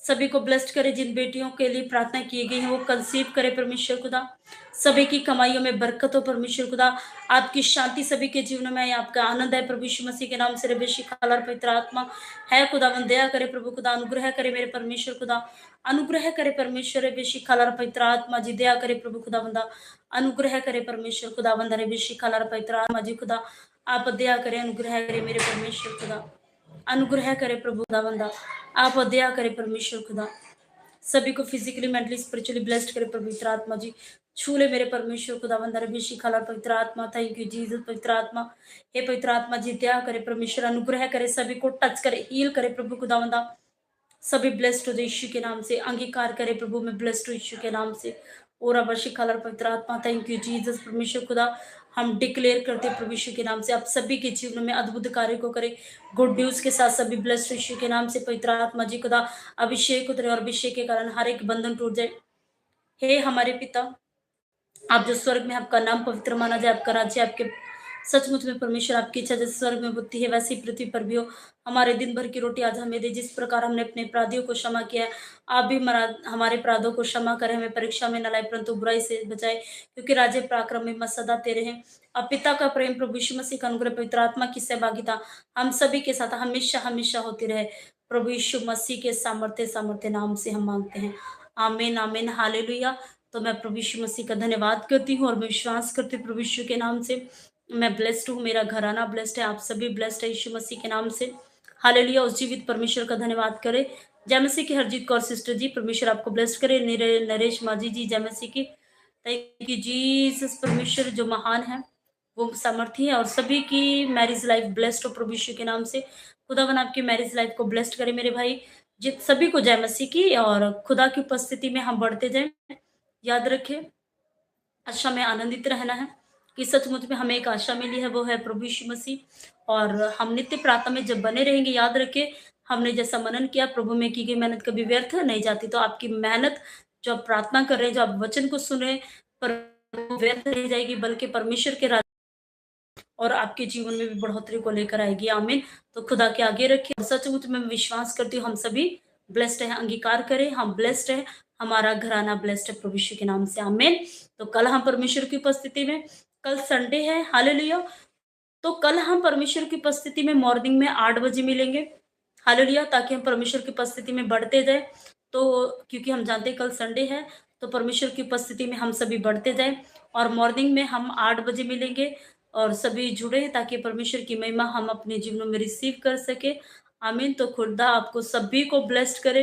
सभी को ब्लेस्ड करे। जिन बेटियों के लिए प्रार्थना की गई है वो कंसीव करे परमेश्वर खुदा। सभी की कमाइयों में बरकत हो परमेश्वर खुदा। आपकी शांति सभी के जीवन में, आपका आनंद है प्रभु यीशु मसीह के नाम से। रबेशी खालर पवित्र आत्मा है खुदावन, दया करे प्रभु खुदा, अनुग्रह करे मेरे परमेश्वर खुदा, अनुग्रह करे परमेश्वर। रबेशी खालर पवित्र आत्मा जी दया करे प्रभु खुदा बंदा, अनुग्रह करे परमेश्वर खुदा बंदा। रबेशी खालर पवित्र आत्मा जी खुदा आप दया करे, अनुग्रह करे मेरे परमेश्वर खुदा, अनुग्रह करे प्रभु खुदा बंदा, आप दया करे परमेश्वर खुदा। सभी को फिजिकली मेंटली स्पिरिचुअली ब्लेस्ड करे पवित्र आत्मा जी। छू ले मेरे परमेश्वर खुदा बंदा। रबीशी खाला पवित्र आत्मा, थैंक यू जीसस। पवित्र आत्मा, हे पवित्र आत्मा जी दया करे परमेश्वर, अनुग्रह करे, सभी को टच करे, हील करे प्रभु खुदा बंदा। सभी ब्लेस्ड हो यीशु के नाम से, अंगीकार करे प्रभु मैं ब्लेस्ड हूँ यीशु के नाम से। और अवश्य खालर पवित्र आत्मा, थैंक यू जीसस। परमेश्वर खुदा हम डिक्लेयर करते प्रभु यीशु के नाम से, आप सभी के जीवन में अद्भुत कार्य को करे। गुड न्यूज के साथ सभी ब्लेस्ड यीशु के नाम से। पवित्र आत्मा जी खुदा अभिषेक उतरे, और अभिषेक के कारण हर एक बंधन टूट जाए। हे हमारे पिता, आप जो स्वर्ग में, आपका नाम पवित्र माना जाए, आपका राज्य, आपके सचमुच में परमेश्वर आपकी इच्छा जैसे स्वर्ग में होती है वैसी पृथ्वी पर भी हो। हमारे दिन भर की रोटी आज हमें दे, जिस प्रकार हमने अपने अपराधियों को क्षमा किया है, आप भी हमारे अपराधों को क्षमा करें, हमें परीक्षा में न लाए परंतु बुराई से बचाए, क्योंकि राज्य पराक्रम में सदा तेरे हैं। अब पिता का प्रेम, प्रभु यीशु मसीह का अनुग्रह, पवित्र आत्मा की सहभागिता हम सभी के साथ हमेशा हमेशा होती रहे। प्रभु यीशु मसीह के सामर्थ्य सामर्थ्य नाम से हम मांगते हैं। आमीन आमीन। हालेलुया। तो मैं प्रभु यीशु मसीह का धन्यवाद करती हूँ और मैं विश्वास करती हूँ प्रभु यीशु के नाम से मैं ब्लेस्ड हूँ, मेरा घराना ब्लेस्ड है, आप सभी ब्लेस्ड है यीशु मसीह के नाम से। हालेलुया! उस जीवित परमेश्वर का धन्यवाद करें। जय मसीह की हरजीत कौर सिस्टर जी, परमेश्वर आपको ब्लेस्ड करे। नरेश माझी जी, जय मसीह की। थैंक यू जीसस, परमेश्वर जो महान है, वो सामर्थी है और सभी की मैरिज लाइफ ब्लेस्ड हो प्रभु यीशु के नाम से। खुदावन आपकी मैरिज लाइफ को ब्लेस्ड करे मेरे भाई। जित सभी को जय मसीह की, और खुदा की उपस्थिति में हम बढ़ते जाएँ। याद रखें, आशा में आनंदित रहना है कि सचमुच में हमें एक आशा मिली है, वो है प्रभु यीशु मसीह। और हम नित्य प्रार्थना में जब बने रहेंगे, याद रखिए हमने जैसा मनन किया, प्रभु में की गई मेहनत कभी व्यर्थ नहीं जाती। तो आपकी मेहनत जो आप प्रार्थना कर रहे हैं, जो आप वचन को सुन रहे हैं, पर वो व्यर्थ नहीं जाएगी, बल्कि परमेश्वर के और आपके जीवन में भी बढ़ोतरी को लेकर आएगी। आमीन। तो खुदा के आगे रखिए। और सचमुच में विश्वास करती हूँ हम सभी ब्लेस्ड है, अंगीकार करें हम ब्लेस्ड है, हमारा घराना ब्लेस्ड है प्रभु यीशु के नाम से। आमीन। तो कल हम परमेश्वर की उपस्थिति में, कल संडे है, हालेलुया। तो कल हम परमेश्वर की उपस्थिति में मॉर्निंग में 8 बजे मिलेंगे, हालेलुया, ताकि हम परमेश्वर की उपस्थिति में बढ़ते जाएं। तो क्योंकि हम जानते हैं कल संडे है, तो परमेश्वर की उपस्थिति में हम सभी बढ़ते जाएं। और मॉर्निंग में हम 8 बजे मिलेंगे और सभी जुड़े, ताकि परमेश्वर की महिमा हम अपने जीवनों में रिसीव कर सके। आमीन। तो खुदा आपको सभी को ब्लेस्ड करे,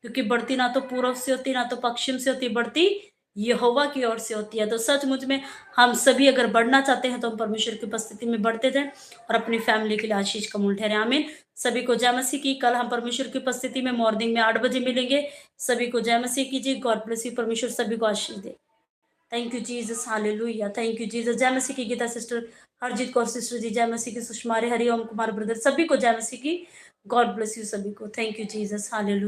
क्योंकि बढ़ती ना तो पूर्व से होती, ना तो पश्चिम से होती, बढ़ती यहोवा की ओर से होती है। तो सचमुच में हम सभी अगर बढ़ना चाहते हैं, तो हम परमेश्वर की उपस्थिति में बढ़ते जाएं और अपनी फैमिली के लिए आशीष का मूल ठहरे। आमीन। सभी को जय मसीह की। कल हम परमेश्वर की उपस्थिति में मॉर्निंग में 8 बजे मिलेंगे। सभी को जय मसीह कीजिए। God bless you. परमेश्वर सभी को आशीष दे। Thank you Jesus, hallelujah, thank you Jesus. जय मसीह की गीता सिस्टर, हरजीत कौर सिस्टर जी, जय मसीह की। सुषमा, हरिओम कुमार ब्रदर, सभी को जय मसीह की। गॉड ब्लेस यू सभी को। Thank you Jesus, hallelujah.